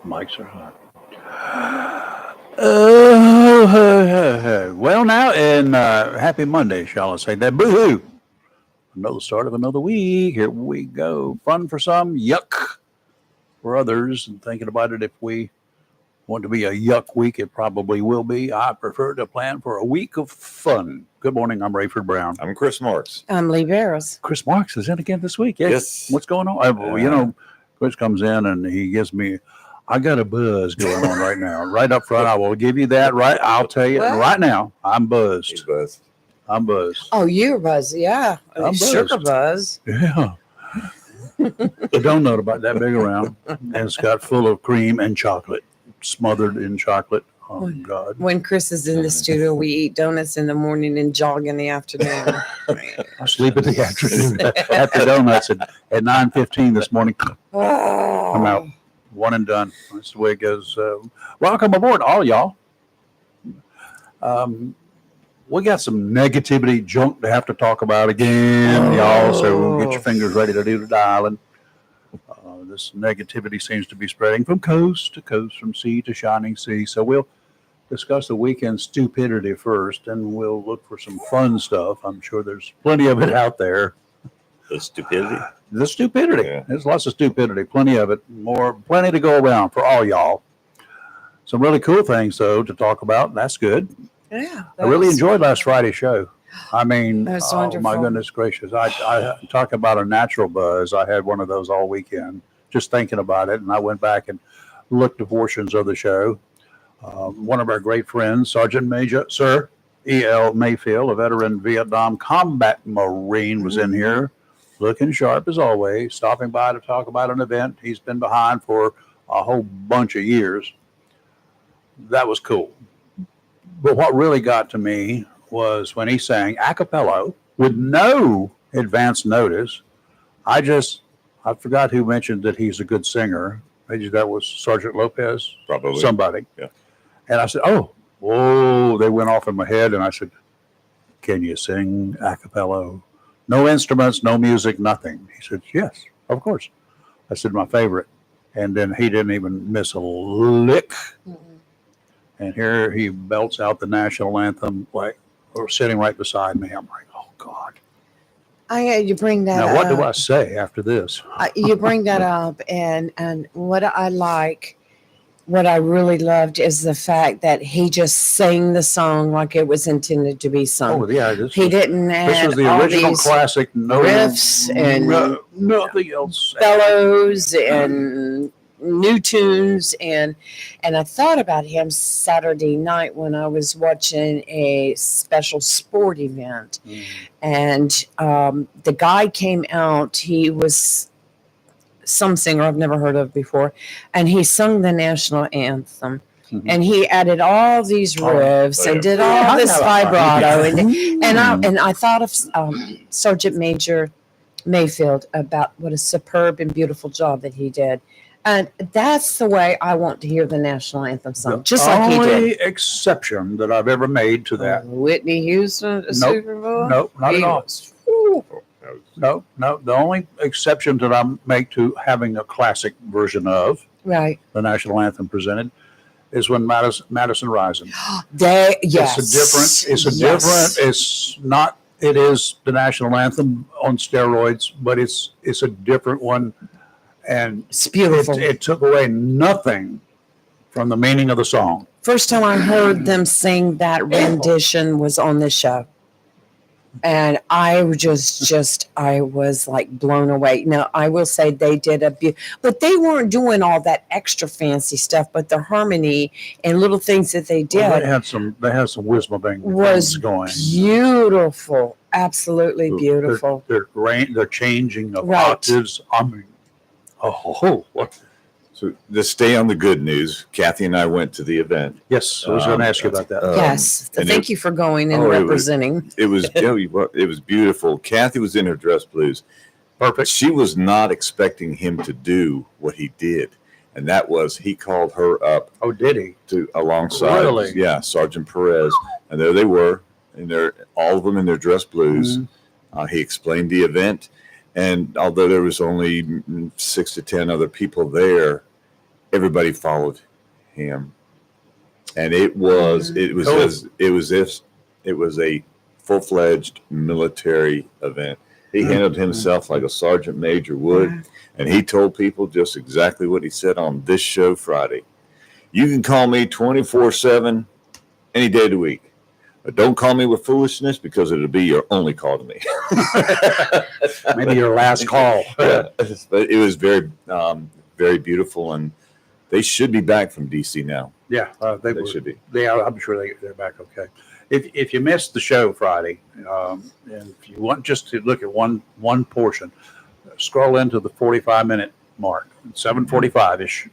Mics are hot. Well, now, and happy Monday, shall I say that? Boo-hoo! Another start of another week. Here we go. Fun for some, yuck for others. And thinking about it, if we want to be a yuck week, it probably will be. I prefer to plan for a week of fun. Good morning. I'm Rayford Brown. I'm Chris Marks. I'm Lee Barrows. Chris Marks is in again this week. Yes. What's going on? Chris comes in and he gives me, I got a buzz going on right now. Right up front, I will give you that. Right, I'll tell you What? right now. I'm buzzed. He's buzzed. I'm buzzed. Oh, you're Buzz, yeah. I'm Sugar buzzed. Buzz. Yeah. The donut about that big around, and it's got full of cream and chocolate, smothered in chocolate. Oh God! When Chris is in the studio, we eat donuts in the morning and jog in the afternoon. I sleep in the afternoon after donuts at 9:15 this morning. Oh. I'm out, one and done. That's the way it goes. Welcome aboard, all y'all. We got some negativity junk to have to talk about again, y'all. So get your fingers ready to do the dialing. This negativity seems to be spreading from coast to coast, from sea to shining sea. So we'll discuss the weekend stupidity first, and we'll look for some fun stuff. I'm sure there's plenty of it out there. The stupidity? The stupidity. Yeah. There's lots of stupidity, plenty of it, plenty to go around for all y'all. Some really cool things, though, to talk about. That's good. Yeah. I really enjoyed last Friday's show. I mean, That's oh wonderful. my goodness gracious. I talk about a natural buzz. I had one of those all weekend, just thinking about it. And I went back and looked at portions of the show. One of our great friends, Sergeant Major, Sir E.L. Mayfield, a veteran Vietnam combat Marine, was in here, looking sharp as always, stopping by to talk about an event he's been behind for a whole bunch of years. That was cool. But what really got to me was when he sang a cappella with no advance notice. I forgot who mentioned that he's a good singer. Maybe that was Sergeant Lopez. Probably. Somebody. Yeah. And I said, they went off in my head. And I said, can you sing a cappella? No instruments, no music, nothing. He said, yes, of course. I said, my favorite. And then he didn't even miss a lick. Mm-mm. And here he belts out the national anthem, like, or sitting right beside me. I'm like, oh God. You bring that Now, up. what do I say after this? You bring that up, and what I really loved is the fact that he just sang the song like it was intended to be sung. Oh yeah, This was the original classic. No riffs and nothing else. Bellows and new tunes, and I thought about him Saturday night when I was watching a special sport event, and the guy came out. He was some singer I've never heard of before, and he sung the national anthem. Mm-hmm. And he added all these riffs and did all this vibrato, and I thought of Sergeant Major Mayfield about what a superb and beautiful job that he did. And that's the way I want to hear the national anthem sung, just like he did. The only exception that I've ever made to that. Whitney Houston, Super Bowl? No, not at all. No. The only exception that I make to having a classic version of the national anthem presented is when Madison Rising. Yes. It is the national anthem on steroids, but it's a different one. And it's beautiful. It took away nothing from the meaning of the song. First time I heard them sing that rendition was on this show. And I was like blown away. Now, I will say they did but they weren't doing all that extra fancy stuff, but the harmony and little things that they did. Well, they had some wisdom was going. Beautiful. Absolutely beautiful. They're changing of octaves. I mean, what? So to stay on the good news, Kathy and I went to the event. Yes, I was going to ask you about that. Yes, thank you for going and representing. It was beautiful. Kathy was in her dress blues. Perfect. She was not expecting him to do what he did, and that was he called her up. Oh, did he? Alongside, Sergeant Perez, and there they were, and all of them in their dress blues. Mm-hmm. He explained the event. And although there was only 6 to 10 other people there, everybody followed him, and it was a full-fledged military event. He handled himself like a sergeant major would, and he told people just exactly what he said on this show Friday. You can call me 24/7 any day of the week, but don't call me with foolishness because it'll be your only call to me. Maybe your last call. Yeah. But it was very, very beautiful, and they should be back from DC now. Yeah, They should be. I'm sure they're back okay. If you missed the show Friday, and if you want just to look at one portion, scroll into the 45-minute mark, 7:45 ish,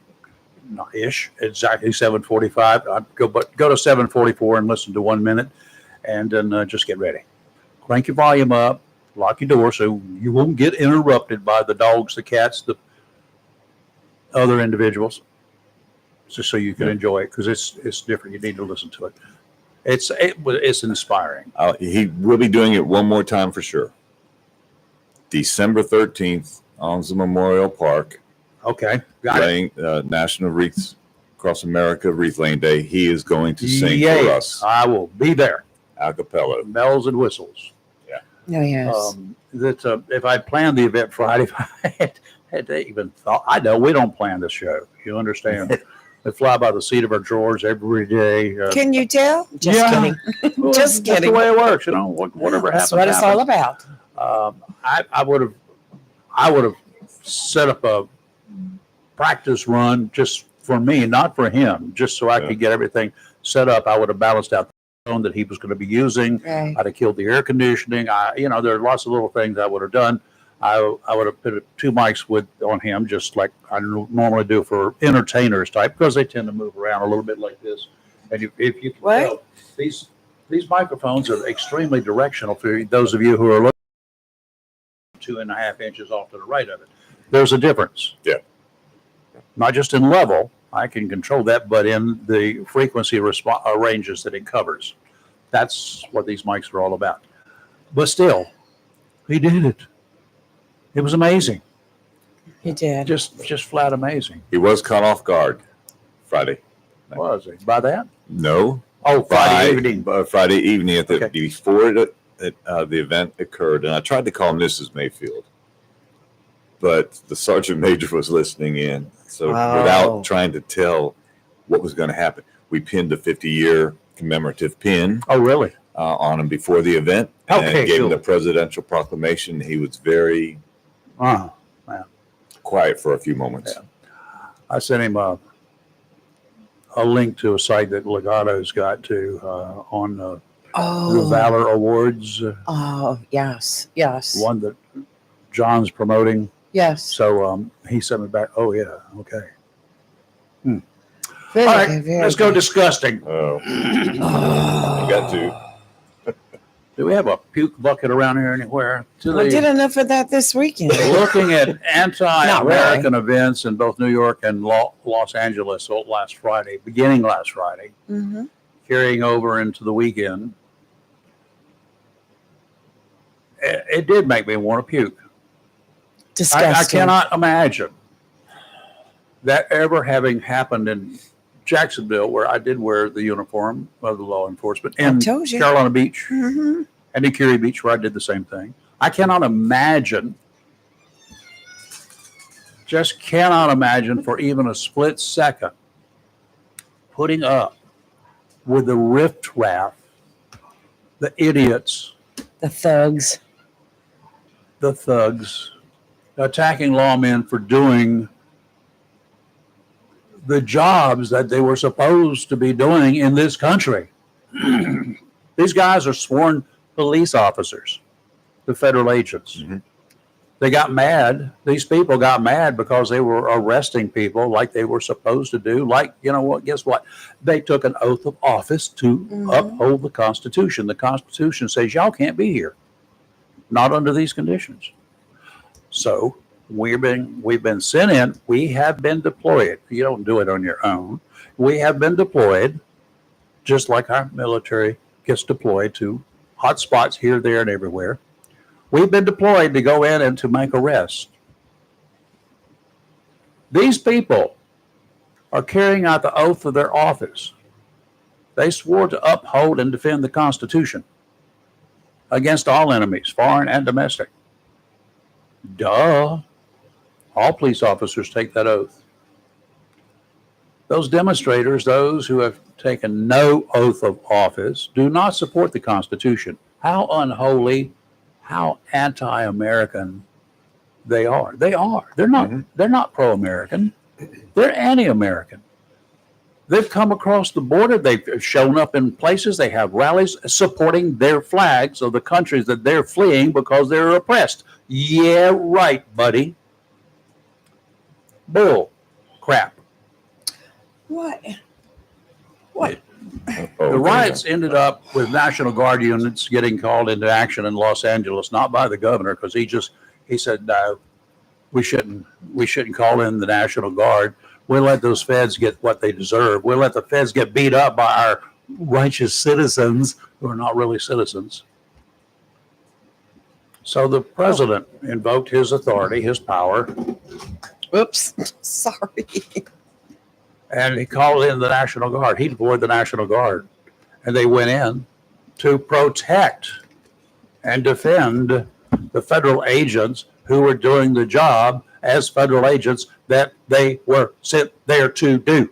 exactly 7:45. Go to 7:44 and listen to 1 minute, and then just get ready. Crank your volume up, lock your door so you won't get interrupted by the dogs, the cats, the other individuals, just so you can enjoy it, because it's different. You need to listen to it. It's inspiring. He will be doing it one more time for sure. December 13th on the Memorial Park. Okay, got laying, National Wreaths Across America Wreath Laying Day. He is going to sing for us. I will be there. A cappella. Bells and whistles. Oh, yes. If I planned the event Friday, if I had to even thought, I know we don't plan this show. You understand? We fly by the seat of our drawers every day. Can you tell? Just yeah. kidding. Well, Just that's kidding. the way it works. Whatever happens. That's what it's all happens. about. I would have set up a practice run just for me, not for him, just so I could get everything set up. I would have balanced out the phone that he was going to be using. Right. I'd have killed the air conditioning. There are lots of little things I would have done. I would have put 2 mics on him, just like I normally do for entertainers type, because they tend to move around a little bit like this. And if you can tell, these microphones are extremely directional for those of you who are looking 2.5 inches off to the right of it. There's a difference. Yeah. Not just in level, I can control that, but in the frequency ranges that it covers. That's what these mics are all about. But still, he did it. It was amazing. He did. Just flat amazing. He was caught off guard Friday. Was he? By that? No. Oh, Friday evening. Friday evening Okay. before the event occurred, and I tried to call Mrs. Mayfield, but the sergeant major was listening in. So without trying to tell what was going to happen, we pinned a 50-year commemorative pin. Oh, really? On him before the event, and gave him the presidential proclamation. He was very quiet for a few moments. Yeah. I sent him a link to a site that Legato's got to on the Valor Awards. Oh, yes. One that John's promoting. Yes. So he sent me back. Oh, yeah. Okay. Very, all right. very Let's go disgusting. Oh, you got to. Do we have a puke bucket around here anywhere? I did enough of that this weekend. Looking at anti-American events in both New York and Los Angeles beginning last Friday, carrying over into the weekend, it did make me want to puke. Disgusting. I cannot imagine that ever having happened in Jacksonville, where I did wear the uniform of the law enforcement, and Carolina Beach, and in Curie Beach, where I did the same thing. I cannot imagine, just cannot imagine for even a split second, putting up with the riffraff, the idiots, the thugs, attacking lawmen for doing the jobs that they were supposed to be doing in this country. These guys are sworn police officers, the federal agents. They got mad. These people got mad because they were arresting people like they were supposed to do. Like, you know what? Guess what? They took an oath of office to uphold the Constitution. The Constitution says y'all can't be here, not under these conditions. So we've been sent in. We have been deployed. You don't do it on your own. We have been deployed, just like our military gets deployed to hot spots here, there, and everywhere. We've been deployed to go in and to make arrests. These people are carrying out the oath of their office. They swore to uphold and defend the Constitution against all enemies, foreign and domestic. Duh. All police officers take that oath. Those demonstrators, those who have taken no oath of office, do not support the Constitution. How unholy, how anti-American they are. They are. They're not pro-American. They're anti-American. They've come across the border. They've shown up in places. They have rallies supporting their flags of the countries that they're fleeing because they're oppressed. Yeah, right, buddy. Bull crap. What? The riots ended up with National Guard units getting called into action in Los Angeles, not by the governor, because he said, no, we shouldn't call in the National Guard. We'll let those feds get what they deserve. We'll let the feds get beat up by our righteous citizens who are not really citizens. So the president invoked his authority, his power. Oops, sorry. And he called in the National Guard. He deployed the National Guard. And they went in to protect and defend the federal agents who were doing the job as federal agents that they were sent there to do.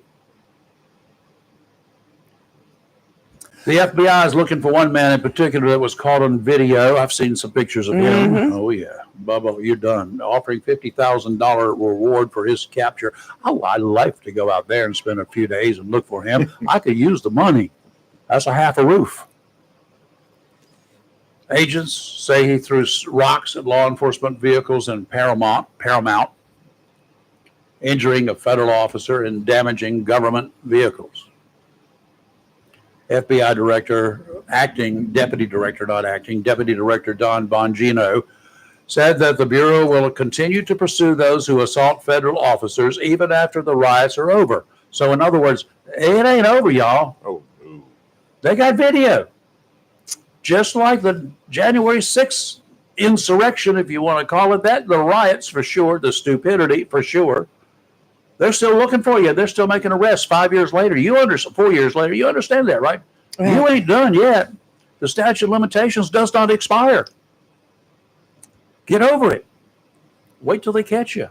The FBI is looking for one man in particular that was caught on video. I've seen some pictures of him. Oh, yeah. Bubba, you're done. Offering $50,000 reward for his capture. Oh, I'd like to go out there and spend a few days and look for him. I could use the money. That's a half a roof. Agents say he threw rocks at law enforcement vehicles in Paramount, injuring a federal officer and damaging government vehicles. FBI Director, Deputy Director Don Bongino said that the Bureau will continue to pursue those who assault federal officers even after the riots are over. So in other words, it ain't over, y'all. Oh, no. They got video. Just like the January 6th insurrection, if you want to call it that, the riots for sure, the stupidity for sure. They're still looking for you. They're still making arrests 5 years later. 4 years later. You understand that, right? Yeah. You ain't done yet. The statute of limitations does not expire. Get over it. Wait till they catch you.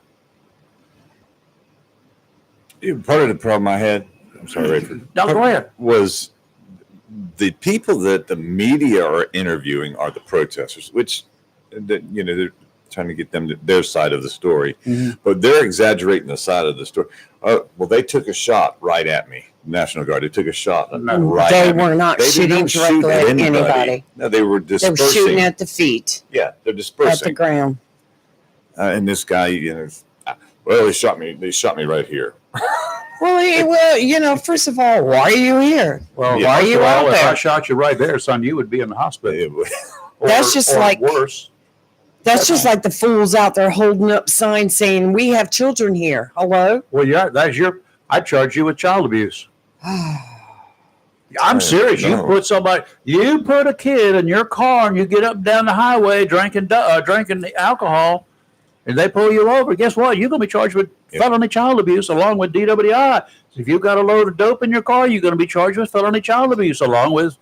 Part of the problem I had, I'm sorry, Rayford. No, go ahead. Was the people that the media are interviewing are the protesters, which, they're trying to get them to their side of the story, but they're exaggerating the side of the story. Well, they took a shot right at me. National Guard. They took a shot right at me. They were not shooting directly at anybody. No, they were dispersing. They were shooting at the feet. Yeah, they're dispersing. At the ground. And this guy, they shot me. They shot me right here. Well, first of all, why are you here? Well, why are you out there? If I shot you right there, son, you would be in the hospital. That's just like worse. That's just like the fools out there holding up signs saying, we have children here. Hello? Well, yeah, I charge you with child abuse. I'm serious. No. You put a kid in your car and you get up and down the highway drinking alcohol and they pull you over. Guess what? You're going to be charged with felony child abuse along with DWI. If you've got a load of dope in your car, you're going to be charged with felony child abuse along with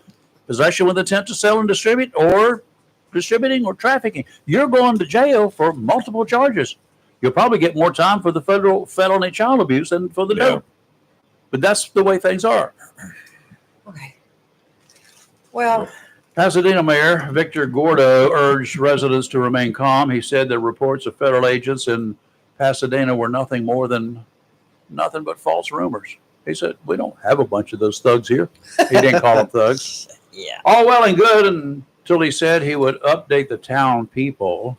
possession with intent to sell and distribute or distributing or trafficking. You're going to jail for multiple charges. You'll probably get more time for the federal felony child abuse than for the dope. But that's the way things are. Okay. Well, Pasadena Mayor Victor Gordo urged residents to remain calm. He said that reports of federal agents in Pasadena were nothing but false rumors. He said, we don't have a bunch of those thugs here. He didn't call them thugs. Yeah. All well and good until he said he would update the town people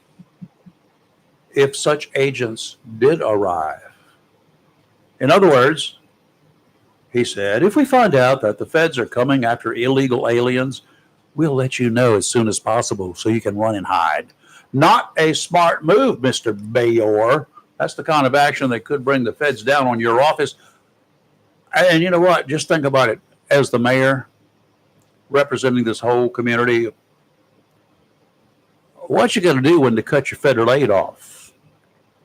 if such agents did arrive. In other words, he said, if we find out that the feds are coming after illegal aliens, we'll let you know as soon as possible so you can run and hide. Not a smart move, Mr. Bayor. That's the kind of action that could bring the feds down on your office. And you know what? Just think about it. As the mayor representing this whole community, what you going to do when they cut your federal aid off?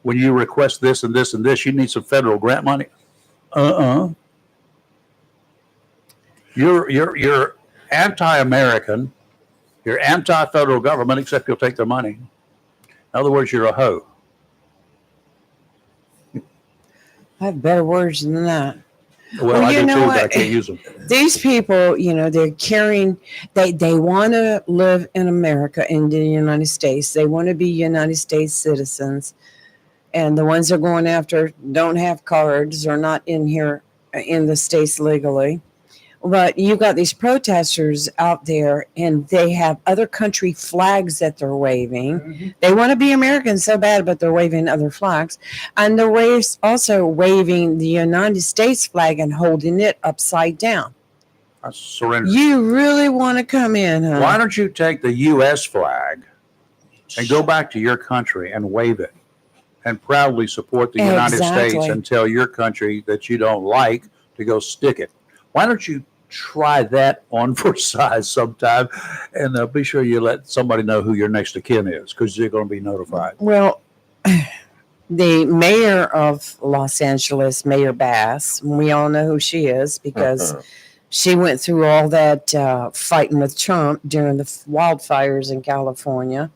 When you request this and this and this, you need some federal grant money. Uh-uh. You're anti-American. You're anti-federal government, except you'll take their money. In other words, you're a hoe. I have better words than that. Well, I you do know too, what? but I can't use them. These people, they're carrying, they want to live in America, in the United States. They want to be United States citizens. And the ones they're going after don't have cards or not in here in the States legally. But you've got these protesters out there, and they have other country flags that they're waving. Mm-hmm. They want to be American so bad, but they're waving other flags. And they're also waving the United States flag and holding it upside down. I surrender. You really want to come in, huh? Why don't you take the U.S. flag and go back to your country and wave it and proudly support the United States and tell your country that you don't like to go stick it? Why don't you try that on for size sometime, and be sure you let somebody know who your next of kin is, because you're going to be notified. Well, the mayor of Los Angeles, Mayor Bass, we all know who she is because she went through all that fighting with Trump during the wildfires in California.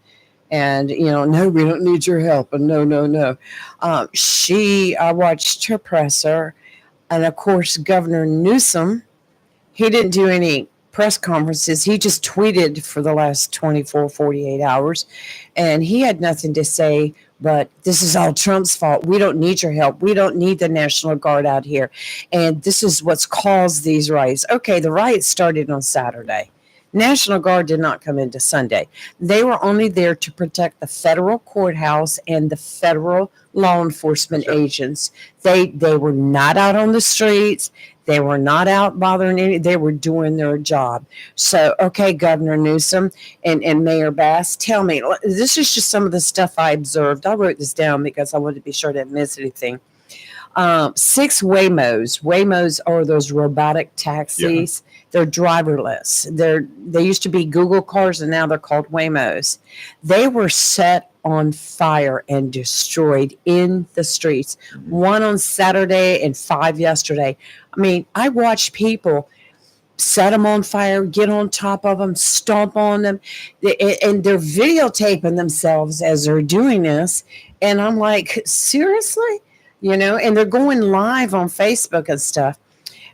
And, no, we don't need your help. And no. I watched her presser. And, of course, Governor Newsom, he didn't do any press conferences. He just tweeted for the last 24, 48 hours. And he had nothing to say, but this is all Trump's fault. We don't need your help. We don't need the National Guard out here. And this is what's caused these riots. Okay, the riots started on Saturday. National Guard did not come into Sunday. They were only there to protect the federal courthouse and the federal law enforcement agents. They were not out on the streets. They were not out bothering any. They were doing their job. So, okay, Governor Newsom and Mayor Bass, tell me, this is just some of the stuff I observed. I wrote this down because I wanted to be sure I didn't miss anything. 6 Waymos. Waymos are those robotic taxis. Yeah. They're driverless. They used to be Google cars, and now they're called Waymos. They were set on fire and destroyed in the streets. 1 on Saturday and 5 yesterday. I mean, I watched people set them on fire, get on top of them, stomp on them, and they're videotaping themselves as they're doing this. And I'm like, seriously? And they're going live on Facebook and stuff.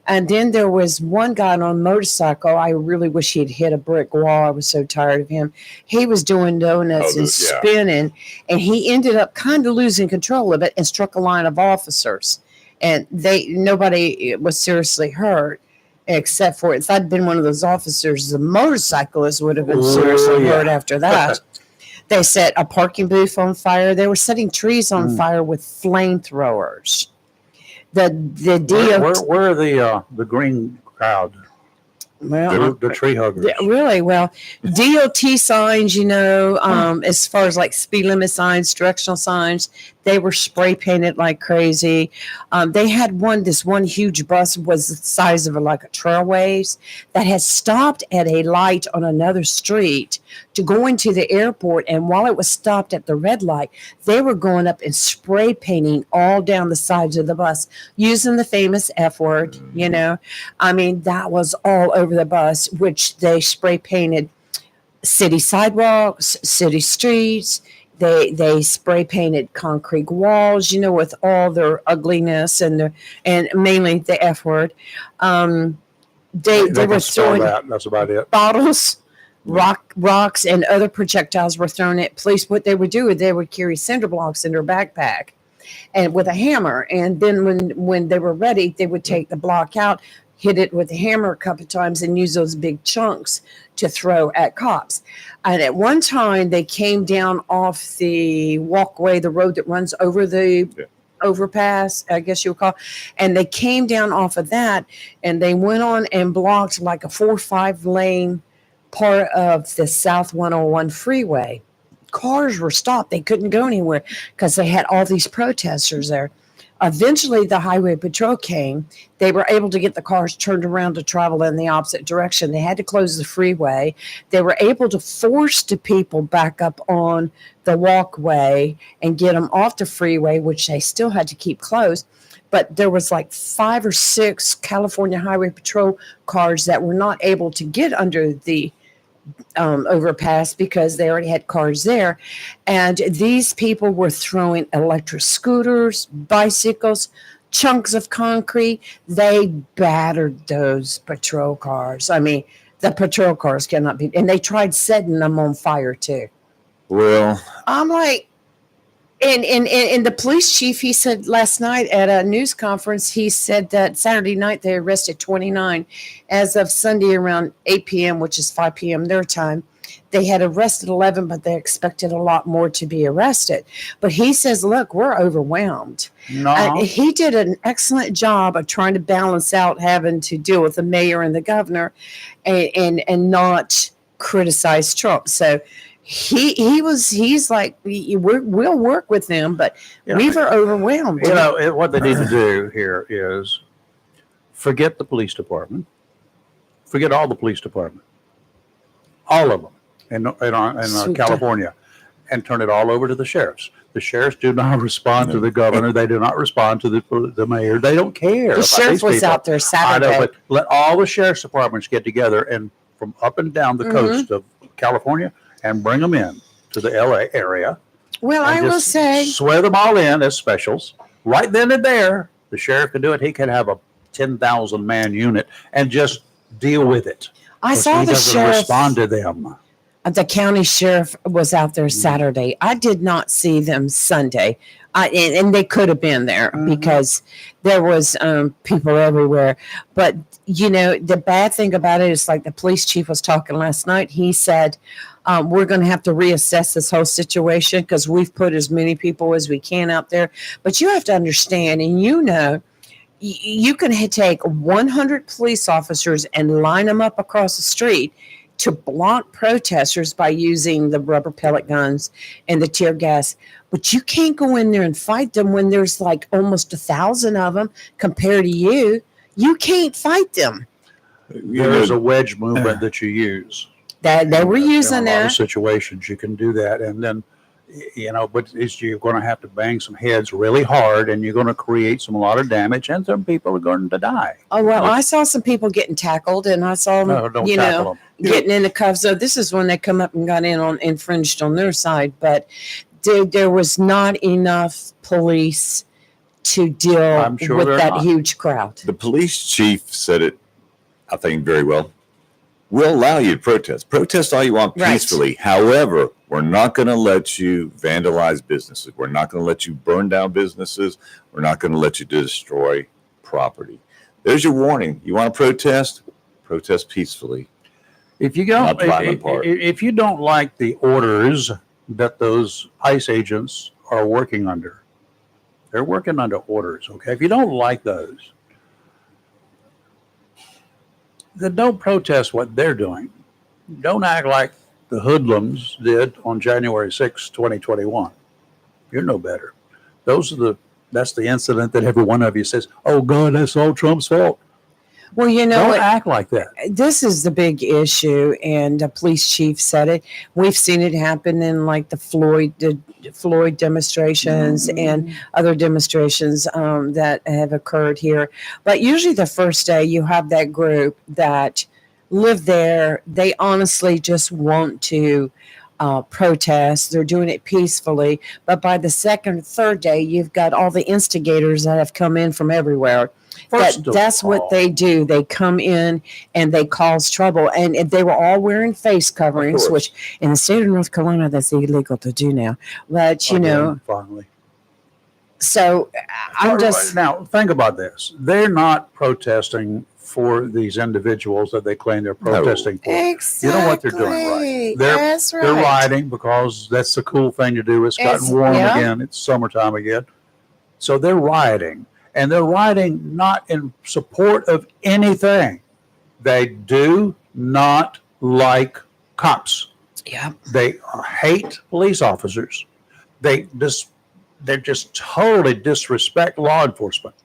And then there was one guy on a motorcycle. I really wish he'd hit a brick wall. I was so tired of him. He was doing donuts and spinning, and he ended up kind of losing control of it and struck a line of officers. And nobody was seriously hurt, except for if I'd been one of those officers, the motorcyclist would have been seriously hurt after that. They set a parking booth on fire. They were setting trees on fire with flamethrowers. The deal. Where are the green crowd? Well, the tree huggers. Really? Well, DOT signs, as far as like speed limit signs, directional signs, they were spray painted like crazy. They had this one huge bus was the size of like a trailways that had stopped at a light on another street to go into the airport. And while it was stopped at the red light, they were going up and spray painting all down the sides of the bus using the famous F word, I mean, that was all over the bus, which they spray painted city sidewalks, city streets. They spray painted concrete walls, with all their ugliness and mainly the F word. They were throwing that's about it. Bottles, rocks, and other projectiles were thrown at police. What they would do, they would carry cinder blocks in their backpack, and with a hammer. And then when they were ready, they would take the block out, hit it with a hammer a couple of times, and use those big chunks to throw at cops. And at one time, they came down off the walkway, the road that runs over the overpass, I guess you would call it, and they came down off of that, and they went on and blocked like a 4 or 5 lane part of the South 101 freeway. Cars were stopped. They couldn't go anywhere because they had all these protesters there. Eventually, the highway patrol came. They were able to get the cars turned around to travel in the opposite direction. They had to close the freeway. They were able to force the people back up on the walkway and get them off the freeway, which they still had to keep closed. But there was like 5 or 6 California Highway Patrol cars that were not able to get under the overpass because they already had cars there. And these people were throwing electric scooters, bicycles, chunks of concrete. They battered those patrol cars. I mean, the patrol cars cannot be, and they tried setting them on fire too. Well, I'm like, and the police chief, he said last night at a news conference, he said that Saturday night they arrested 29. As of Sunday around 8 p.m., which is 5 p.m. their time, they had arrested 11, but they expected a lot more to be arrested. But he says, look, we're overwhelmed. No. He did an excellent job of trying to balance out having to deal with the mayor and the governor and not criticize Trump. So he's like, we'll work with them, but we were overwhelmed. What they need to do here is forget the police department, forget all the police department, all of them in California, and turn it all over to the sheriffs. The sheriffs do not respond to the governor. They do not respond to the mayor. They don't care. The sheriff was out there Saturday. I know, but let all the sheriff's departments get together and from up and down the coast of California and bring them in to the LA area. Well, I will say, swear them all in as specials. Right then and there, the sheriff can do it. He can have a 10,000 man unit and just deal with it. I saw the sheriff respond to them. The county sheriff was out there Saturday. I did not see them Sunday. And they could have been there because there was people everywhere. But, the bad thing about it is like the police chief was talking last night. He said, we're going to have to reassess this whole situation because we've put as many people as we can out there. But you have to understand, and you can take 100 police officers and line them up across the street to block protesters by using the rubber pellet guns and the tear gas. But you can't go in there and fight them when there's like almost 1,000 of them compared to you. You can't fight them. There's a wedge movement that you use. That they were using in a lot that. of situations you can do that, and then but you're going to have to bang some heads really hard, and you're going to create a lot of damage, and some people are going to die. Oh well, I saw some people getting tackled, and I saw them, tackle them. Getting in the cuffs. So this is when they come up and got infringed on their side, but there was not enough police to deal with that huge crowd. The police chief said it, I think, very well. We'll allow you to protest. Protest all you want peacefully. Right. However, we're not going to let you vandalize businesses. We're not going to let you burn down businesses. We're not going to let you destroy property. There's your warning. You want to protest? Protest peacefully. If you don't like the orders that those ICE agents are working under, they're working under orders, okay? If you don't like those, then don't protest what they're doing. Don't act like the hoodlums did on January 6, 2021. You're no better. That's the incident that every one of you says, oh God, that's all Trump's fault. Well, don't act like that. This is the big issue, and the police chief said it. We've seen it happen in like the Floyd demonstrations and other demonstrations that have occurred here. But usually the first day you have that group that live there. They honestly just want to protest. They're doing it peacefully. But by the second or third day, you've got all the instigators that have come in from everywhere. That's what they do. They come in and they cause trouble. And they were all wearing face coverings, which in the state of North Carolina, that's illegal to do now. But, finally. So I'm just... Now, think about this. They're not protesting for these individuals that they claim they're protesting for. Exactly. You know what they're doing, right? They're riding because that's the cool thing to do. It's gotten warm again. It's summertime again. So they're rioting. And they're riding not in support of anything. They do not like cops. Yeah. They hate police officers. They They're just totally disrespect law enforcement.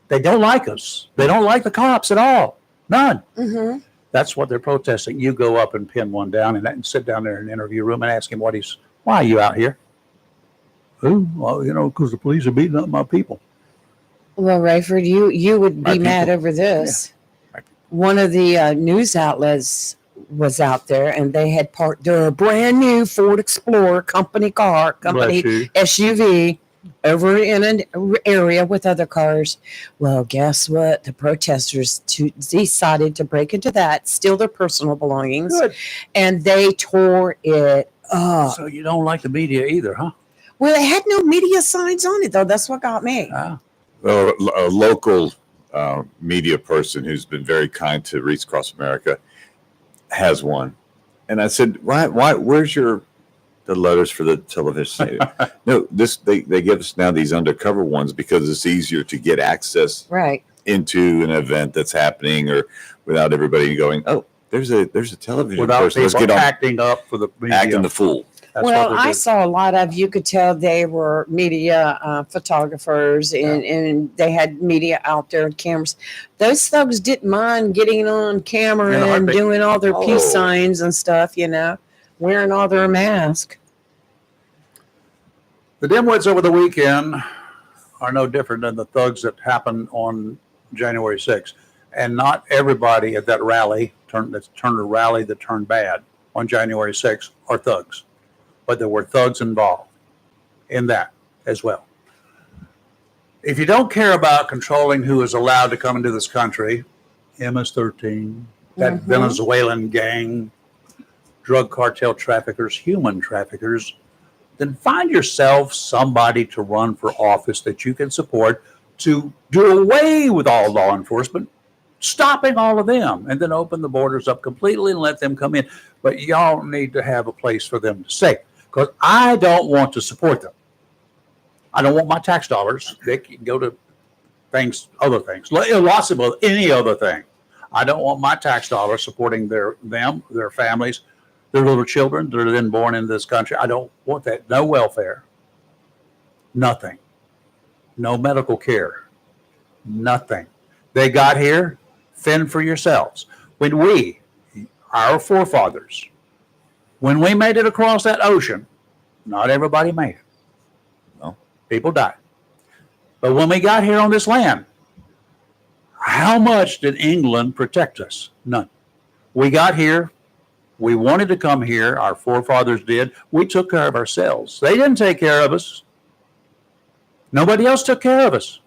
They don't like us. They don't like the cops at all. None. Mm-hmm. That's what they're protesting. You go up and pin one down and sit down there in an interview room and ask him why are you out here? Oh, well, because the police are beating up my people. Well, Rayford, you would My be mad people. over this. Yeah. One of the news outlets was out there, and they had parked their brand new Ford Explorer company Bless you. SUV over in an area with other cars. Well, guess what? The protesters decided to break into that, steal their personal belongings, Good. and they tore it up. So you don't like the media either, huh? Well, they had no media signs on it, though. That's what got me. Ah. Well, a local media person who's been very kind to Reach Across America has one, and I said, "Why? Where's the letters for the television?" No, they give us now these undercover ones because it's easier to get access Right. into an event that's happening, or without everybody going, "Oh, there's a television Without person. Let's people get on acting up for the media. acting the fool." That's Well, what I they saw a lot of, you could tell they were media photographers and they had media out there, cameras. Those thugs didn't mind getting on camera In a and heartbeat. doing all their peace Oh. signs and stuff, wearing all their masks. The dimwits over the weekend are no different than the thugs that happened on January 6th. And not everybody at that rally that's turned a rally that turned bad on January 6th are thugs. But there were thugs involved in that as well. If you don't care about controlling who is allowed to come into this country, MS-13, that Venezuelan gang, drug cartel traffickers, human traffickers, then find yourself somebody to run for office that you can support to do away with all law enforcement, stopping all of them, and then open the borders up completely and let them come in. But y'all need to have a place for them to stay, because I don't want to support them. I don't want my tax dollars. They can go to other things, lots of any other thing. I don't want my tax dollars supporting their families, their little children that are then born in this country. I don't want that. No welfare, nothing, no medical care, nothing. They got here, fend for yourselves. When our forefathers, when we made it across that ocean, not everybody made it. No. People died. But when we got here on this land, how much did England protect us? None. We got here. We wanted to come here. Our forefathers did. We took care of ourselves. They didn't take care of us. Nobody else took care of us.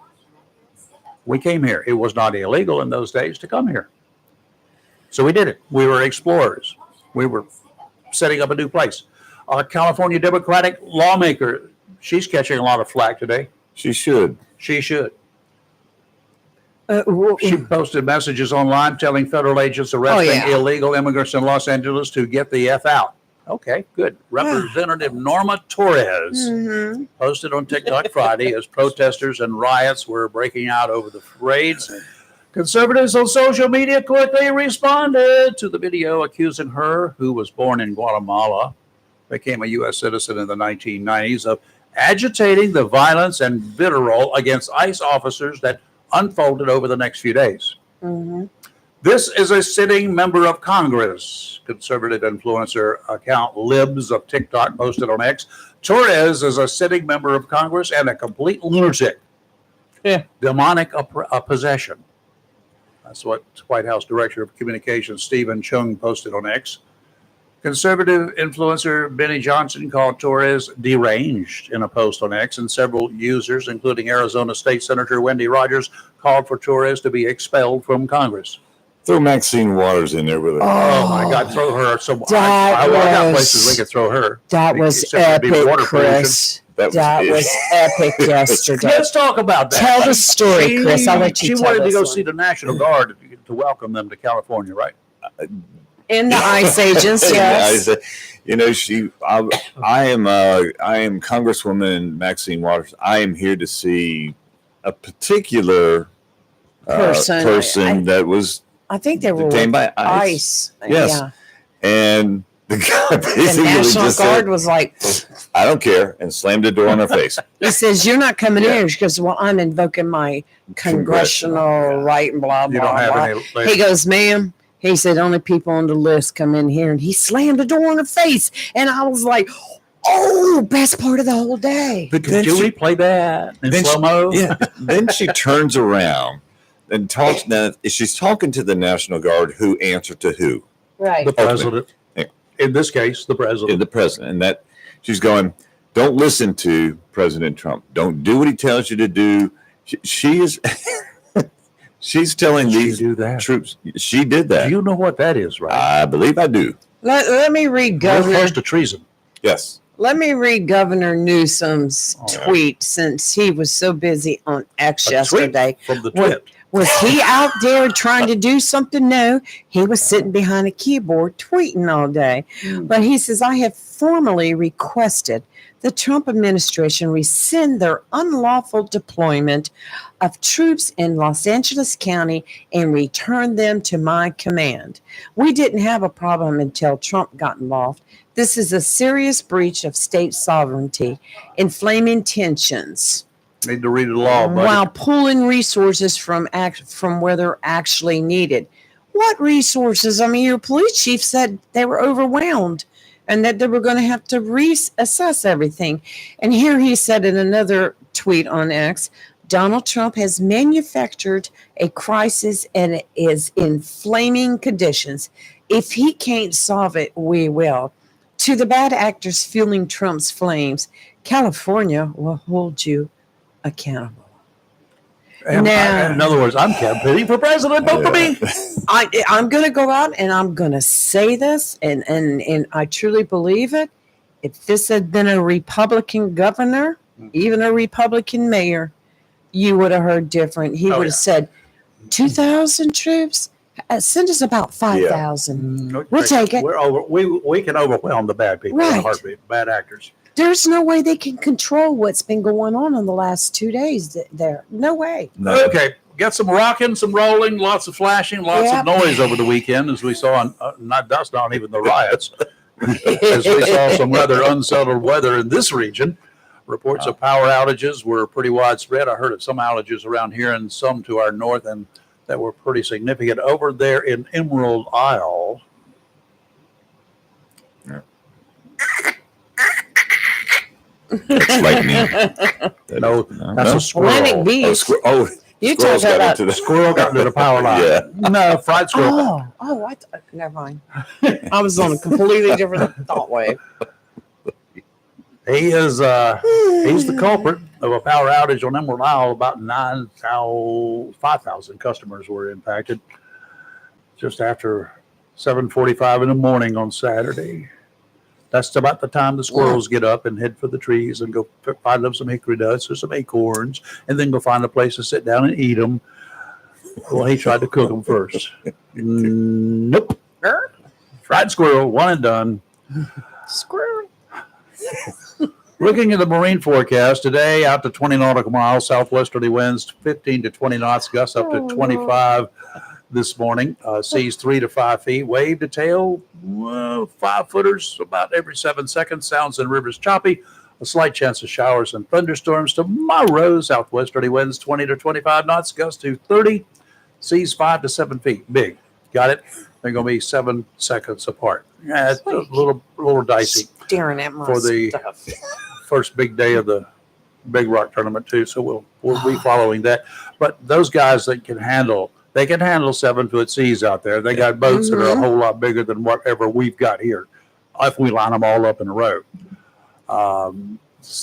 We came here. It was not illegal in those days to come here. So we did it. We were explorers. We were setting up a new place. A California Democratic lawmaker, she's catching a lot of flack today. She should. She should. She posted messages online telling federal agents arresting illegal immigrants in Los Angeles to get the F out. Okay, good. Representative Norma Torres posted on TikTok Friday as protesters and riots were breaking out over the raids. Conservatives on social media quickly responded to the video accusing her, who was born in Guatemala, became a U.S. citizen in the 1990s, of agitating the violence and vitriol against ICE officers that unfolded over the next few days. This is a sitting member of Congress, conservative influencer account Libs of TikTok posted on X. Torres is a sitting member of Congress and a complete lunatic. Demonic possession. That's what White House Director of Communications Stephen Chung posted on X. Conservative influencer Benny Johnson called Torres deranged in a post on X, and several users, including Arizona State Senator Wendy Rogers, called for Torres to be expelled from Congress. Throw Maxine Waters in there with her. Oh my God, throw her somewhere. I got places we could throw her. That was Except it'd be epic, water Chris. That was epic yesterday. Let's talk about that. Tell the story, Chris. I'll let you tell She wanted to this go one. see the National Guard to welcome them to California, right? In the ICE agents, yes. I am Congresswoman Maxine Waters. I am here to see a particular person that was I think they were detained with by ICE. ICE. Yes. Yeah. And The guy The basically National just Guard said, was like, I don't care, and slammed the door in her face. he says, you're not coming Yeah. here. She goes, well, I'm invoking my congressional Yeah. right and blah, You blah, don't have blah. any. He goes, ma'am, he said, only people on the list come in here. And he slammed the door in her face. And I was like, oh, best part of the whole day. But Could you replay that in then she- slow mo? Yeah. Then she turns around and talks. Now she's talking to the National Guard, who answer to who? Right. The president. Yeah. In this case, the president. The president. And that she's going, don't listen to President Trump. Don't do what he tells you to do. She is. She's telling Did she these do that? troops. She did that. Do you know what that is, right? I believe I do. Let me read Real Governor. close to treason. Yes. Let me read Governor Newsom's Oh. tweet since he was so busy on X A tweet yesterday. from the What- twit. Was he out there trying to do something? No, he was sitting behind a keyboard tweeting all day. But he says, I have formally requested the Trump administration rescind their unlawful deployment of troops in Los Angeles County and return them to my command. We didn't have a problem until Trump got involved. This is a serious breach of state sovereignty, inflaming tensions Need to read the law, buddy. while pulling resources from where they're actually needed. What resources? I mean, your police chief said they were overwhelmed and that they were going to have to reassess everything. And here he said in another tweet on X, Donald Trump has manufactured a crisis and it is in flaming conditions. If he can't solve it, we will. To the bad actors fueling Trump's flames, California will hold you accountable. Now- In other words, I'm campaigning for president. Vote for me. I'm going to go out and I'm going to say this, and I truly believe it. If this had been a Republican governor, even a Republican mayor, you would have heard different. He Oh, would have said, 2,000 troops? Send us about 5,000. We'll take it. We can overwhelm the bad people in a Right. heartbeat, bad actors. There's no way they can control what's been going on in the last 2 days there. No way. No. Okay, got some rocking, some rolling, lots of flashing, lots Yep. of noise over the weekend, as we saw on that's not even the riots, as we saw some rather unsettled weather in this region. Reports of power outages were pretty widespread. I heard of some outages around here and some to our north, and that were pretty significant over there in Emerald Isle. That's lightning. No, that's a squirrel. Atlantic Beach. You squirrels talk got about. into the Squirrel got into the power line. Yeah. No, fried squirrel. Never mind. I was on a completely different thought wave. He is he's the culprit of a power outage on Emerald Isle. About 5,000 customers were impacted just after 7:45 in the morning on Saturday. That's about the time the squirrels get up and head for the trees and go find them some hickory nuts or some acorns, and then go find a place to sit down and eat them. Well, he tried to cook them first. Nope. Fried squirrel, one and done. Squirrel. Looking at the marine forecast today, out to 20 nautical miles, southwesterly winds 15 to 20 knots, gusts up to 25 this morning. Seas 3 to 5 feet, wave to tail, 5 footers about every 7 seconds. Sounds and rivers choppy. A slight chance of showers and thunderstorms tomorrow. Southwesterly winds 20 to 25 knots, gusts to 30. Seas 5 to 7 feet. Big. Got it? They're going to be 7 seconds apart. Yeah, it's a little dicey Staring at my for the stuff. first big day of the Big Rock tournament too. So we'll be following that. But those guys that can handle 7-foot seas out there. They got boats that are a whole lot bigger than whatever we've got here. If we line them all up in a row.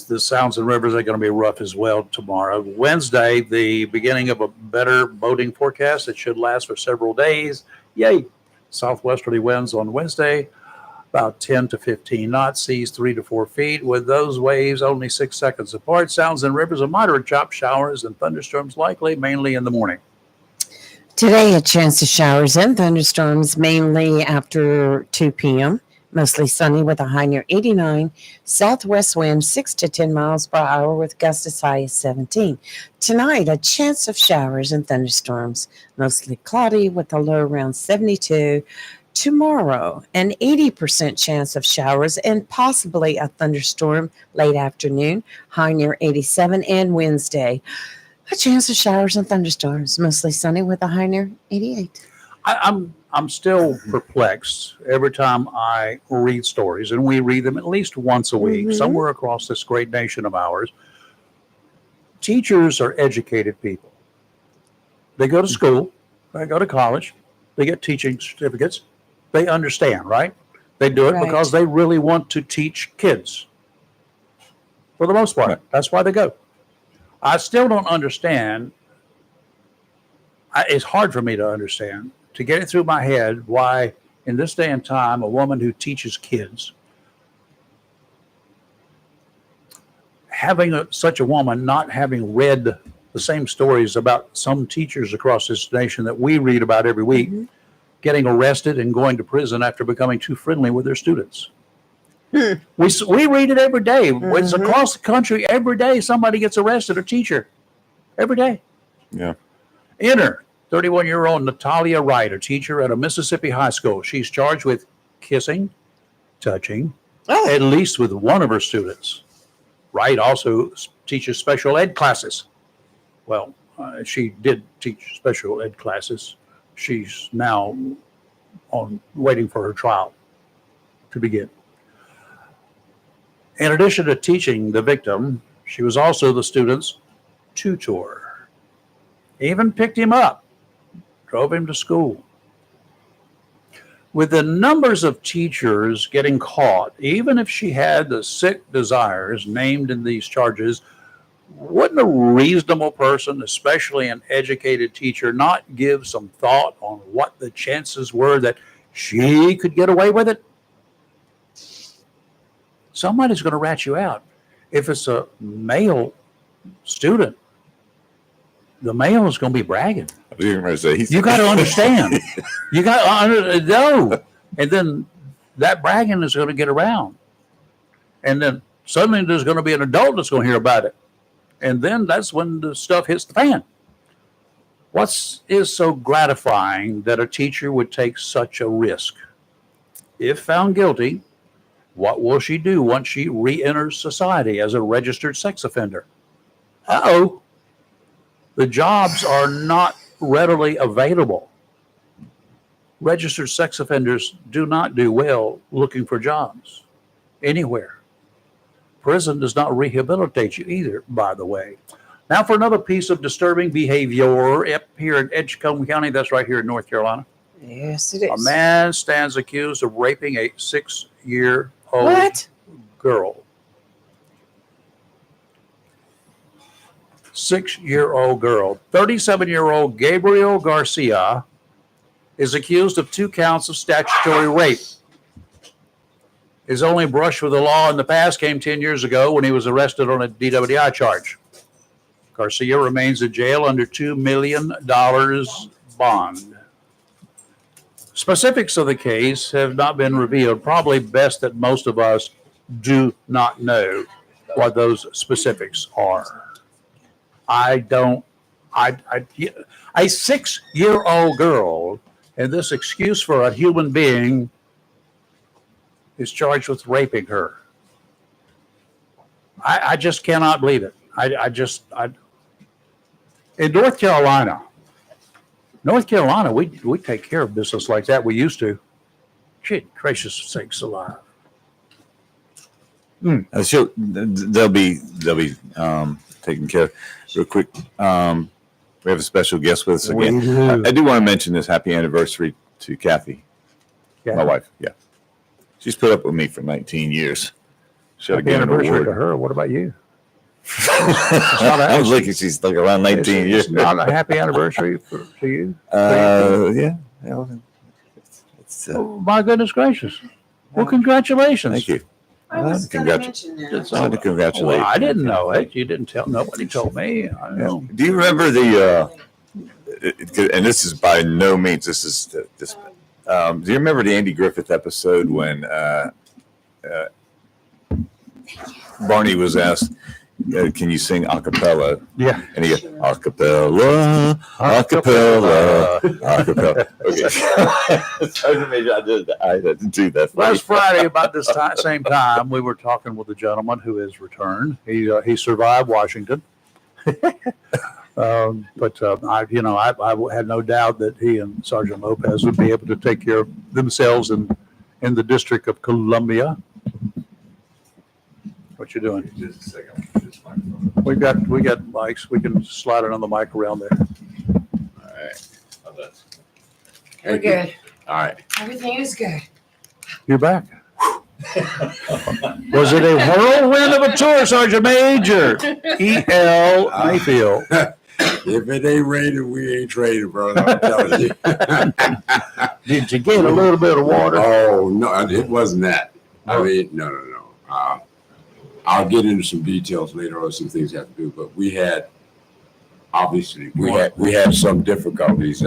The sounds and rivers are going to be rough as well tomorrow. Wednesday, the beginning of a better boating forecast. It should last for several days. Yay. Southwesterly winds on Wednesday, about 10 to 15 knots, seas 3 to 4 feet. With those waves only 6 seconds apart, sounds and rivers of moderate chop showers and thunderstorms likely, mainly in the morning. Today, a chance of showers and thunderstorms mainly after 2 p.m. Mostly sunny with a high near 89. Southwest wind 6 to 10 miles per hour with gusts as high as 17. Tonight, a chance of showers and thunderstorms. Mostly cloudy with a low around 72. Tomorrow, an 80% chance of showers and possibly a thunderstorm late afternoon, high near 87. And Wednesday, a chance of showers and thunderstorms, mostly sunny with a high near 88. I'm still perplexed every time I read stories, and we read them at least once a week, Mhm. somewhere across this great nation of ours. Teachers are educated people. They go to school, they go to college, they get teaching certificates. They understand, right? They do it Right. because they really want to teach kids. For the most part, Right. that's why they go. I still don't understand. It's hard for me to understand, to get it through my head, why in this day and time, a woman who teaches kids, such a woman not having read the same stories about some teachers across this nation that we read about every week, Mhm. getting arrested and going to prison after becoming too friendly with their students. We read it every day. It's Mhm. across the country every day. Somebody gets arrested, a teacher, every day. Yeah. Enter 31-year-old Natalia Wright, a teacher at a Mississippi high school. She's charged with kissing, touching, at least with one of her students. Wright also teaches special ed classes. Well, she did teach special ed classes. She's now waiting for her trial to begin. In addition to teaching the victim, she was also the student's tutor. Even picked him up, drove him to school. With the numbers of teachers getting caught, even if she had the sick desires named in these charges, wouldn't a reasonable person, especially an educated teacher, not give some thought on what the chances were that she could get away with it? Somebody's going to rat you out. If it's a male student, the male is going to be bragging. You got to understand. You got to know. And then that bragging is going to get around. And then suddenly there's going to be an adult that's going to hear about it. And then that's when the stuff hits the fan. What is so gratifying that a teacher would take such a risk? If found guilty, what will she do once she re-enters society as a registered sex offender? Uh-oh. The jobs are not readily available. Registered sex offenders do not do well looking for jobs anywhere. Prison does not rehabilitate you either, by the way. Now for another piece of disturbing behavior up here in Edgecombe County, that's right here in North Carolina. Yes, it is. A man stands accused of raping a 6-year-old What? girl. 6-year-old girl. 37-year-old Gabriel Garcia is accused of 2 counts of statutory rape. His only brush with the law in the past came 10 years ago when he was arrested on a DWI charge. Garcia remains in jail under $2 million bond. Specifics of the case have not been revealed. Probably best that most of us do not know what those specifics are. A 6-year-old girl, and this excuse for a human being is charged with raping her. I just cannot believe it. In North Carolina, we take care of business like that. We used to. Shit, gracious sakes alive. So they'll be taken care of. Real quick, we have a special guest with us again. I do want to mention this happy anniversary to Kathy, my wife. Yeah, she's put up with me for 19 years. Happy anniversary to her. What about you? I was looking. She's like around 19 years. It's not a happy anniversary to you. Yeah. Oh, my goodness gracious! Well, congratulations. Thank you. I was going to mention that. I want to congratulate. Well, I didn't know it. You didn't tell. Nobody told me. I don't know. Do you remember and this is by no means, this is this. Do you remember the Andy Griffith episode when Barney was asked, can you sing a cappella? Yeah. And he goes, a cappella, a cappella, a cappella. Okay. Sergeant Major, I had to do that. Last Friday, about this same time, we were talking with a gentleman who has returned. He survived Washington. But I had no doubt that he and Sergeant Lopez would be able to take care of themselves in the District of Columbia. What you doing? Just a second. We got mics. We can slide another mic around there. All right. We're good. All right. Everything is good. You're back. Was it a whirlwind of a tour, Sergeant Major? E.L. Mayfield. If it ain't raining, we ain't trading, brother. I'm telling you. Did you get a little bit of water? Oh, no, it wasn't that. I mean, no. I'll get into some details later on, some things have to do, but we had some difficulties.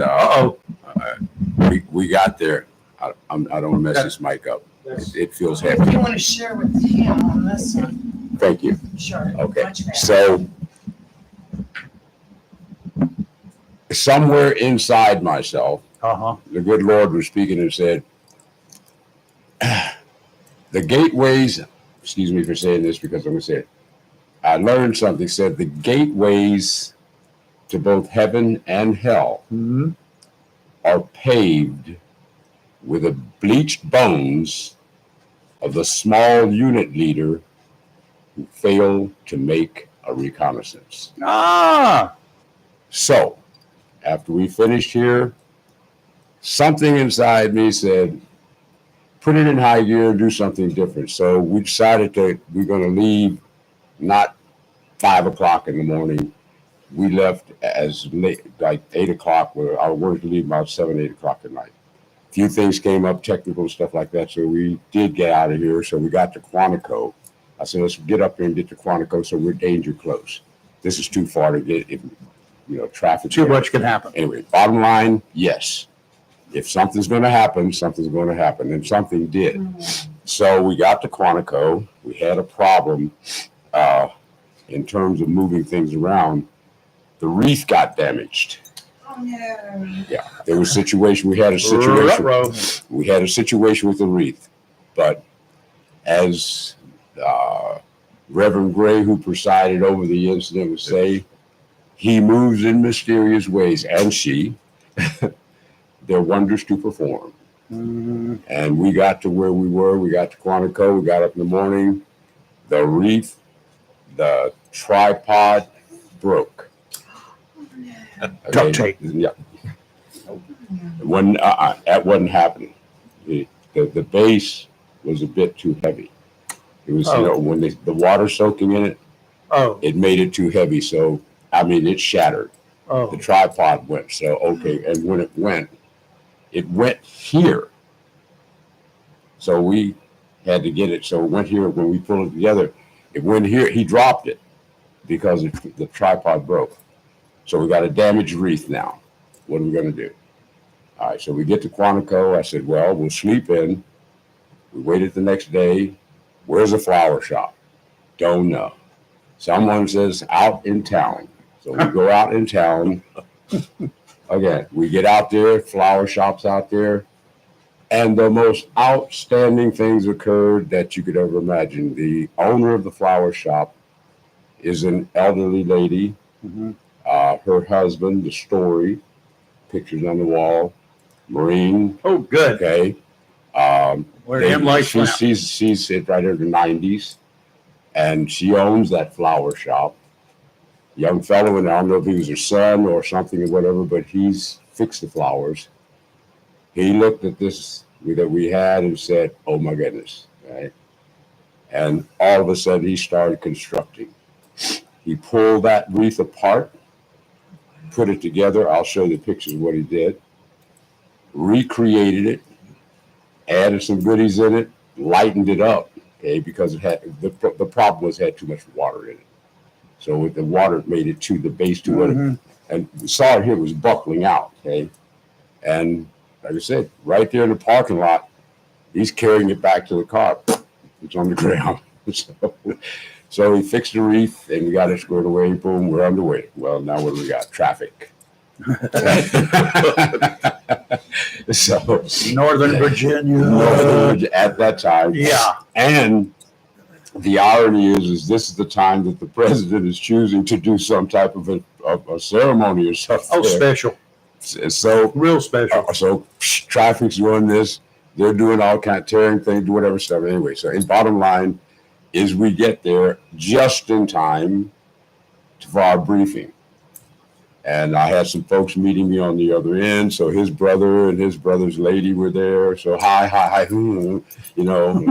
We got there. I don't want to mess this mic up. It feels If heavy. you want to share with him on this one, Thank you. sure. Okay. Much better. So somewhere inside myself, the good Lord was speaking and said, the gateways, excuse me for saying this because I'm going to say it. I learned something, said the gateways to both heaven and hell are paved with the bleached bones of the small unit leader who failed to make a reconnaissance. So, after we finished here, something inside me said, put it in high gear, do something different. So we decided that we're going to leave not 5 o'clock in the morning. We left as late, like 8 o'clock. Where I was to leave about 7, 8 o'clock at night. A few things came up, technical stuff like that. So we did get out of here. So we got to Quantico. I said, let's get up there and get to Quantico so we're danger close. This is too far to get, if traffic. Too much can happen. Anyway, bottom line, yes. If something's going to happen, something's going to happen. And something did. So we got to Quantico. We had a problem in terms of moving things around. The wreath got damaged. Oh, no. Yeah, there was a situation. We had a situation. We had a situation with the wreath. But as Reverend Gray, who presided over the incident, would say, he moves in mysterious ways, and she. They're wonders to perform. And we got to where we were. We got to Quantico. We got up in the morning. The wreath, the tripod broke. Duct tape. Yeah. That wasn't happening. The base was a bit too heavy. It was, when the water soaking in it, it made it too heavy. So, it shattered. The tripod went. So, okay. And when it went here. So we had to get it. So it went here. When we pulled it together, it went here. He dropped it because the tripod broke. So we got a damaged wreath now. What are we going to do? All right. So we get to Quantico. I said, well, we'll sleep in. We waited the next day. Where's the flower shop? Don't know. Someone says out in town. So we go out in town. Again, we get out there, flower shops out there, and the most outstanding things occurred that you could ever imagine. The owner of the flower shop is an elderly lady. Her husband, the story, pictures on the wall, Marine. Oh, good. Okay. Where him like she's right in her 90s, and she owns that flower shop. Young fellow, and I don't know if he was her son or something or whatever, but he's fixed the flowers. He looked at this that we had and said, oh my goodness, right? And all of a sudden he started constructing. He pulled that wreath apart, put it together. I'll show you the pictures of what he did. Recreated it, added some goodies in it, lightened it up, okay, because it had the problem was it had too much water in it. So with the water made it to the base to it, and we saw it here was buckling out, okay? And like I said, right there in the parking lot, he's carrying it back to the car. It's on the ground. So So he fixed the wreath and we got it squared away. Boom, we're underway. Well, now what do we got? Traffic. So Northern Virginia. at that time. Yeah. And the irony is this is the time that the president is choosing to do some type of a ceremony or something. Oh, special. So Real special. Traffic's doing this. They're doing all kind of tearing things, do whatever stuff. Anyway, so in bottom line is we get there just in time for our briefing. And I had some folks meeting me on the other end. So his brother and his brother's lady were there. So hi, you know.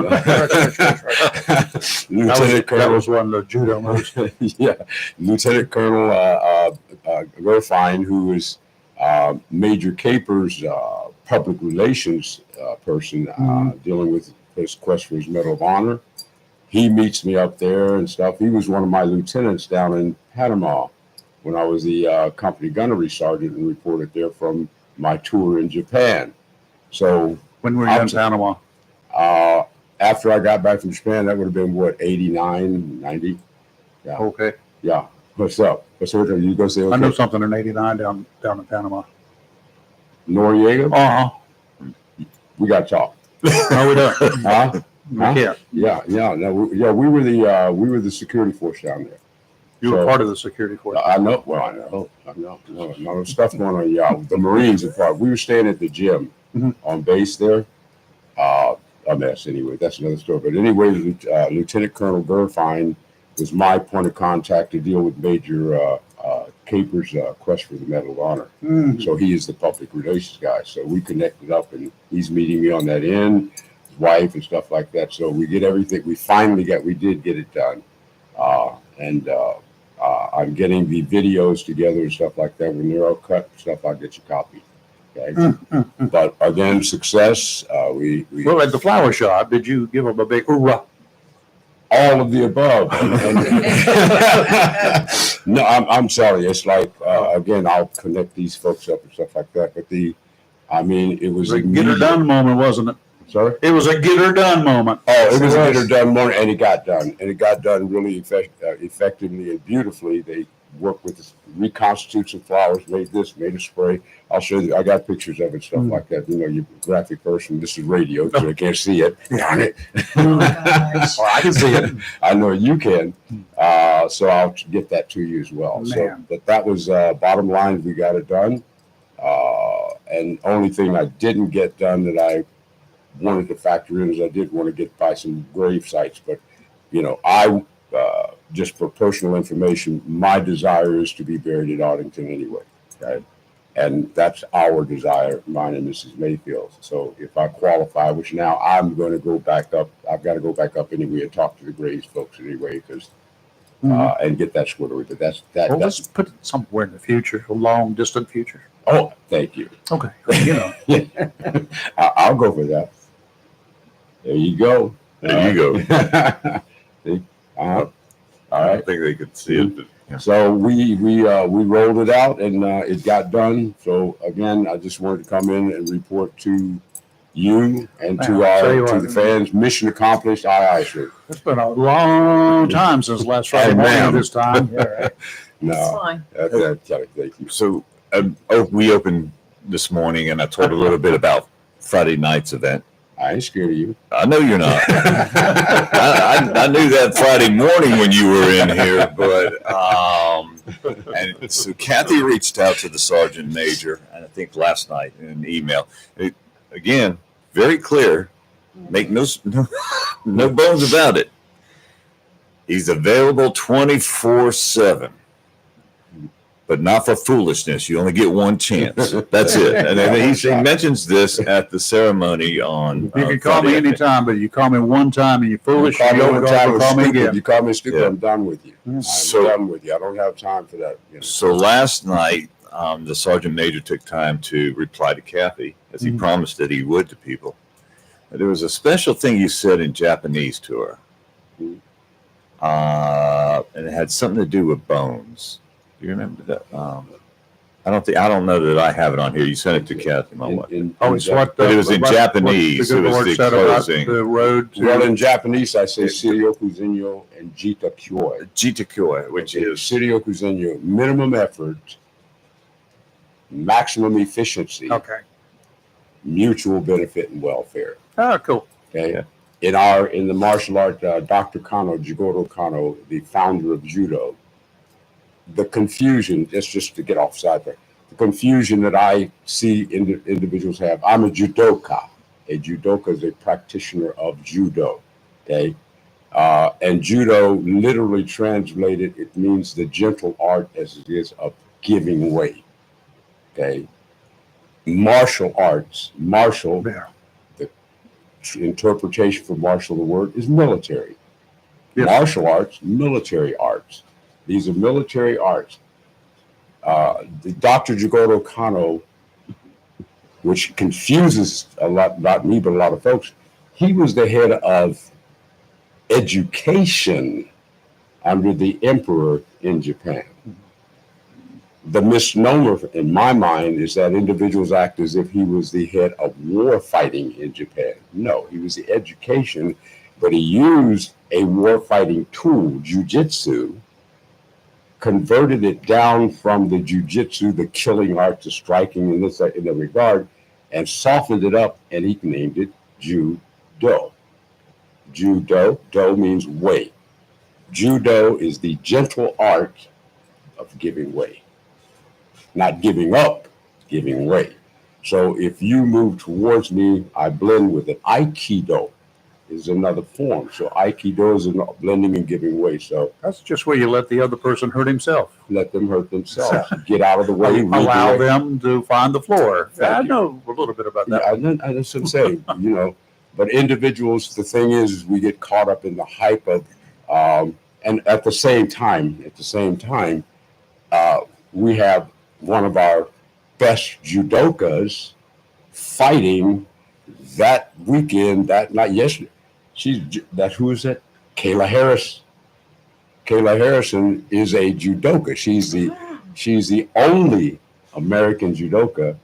That was one of the judo moves. Yeah, Lieutenant Colonel Gerfine, who is Major Caper's public relations person dealing with his quest for his Medal of Honor. He meets me up there and stuff. He was one of my lieutenants down in Panama when I was the company gunnery sergeant and reported there from my tour in Japan. So when were you in Panama? After I got back from Japan, that would have been what, 89, 90? Yeah. Okay. Yeah. What's up? What's up? You go say okay. I know something in 89 down in Panama. Noriega? Uh-huh. We got to talk. No, we don't. Huh? We can't. Yeah. No, we were the security force down there. You were part of the security force. I know. Well, I know. No, there's stuff going on. Yeah, the Marines are part. We were staying at the gym on base there. A mess anyway. That's another story. But anyway, Lieutenant Colonel Gerfine was my point of contact to deal with Major Caper's quest for the Medal of Honor. Mm-hmm. So he is the public relations guy. So we connected up, and he's meeting me on that end, his wife and stuff like that. So we get everything. We did get it done. I'm getting the videos together and stuff like that. When they're all cut stuff, I'll get you a copy. Okay. But again, success. Well, at the flower shop, did you give them a big hoorah? All of the above. No, I'm sorry. It's like again, I'll connect these folks up and stuff like that. But it was a get her done moment, wasn't it? Sorry? It was a get her done moment. Oh, it was a get her done moment, and it got done. And it got done really effectively and beautifully. They worked with this, reconstitute some flowers, made a spray. I'll show you. I got pictures of it, stuff like that. You know, you're a graphic person. This is radio, so I can't see it. Darn it. Oh, gosh. Well, I can see it. I know you can. So I'll get that to you as well. Man. So, but that was bottom line. We got it done. And only thing I didn't get done that I wanted to factor in is I did want to get by some grave sites, but I just for personal information, my desire is to be buried at Arlington anyway. Okay, and that's our desire, mine and Mrs. Mayfield's. So if I qualify, which now I'm going to go back up, I've got to go back up anyway and talk to the Graves folks anyway, because and get that squared away. But that's. Well, let's put it somewhere in the future, a long, distant future. Oh, thank you. Okay, I'll go for that. There you go. There you go. All I right. don't think they could see it, but yeah. So we rolled it out and it got done. So again, I just wanted to come in and report to you and to the fans. Mission accomplished. Aye, sir. It's been a long time since last Friday morning this time. Yeah, right. That's No, fine. thank you. So we opened this morning, and I told a little bit about Friday night's event. I ain't scared of you. I know you're not. I knew that Friday morning when you were in here, but and so Kathy reached out to the sergeant major, and I think last night in an email. Again, very clear. Make no bones about it. He's available 24/7. But not for foolishness. You only get one chance. That's it. And then he mentions this at the ceremony on. You can call me anytime, but you call me one time and you're foolish. You don't call me again. You call me stupid, Yeah. I'm done with you. I'm done with you. I don't have time for that. So last night, the sergeant major took time to reply to Kathy, as he promised that he would to people. And there was a special thing you said in Japanese to her. And it had something to do with bones. Do you remember that? I don't know that I have it on here. You sent it to Kathy, my wife. It's what But it was in what Japanese. the It good was Lord the said about closing. the road to. Well, in Japanese, I say Shiryoku Zenyo and Jita Kyoi. Jitakoi, which is Shiryoku Zenyo, minimum effort, maximum efficiency, Okay. mutual benefit and welfare. Oh, cool. Okay. Yeah. In the martial art, Dr. Kano, Jigoro Kano, the founder of judo, the confusion, just to get off sidetrack, the confusion that I see individuals have. I'm a judoka. A judoka is a practitioner of judo. Okay. And judo, literally translated, it means the gentle art as it is of giving way. Okay. Martial arts, Yeah. the interpretation for martial, the word is military. Yes. Martial arts, military arts. These are military arts. The Dr. Jigoro Kano, which confuses a lot, not me, but a lot of folks, he was the head of education under the emperor in Japan. The misnomer in my mind is that individuals act as if he was the head of war fighting in Japan. No, he was the education, but he used a war fighting tool, jujitsu, converted it down from the jujitsu, the killing art, to striking in this in the regard, and softened it up, and he named it judo. Judo, do means way. Judo is the gentle art of giving way. Not giving up, giving way. So if you move towards me, I blend with it. Aikido is another form. So Aikido is blending and giving way. So That's just where you let the other person hurt himself. let them hurt themselves. Get out of the way. Allow redirect. them to find the floor. Thank I you. know a little bit about that. Yeah, that's what I'm saying. But individuals, the thing is we get caught up in the hype of, and at the same time, we have one of our best judokas fighting that weekend, not yesterday. Who is that? Kayla Harris. Kayla Harrison is a judoka. She's the only American judoka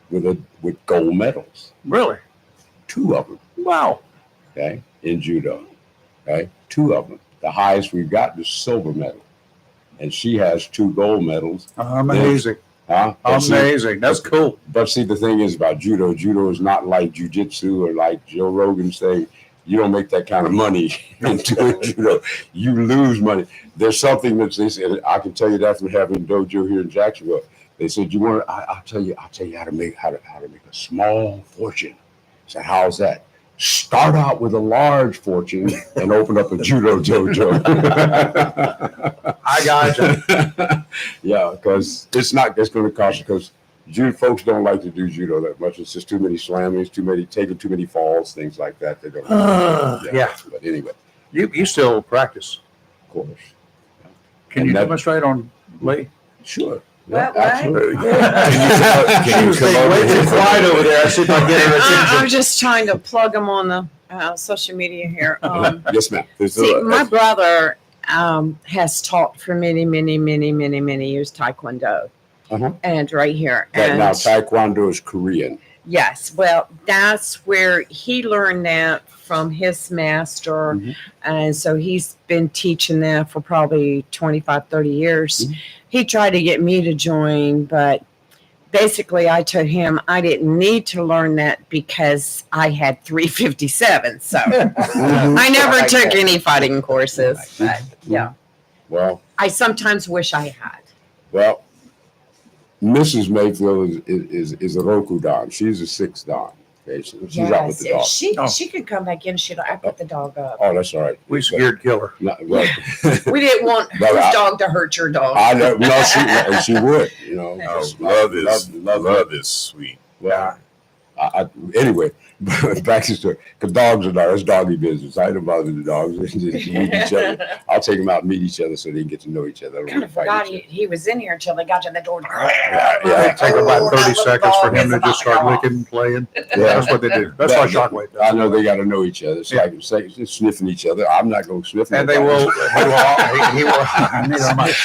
with gold medals. Really? 2 of them. Wow. Okay, in judo. Okay, 2 of them. The highest we've got is silver medal, and she has 2 gold medals. Amazing. Huh? Amazing. That's cool. But see, the thing is about judo. Judo is not like jujitsu or like Joe Rogan saying you don't make that kind of money in judo. You lose money. There's something that they said. I can tell you that from having a dojo here in Jacksonville. They said you want. I'll tell you how to make a small fortune. I said, how's that? Start out with a large fortune and open up a judo dojo. I got you. Yeah, because it's going to cost you, because folks don't like to do judo that much. It's just too many slammings, taking too many falls, things like that. They don't. Yeah. But anyway, You still practice. of course. Can you demonstrate on Lee? Sure. Well, absolutely. She was being way too quiet over there. I see if I get her attention. I'm just trying to plug them on the social media here. Yes, ma'am. See, my brother has taught for many, many, many, many, many years Taekwondo. Uh-huh. And right here. Now, Taekwondo is Korean. Yes. Well, that's where he learned that from his master. Mm-hmm. And so he's been teaching that for probably 25, 30 years. Mm-hmm. He tried to get me to join, but basically I told him I didn't need to learn that because I had 357. So I never took any fighting courses. But yeah. Well, I sometimes wish I had. Well, Mrs. Mayfield is a Rokudan. She's a 6th Dan. Okay? She's out with the dog. She could come back in. I put the dog up. Oh, that's all right. We scared killer. No, well, We didn't want his dog to hurt your dog. I know. No, she would. Love is sweet. Well, anyway, Back to the story. Because dogs are that's doggy business. I don't bother the dogs. They just meet each other. I'll take them out and meet each other so they can get to know each other. I don't Kind really of fight forgot each he was in here until they got to the door. Yeah. It'd take about 30 seconds for him to just start licking. licking and playing. Yeah. That's what they do. That's why Shockwave does. I know they got to know each other. So I can say just sniffing each other. I'm not going to sniff. And they nobody. will,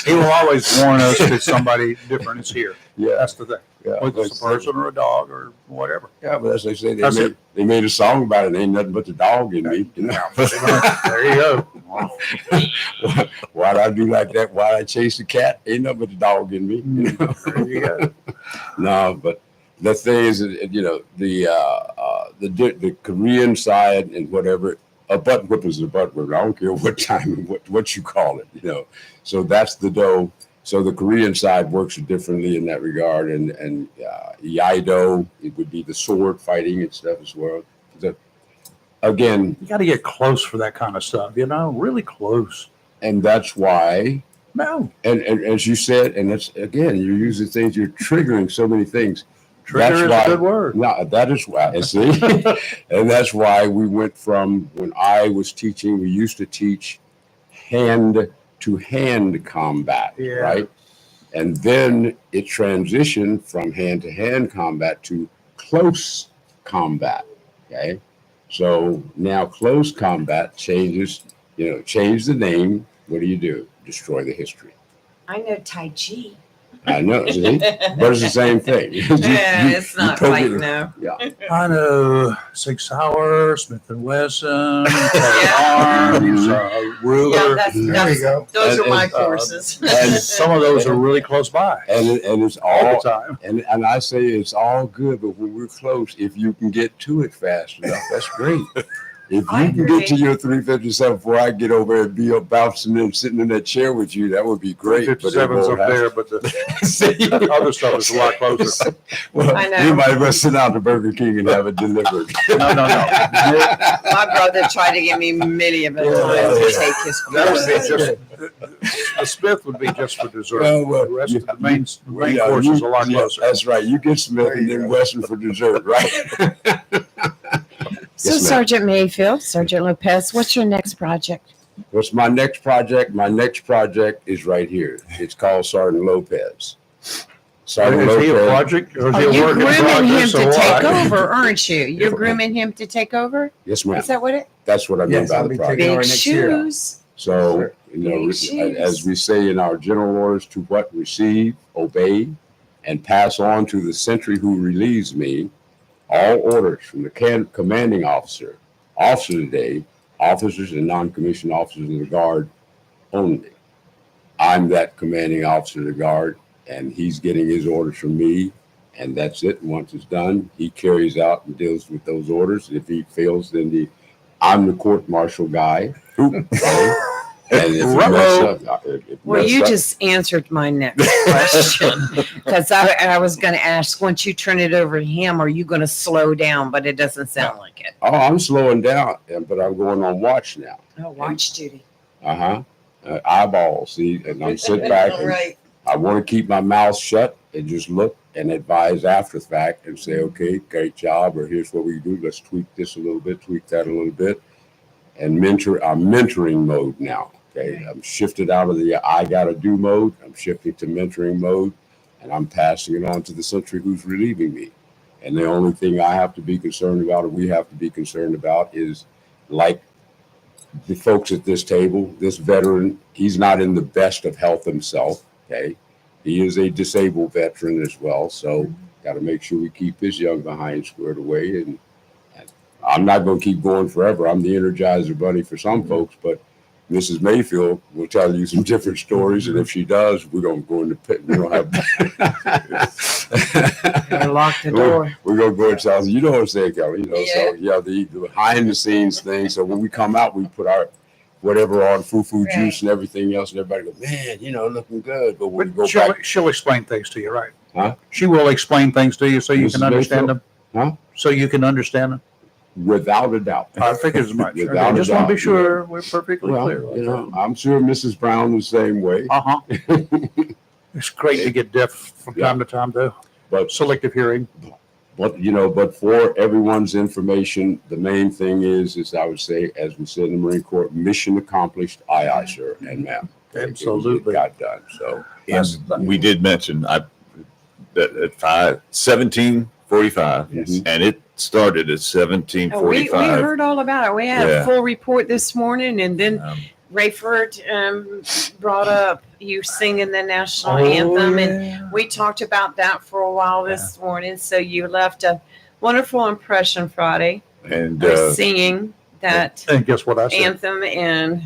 he will always warn us that somebody different is here. Yeah. That's the thing. Yeah. Whether it's a person or a dog or whatever. Yeah, but as they say, That's they made a song about it. Ain't nothing but the dog in me. You know? There you go. Why'd I do like that? Why'd I chase the cat? Ain't nothing but the dog in me. You know? There you go. No, but the thing is, you know, the Korean side and whatever, a butt whip is a butt whip. I don't care what time and what you call it, you know. So that's the dough. So the Korean side works differently in that regard, and Iaido, it would be the sword fighting and stuff as well. Again, You got to get close for that kind of stuff, you know, really close. and that's why, No, and as you said, and that's again, you're using things, you're triggering so many things. trigger is why- a good word. No, that is why, and see, and that's why we went from when I was teaching, we used to teach hand-to-hand combat, Yeah. right? And then it transitioned from hand-to-hand combat to close combat, okay? So now close combat changes, change the name. What do? Destroy the history. I know Tai Chi. I know, see? But it's the same thing. It's not poke fighting it- though. Yeah. I know Sig Sauer, Smith and Wesson, Yeah. Arms, Yeah, Ruger. that's, There you go. those And- are my and, courses. And some of those are really close by And it's all all, the time. and I say it's all good, but when we're close, if you can get to it fast enough, that's great. If I you can agree. get to your 357 before I get over and be up bouncing and sitting in that chair with you, that would be great. But it 57's won't up happen. there, but the See? other stuff is a lot closer. Well, I know. you might as well sit down to Burger King and have it delivered. No. My brother tried to get me many of the times to take his That would be courses. just, the Smith would be just for dessert. Well, The rest of the main Yeah, course is a lot closer. That's right. You get Smith There and you then go. Western for dessert, right? So, Yes, ma'am. Sergeant Mayfield, Sergeant Lopez, what's your next project? What's my next project? My next project is right here. It's called Sergeant Lopez. Sergeant Is he a Lopez. project or is he Are a you work in grooming him progress to or take what? over, aren't you? You're grooming him to take over? Yes, ma'am. Is that what it? That's what I mean Yes, by I'll the be project. taking over Big next year. shoes. So, Big shoes. as we say in our general orders, to what receive, obey, and pass on to the sentry who relieves me, all orders from the commanding officer today, officers and non-commissioned officers of the Guard only. I'm that commanding officer of the Guard, and he's getting his orders from me, and that's it. Once it's done, he carries out and deals with those orders. If he fails, then I'm the court-martial guy. Okay? And if you mess up, Well, you just answered my next question because I was going to ask, once you turn it over to him, are you going to slow down? But it doesn't sound like it. Oh, I'm slowing down, but I'm going on watch now. Oh, watch duty. Eyeballs, see, and I'm sit back. And Right. I want to keep my mouth shut and just look and advise after the fact and say, okay, great job, or here's what we do. Let's tweak this a little bit, tweak that a little bit, and mentor. I'm mentoring mode now. Okay, I'm shifted out of the I gotta do mode. I'm shifting to mentoring mode, and I'm passing it on to the sentry who's relieving me. And the only thing I have to be concerned about, or we have to be concerned about, is like the folks at this table, this veteran, he's not in the best of health himself. Okay, he is a disabled veteran as well, so got to make sure we keep this young behind squared away. And I'm not going to keep going forever. I'm the Energizer Bunny for some folks, but Mrs. Mayfield will tell you some different stories, and if she does, we're going to go in the pit. We don't have. Lock the door. We're going to go and tell you know what I'm saying, Kelly. So Yeah. the behind the scenes thing. So when we come out, we put our whatever on foo-foo Right. juice and everything else, and everybody goes, man, looking good. But when we go She'll, back, she'll explain things to you, right? Huh? She will explain things to you so you Mrs. can understand Mayfield? them. Huh? So you can understand them. without a doubt. I figured as much. Without I a just want to doubt, be sure we're perfectly Well, clear. I'm sure Mrs. Brown the same way. Uh-huh. It's great to get deaf from Yeah. time to time, though. But Selective hearing. But for everyone's information, the main thing is I would say, as we said in the Marine Corps, mission accomplished. Aye, aye, sir, and ma'am. Absolutely. It got done. So Yes, we did mention that at 17:45, Yes. and it started at We 17:45. heard all about it. We had Yeah. a full report this morning, and then Rayford brought up you singing the national anthem, and we talked about that for a while this morning. So you left a wonderful impression Friday And by singing that And guess what I said? anthem, and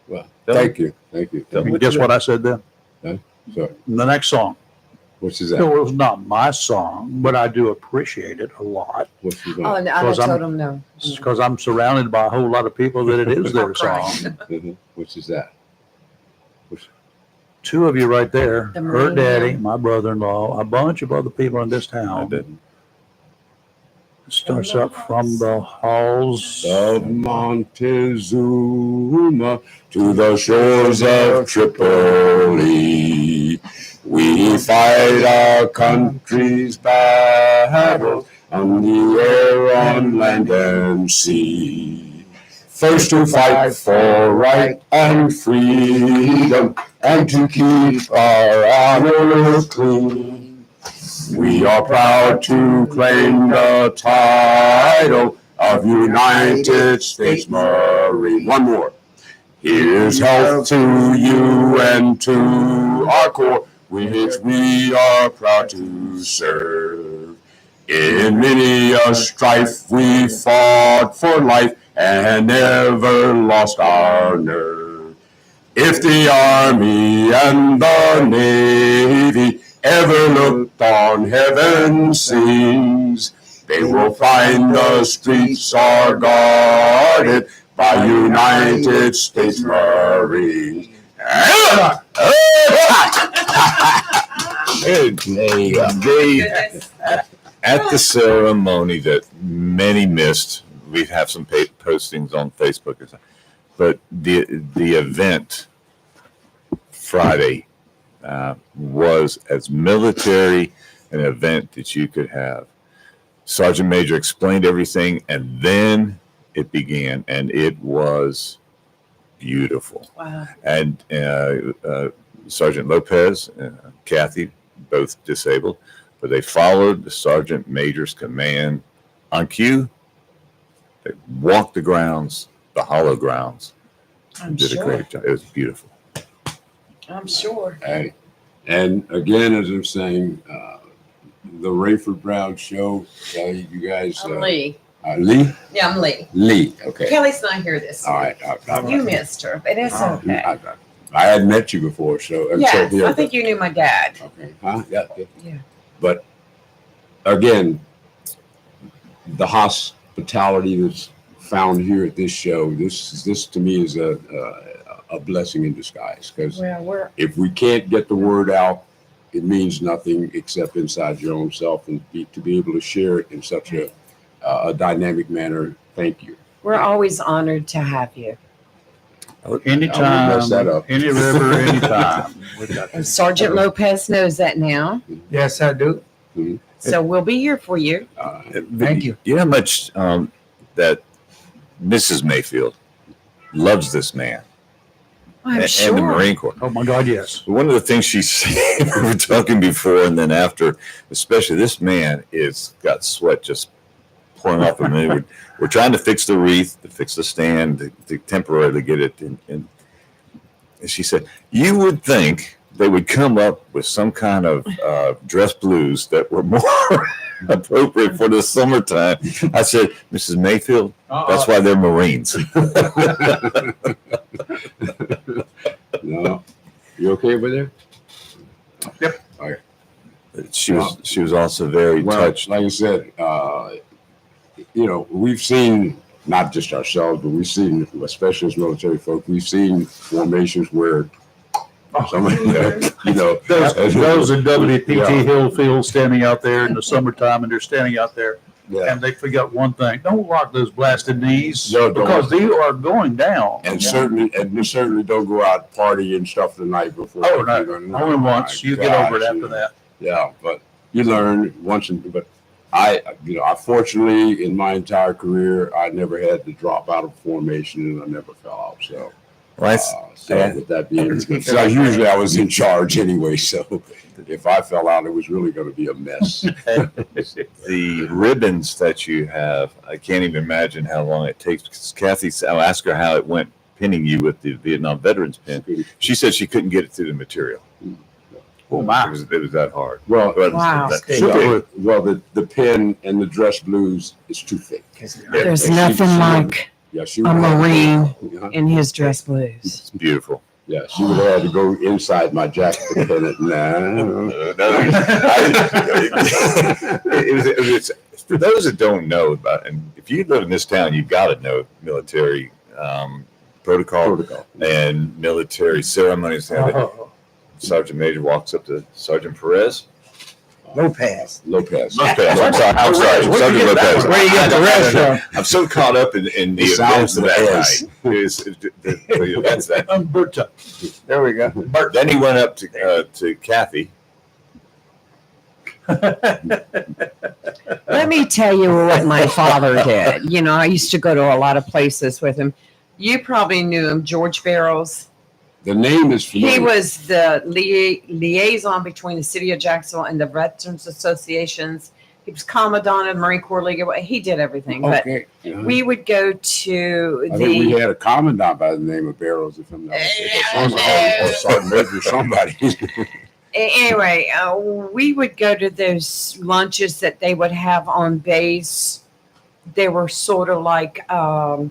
well, thank you. And guess what I said then? So, The next song. which is It that? was not my song, but I do appreciate it a lot What's is oh, that? and I Because told I'm- him no. because I'm surrounded by a whole lot of people that it is their I'll cry. song. Which is that? Two of you right there, The her Marine daddy, Man. my brother-in-law, a bunch of other people in this I town. didn't. It starts up from the halls. Of Montezuma to the shores of Tripoli, we fight our country's battles on the air, on land and sea. First to fight for right and freedom, and to keep our honor clean. We are proud to claim the title of United States Marine. One more. Here's health to you and to our corps, which we are proud to serve. In many a strife we fought for life and never lost our nerve. If the Army and the Navy ever looked on heaven's scenes, they will find the streets are guarded by United States Marines. At the ceremony that many missed, we have some postings on Facebook, but the event Friday was as military an event that you could have. Sergeant Major explained everything, and then it began, and it was beautiful. Wow. And Sergeant Lopez, Kathy, both disabled, but they followed the Sergeant Major's command on cue. They walked the grounds, the hollow grounds, I'm did a sure. great job. It was beautiful. I'm sure. Hey, and again, as I'm saying, the Rayford Brown show, you guys, I'm Lee. Lee? Yeah, I'm Lee. Lee, okay. Kelly's not here this All week. right. You missed her, but it's okay. I had met you before, so. Yes, I think you knew my dad. Okay, huh? Yeah. Yeah. But again, the hospitality that's found here at this show, this to me is a blessing in disguise, because Well, if we can't get the word out, it means nothing except inside your own self, and to be able to share it in such a dynamic manner. Thank you. we're always honored to have you. Anytime, mess that up. any river, anytime. We got And this. Sergeant Lopez knows that now. Yes, I do. So we'll be here for you. Thank you. You know how much that Mrs. Mayfield loves this man I'm and sure. the Marine Corps. Oh my God, yes. One of the things she said, we were talking before and then after, especially this man is got sweat just pouring off him. We're trying to fix the wreath, to fix the stand, to temporarily get it in. And she said, you would think they would come up with some kind of dress blues that were more appropriate for the summertime. I said, Mrs. Mayfield, that's why they're Marines. No, you okay over there? Yep. Okay. She was also very Well, touched. like I said, we've seen, not just ourselves, but we've seen, especially as military folk, we've seen formations where somebody, Those in WPT Yeah. Hillfield standing out there in the summertime, and they're standing out there, yeah. and they forgot one thing: don't rock those blasted knees, No, don't. because they are going down. And certainly don't go out party and stuff the night before. Oh, no, only once. You get over it after that. Yeah, but you learn once, but I fortunately in my entire career, I never had to drop out of formation and I never fell out. So, with that being, so usually I was in charge anyway. So if I fell out, it was really going to be a mess. The ribbons that you have, I can't even imagine how long it takes. Because Kathy, I'll ask her how it went pinning you with the Vietnam Veterans pin. She said she couldn't get it through the material. Oh my! It was that hard. Well, Wow. The pin and the dress blues is too thick. There's nothing like she a would have Marine to- in his dress blues. It's beautiful. Yeah, she would have had to go inside my jacket to pin it. It's for those that don't know about, and if you live in this town, you've got to know military protocol and military ceremonies. Sergeant Major walks up to Sergeant Perez. Lopez. Lopez. I'm sorry. Sergeant Lopez. Where you got the rest from? I'm so caught up in the events of that night. The events that. Umberto. There we go. Then he went up to Kathy. Let me tell you what my father did. You know, I used to go to a lot of places with him. You probably knew him, George Barrows. The name is familiar. He was the liaison between the city of Jacksonville and the Veterans Associations. He was commandant of the Marine Corps League. He did everything. Okay. But we would go to I think we had a commandant by the name of Barrows, if I'm not mistaken, or Sergeant Major somebody. Anyway, we would go to those lunches that they would have on base. They were sort of like a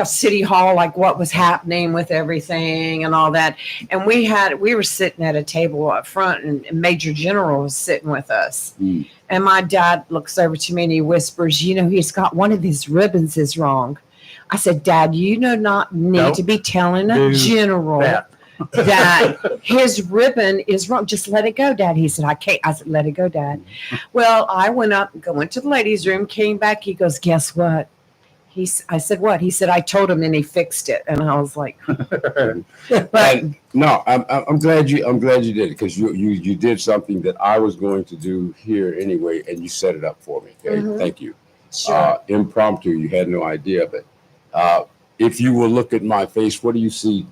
city hall, like what was happening with everything and all that. And we were sitting at a table up front, and Major General was sitting with us. And my dad looks over to me and he whispers, "You know, he's got one of these ribbons is wrong." I said, "Dad, you do not need to be telling a general that his ribbon is wrong. Just let it go, Dad." He said, "I can't." I said, "Let it go, Dad." Well, I went up, went to the ladies' room, came back. He goes, "Guess what?" I said, "What?" He said, "I told him and he fixed it." And I was like, but no, I'm glad you did it, because you did something that I was going to do here anyway, and you set it up for me. Okay, thank you. sure. Impromptu, you had no idea, but if you will look at my face, what do you see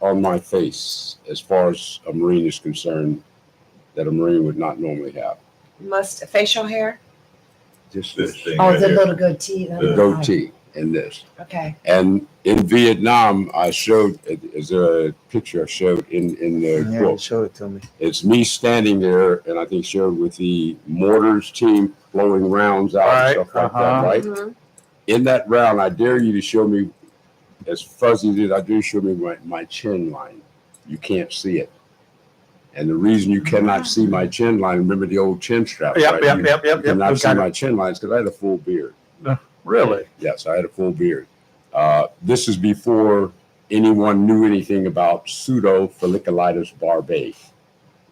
on my face as far as a Marine is concerned that a Marine would not normally have? Facial hair? Just This thing Oh, right the here. little goatee. the goatee and this. Okay. And in Vietnam, I showed, is there a picture I showed in the Yeah, book? show it to me. It's me standing there, and I think showed with the mortars team blowing rounds out and stuff like that, right? Mhm. In that round, I dare you to show me, as fuzzy as it is, I do show me my chin line. You can't see it. And the reason you cannot see my chin line, remember the old chin strap, right? You cannot see my chin lines because I had a full beard. Really? Yes, I had a full beard. This is before anyone knew anything about pseudo-folliculitis barbae,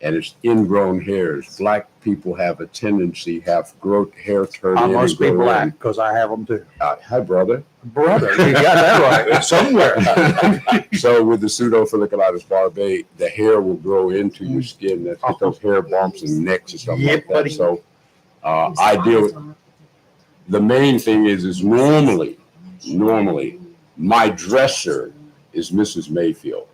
and it's ingrown hairs. Black people have a tendency have hair turn in. Most and grow people in. act because I have them too. Hi, brother. Brother, you got that right somewhere. So with the pseudo-folliculitis barbae, the hair will grow into your skin. That's get those hair bumps and necks and stuff like that. buddy. So I deal with. The main thing is normally my dresser is Mrs. Mayfield.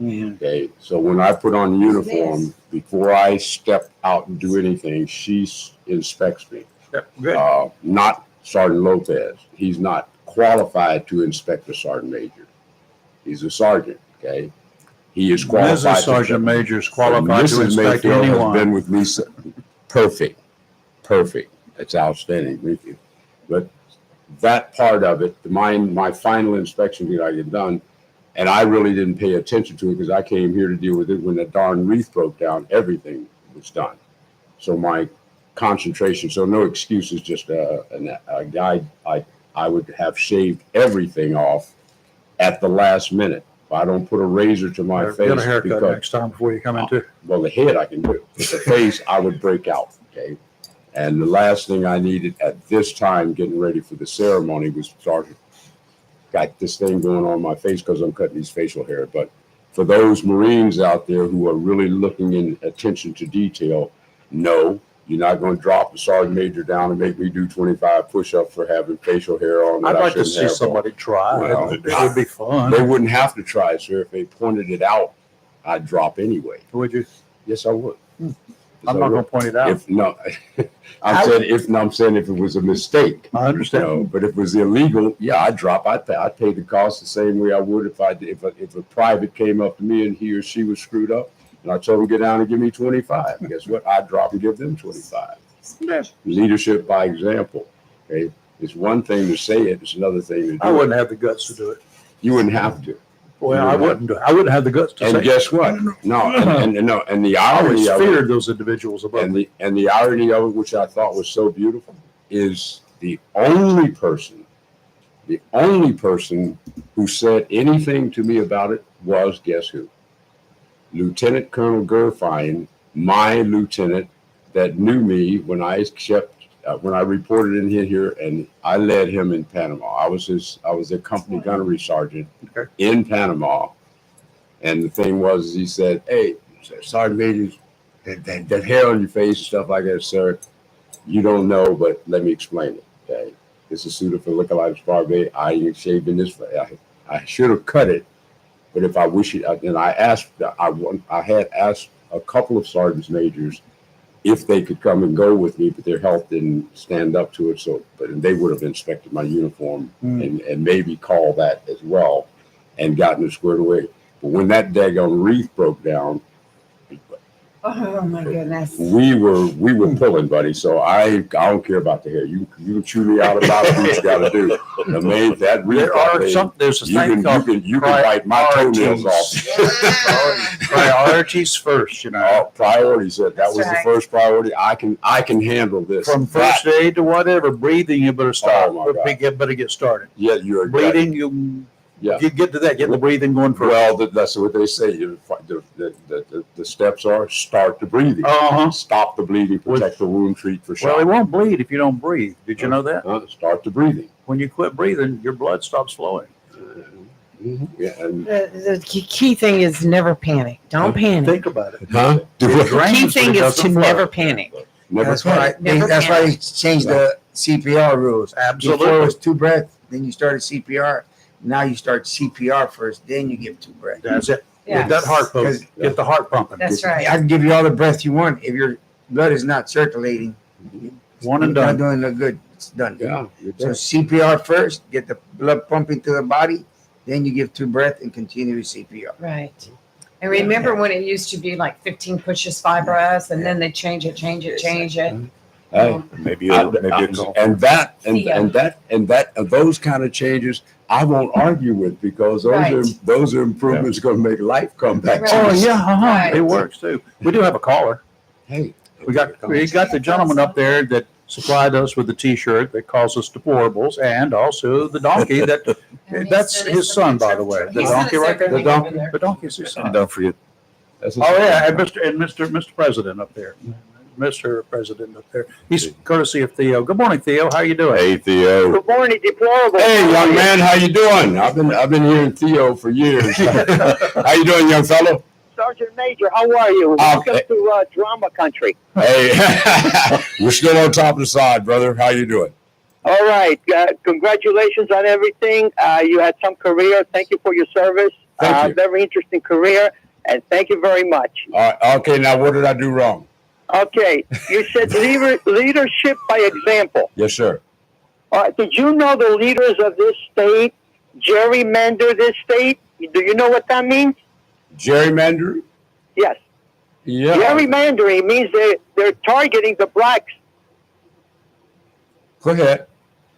Okay, so when I put on the uniform, before I step out and do anything, she inspects me. Good. Not Sergeant Lopez. He's not qualified to inspect a sergeant major. He's a sergeant. Okay, he is qualified. Mrs. Sergeant Major is qualified to Mrs. inspect Mayfield has anyone. been with me. Perfect. That's outstanding. Thank you. But that part of it, my final inspection that I get done, and I really didn't pay attention to it because I came here to deal with it when that darn wreath broke down. Everything was done. So my concentration, so no excuses, just a guy, I would have shaved everything off at the last minute. I don't put a razor to my face. Get a haircut because, next time before you come into. well, the head I can do, but the face I would break out. Okay. And the last thing I needed at this time, getting ready for the ceremony, was got this thing going on my face because I'm cutting these facial hair. But for those Marines out there who are really looking in attention to detail, no, You're not going to drop the sergeant major down and make me do 25 push-ups for having facial hair on. I'd that I like to shouldn't see have somebody try. Well, It would be fun. They wouldn't have to try it, sir. If they pointed it out, I'd drop anyway. Would you? Yes, I would. Yes, I'm I not going would. to point it out. If no, I'm saying if it was a mistake. I understand. You know, but if it was illegal, yeah, I'd drop. I'd pay the cost the same way I would if a private came up to me and he or she was screwed up, and I told him get down and give me 25. Guess what? I'd drop and give them 25. Yeah. Leadership by example. Okay, it's one thing to say it; it's another thing to do I wouldn't have the guts to do it. You wouldn't have to. Well, I wouldn't. I wouldn't have the guts to And say. guess what? No, and the I always irony of feared it, those individuals above me. and the irony of it, which I thought was so beautiful, is the only person who said anything to me about it was, guess who? Lieutenant Colonel Gerfine, my lieutenant that knew me when I reported in here, and I led him in Panama. I was their company gunnery sergeant in Panama. And the thing was, he said, "Hey, Sergeant Major, that hair on your face and stuff like that, sir, you don't know, but let me explain it. Okay, this is suited for lookalike Barbade. I ain't shaving this. I should have cut it, but if I wish it, and I had asked a couple of sergeants majors if they could come and go with me, but their health didn't stand up to it. So, but they would have inspected my uniform and maybe called that as well and gotten it squared away. But when that daggone wreath broke down, Oh my goodness. we were pulling, buddy. So I don't care about the hair. You can chew me out about it. What you got to do. The main that wreath. There's a You thing called can bite my toenails off. priorities first. You know, Priority said that That's was right. the first priority. I can handle this. from first aid to whatever, breathing you better start. Oh, my God. Better get started. Yeah, you're Bleeding, you Yeah. get to that. Get the breathing going first. Well, that's what they say. The steps are start the breathing, stop the bleeding, protect the wound, treat for shock. Well, it won't bleed if you don't breathe. Did you know that? Start the breathing. When you quit breathing, your blood stops flowing. Yeah, and The key thing is never panic. Don't panic. Think about it. huh? The key thing is to never panic. Never That's why Never that's why panic. they changed the CPR rules. Absolutely. Before it was 2 breaths, then you started CPR. Now you start CPR first, then you give 2 breaths. That's it. Yeah. Get that heart pumping. Because- Get the heart pumping. That's right. I can give you all the breath you want. If your blood is not circulating, One and you're not done. doing no good. It's done. Yeah. So CPR first, get the blood pumping to the body, then you give 2 breaths and continue with CPR. Right. And remember when it used to be like 15 pushes, 5 breaths, and then they change it. Hey, Maybe a call. and those kind of changes I won't argue with, because those are improvements going to make life come back. Right. to Oh us. yeah, Right. it works too. We do have a caller. Hey, We got the gentleman up there that supplied us with the T-shirt that calls us deplorables, and also the donkey that that's his son, by the way. The donkey, right? The donkey's his son. And don't forget, that's Oh yeah, and Mr. President up there. Mr. President up there. He's courtesy of Theo. Good morning, Theo. How you doing? hey Theo, Good morning, deplorable. Hey, young man, how you doing? I've been hearing Theo for years. How you doing, young fellow? Sergeant Major, how are you? Welcome to Drama Country. Hey, we're still on top of the side, brother. How you doing? All right. Congratulations on everything. You had some career. Thank you for your service. Thank you. Very interesting career, and thank you very much. Okay, now what did I do wrong? Okay. You said leadership by example. Yes, sir. Did you know the leaders of this state gerrymander this state? Do you know what that means? Gerrymander? Yes. Yeah. Gerrymandering means they're targeting the blacks. Go ahead.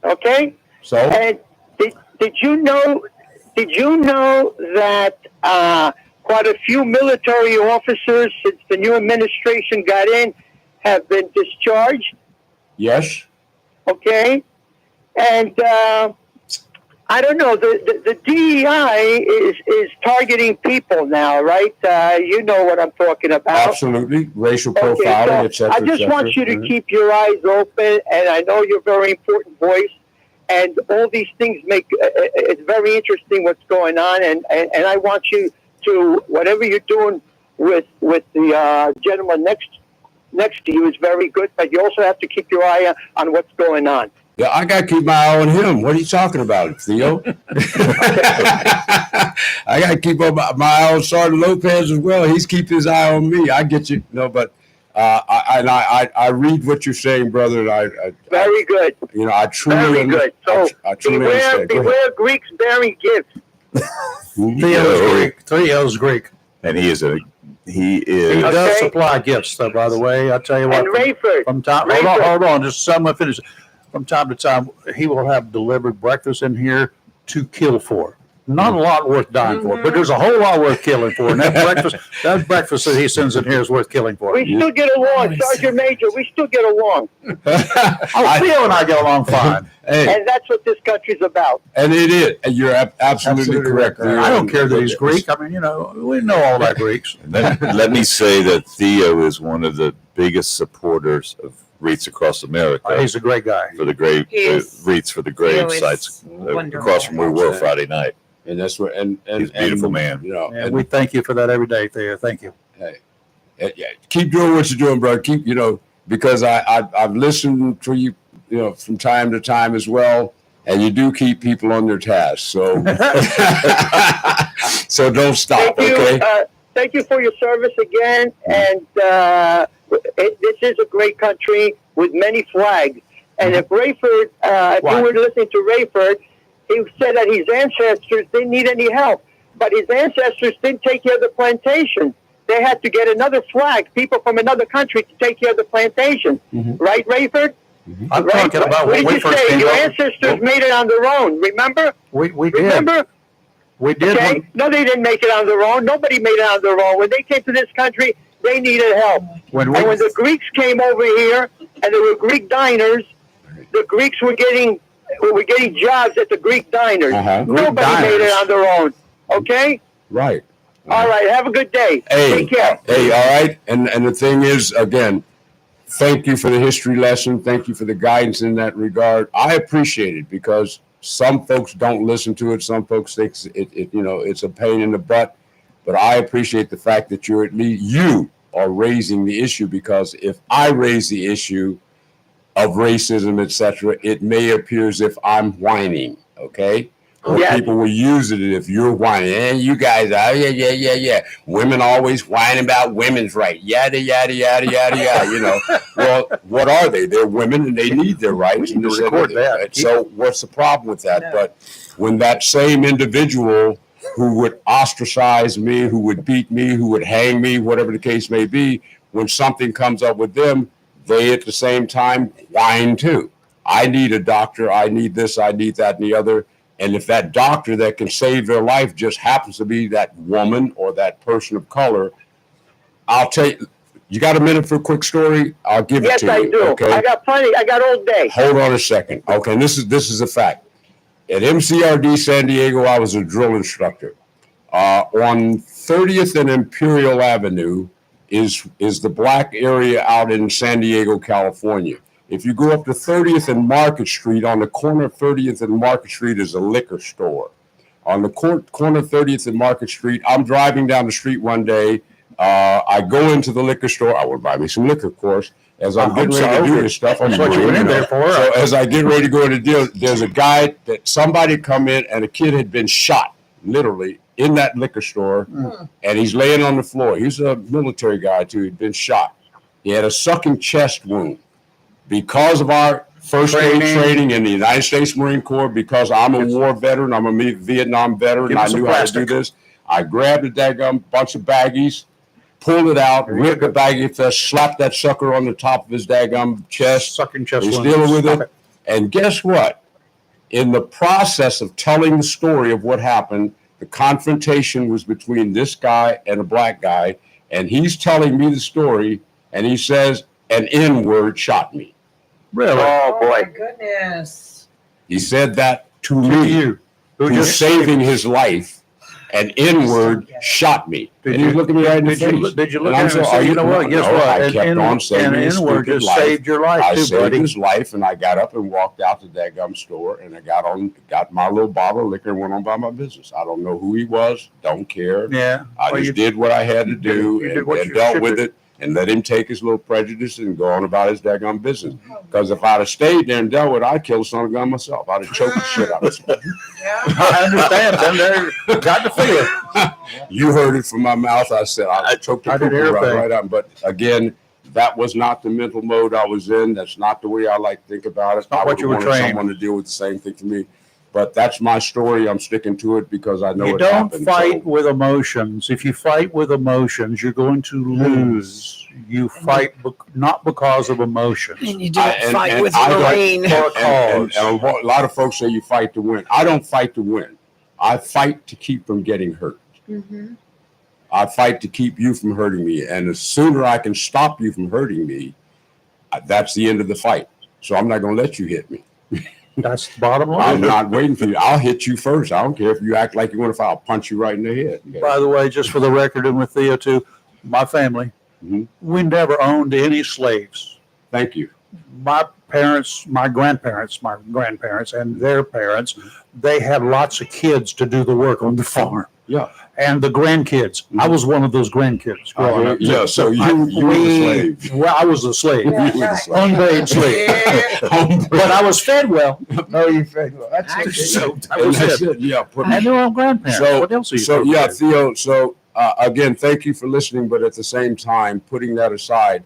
Okay? So? And did you know that quite a few military officers since the new administration got in have been discharged? Yes. Okay? And I don't know, the DEI is targeting people now, right? You know what I'm talking about. Absolutely. Racial Okay, profiling, et so cetera, I just want you to keep your eyes open, and I know you're a very important voice, and all these things make it's very interesting what's going on, and I want you to, whatever you're doing with the gentleman next next to you is very good, but you also have to keep your eye on what's going on. Yeah, I got to keep my eye on him. What are you talking about, Theo? I got to keep my eye on Sergeant Lopez as well. He's keeping his eye on me. I get you. No, but I read what you're saying, brother. And Very good. I truly Very good. So I truly understand. beware Greeks bearing gifts. Theo's Greek. And he is He does Okay. supply gifts, though, by the way. I tell you what. And Rayford. Hold on, just so I'm gonna finish. From time to time, he will have delivered breakfast in here to kill for. Not a lot worth dying for, but there's a whole lot worth killing for. And that breakfast that he sends in here is worth killing for. We still get along, Sergeant Major. We still get along. Theo and I get along fine. Hey, And that's what this country's about. and it is. And you're absolutely correct. I don't care that he's Greek. I mean, we know all that Greeks. let me say that Theo is one of the biggest supporters of wreaths across America. He's a great guy. For the grave He is. wreaths for the Theo grave is sites wonderful. across from where we were Friday night. And that's what. And He's a beautiful man. And we thank you for that every day, Theo. Thank you. Keep doing what you're doing, bro. Keep, because I've listened to you, from time to time as well, and you do keep people on their task. So, so don't stop. Thank you. Okay. Thank you for your service again. And this is a great country with many flags. And if Rayford, if you were listening to Rayford, he said that his ancestors didn't need any help, but his ancestors didn't take care of the plantation. They had to get another flag, people from another country, to take care of the plantation. Right, Rayford? I'm talking about what when we did you first say? came Your over. ancestors made it on their own. Remember? We did. Remember? We did. Okay. No, they didn't make it on their own. Nobody made it on their own. When they came to this country, they needed help. When And when the Greeks came over here, and there were Greek diners, the Greeks were getting jobs at the Greek diners. Nobody made it on their own. Okay? Right. All right. Have a good day. Hey, Take care. Hey, all right. And the thing is, again, thank you for the history lesson. Thank you for the guidance in that regard. I appreciate it because some folks don't listen to it. Some folks think it's a pain in the butt. But I appreciate the fact that you are raising the issue, because if I raise the issue of racism, etc., it may appear as if I'm whining. Okay. Or people will use it if you're whining. And you guys, yeah. Women always whining about women's right. Yada, yada, yada, yada, yada. Well, what are they? They're women and they need their rights. We need to record that. Right? So what's the problem with that? No. But when that same individual who would ostracize me, who would beat me, who would hang me, whatever the case may be, when something comes up with them, they at the same time whine too. I need a doctor. I need this. I need that and the other. And if that doctor that can save their life just happens to be that woman or that person of color, I'll tell you, you got a minute for a quick story? I'll give it to you. Yes, I do. Okay? I got plenty. I got all day. Hold on a second. Okay, and this is a fact. At MCRD San Diego, I was a drill instructor. On 30th and Imperial Avenue is the black area out in San Diego, California. If you go up to 30th and Market Street, on the corner of 30th and Market Street is a liquor store. On the corner of 30th and Market Street, I'm driving down the street one day. I go into the liquor store. I would buy me some liquor, of course. As I'm getting ready to do this stuff, That's what you went in there for. So as I get ready to go to the deal, there's a guy that somebody come in and a kid had been shot, literally, in that liquor store. And he's laying on the floor. He's a military guy, too. He'd been shot. He had a sucking chest wound. Because of our first aid training in the United States Marine Corps, because I'm a war veteran, I'm a Vietnam veteran, I knew how to do this. I grabbed a daggum bunch of baggies, pulled it out, ripped the baggie fist, slapped that sucker on the top of his daggum chest. Sucking chest. He's dealing with it. And guess what? In the process of telling the story of what happened, the confrontation was between this guy and a black guy. And he's telling me the story, and he says, an N-word shot me. Really? Oh, boy. my goodness. He said that to me, who's saving his life. An N-word shot me. And he's looking me right in the face. Did you look at him and say, you know what? Guess what? I kept on saying an N-word just saved your life, I too, saved buddy. his life, and I got up and walked out to that gum store, and I got my little bottle of liquor and went on by my business. I don't know who he was. Don't care. Yeah. I just did what I had to do and dealt with it. and let him take his little prejudice and go on about his daggone business. Because if I'd have stayed there and dealt with it, I'd kill the son of a gun myself. I'd have choked the shit out of him. I understand. Been there, got to feel it. You heard it from my mouth. I said I choked the I did poop everything. right out. But again, that was not the mental mode I was in. That's not the way I like to think about it. not I what would you were wanted trained. someone to deal with the same thing to me. But that's my story. I'm sticking to it because I know You it don't happened. fight So, with emotions. If you fight with emotions, you're going to lose. You fight not because of emotions. And you don't fight and with I don't- rain. For a and cause. a lot of folks say you fight to win. I don't fight to win. I fight to keep from getting hurt. Mhm. I fight to keep you from hurting me. And the sooner I can stop you from hurting me, that's the end of the fight. So I'm not going to let you hit me. That's the bottom I'm line. not waiting for you. I'll hit you first. I don't care if you act like you want to fight. I'll punch you right in the head. Okay? By the way, just for the record, and with Theo too, my family, Mhm. we never owned any slaves. Thank you. My parents, my grandparents, and their parents, they had lots of kids to do the work on the farm. Yeah. And the grandkids. I was one of those grandkids growing up. Yeah. So you were the slave. Well, I was a slave. You were the slave. Unpaid slave. But I was fed well. No, you fed well. That's I okay. agree. So that And was that's it. it. Yeah. And their own grandparents. So- What else are you So supposed yeah, to do? Theo. So again, thank you for listening. But at the same time, putting that aside,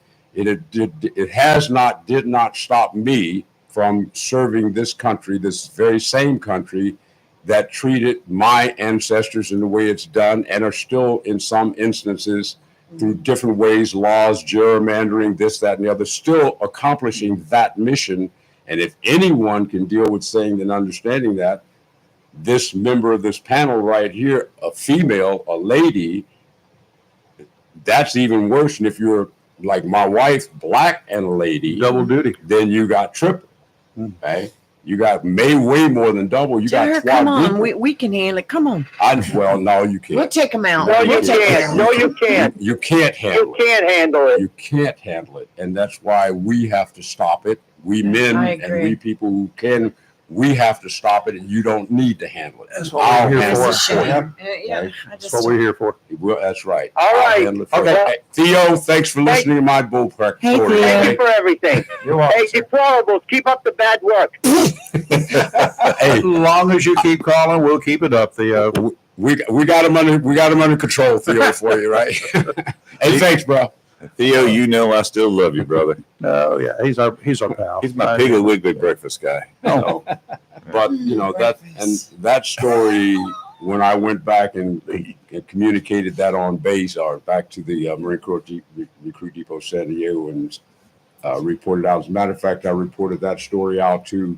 did not stop me from serving this country, this very same country that treated my ancestors in the way it's done, and are still in some instances through different ways, laws, gerrymandering, this, that, and the other, still accomplishing that mission. And if anyone can deal with saying and understanding that, this member of this panel right here, a female, a lady, that's even worse than if you're like my wife, black and a lady, Double duty. then you got triple. Okay. You got way more than double. You got Jared, come on. quadruple. We can handle it. Come on. Well, no, you We'll can't. take them out. No, you We'll take 'em can't. out. No, you can't. You can't handle You it. can't handle it. You can't handle it. And that's why we have to stop it. We men I and agree. we people who can, we have to stop it, and you don't need to handle it. That's what I'll we're here handle That's for. a it for you. shame. Yeah, Right. I That's just, what we're here for. Well, that's right. All I'll right. handle it for Okay. you. Hey, Theo, thanks for listening to my bullcrap Hey, story. Theo. Thank okay? you for everything. You're welcome. Hey, deplorables, keep up the bad work. Hey, As long as you keep calling, we'll keep it up, Theo. we got him under control, Theo, for you, right? Hey, thanks, bro. Theo, you know I still love you, brother. Oh yeah, he's our pal. He's my Piggly Wiggly breakfast guy. Oh, But you know that, and that story, when I went back and communicated that on base, or back to the Marine Corps Recruit Depot San Diego, and reported out. As a matter of fact, I reported that story out to.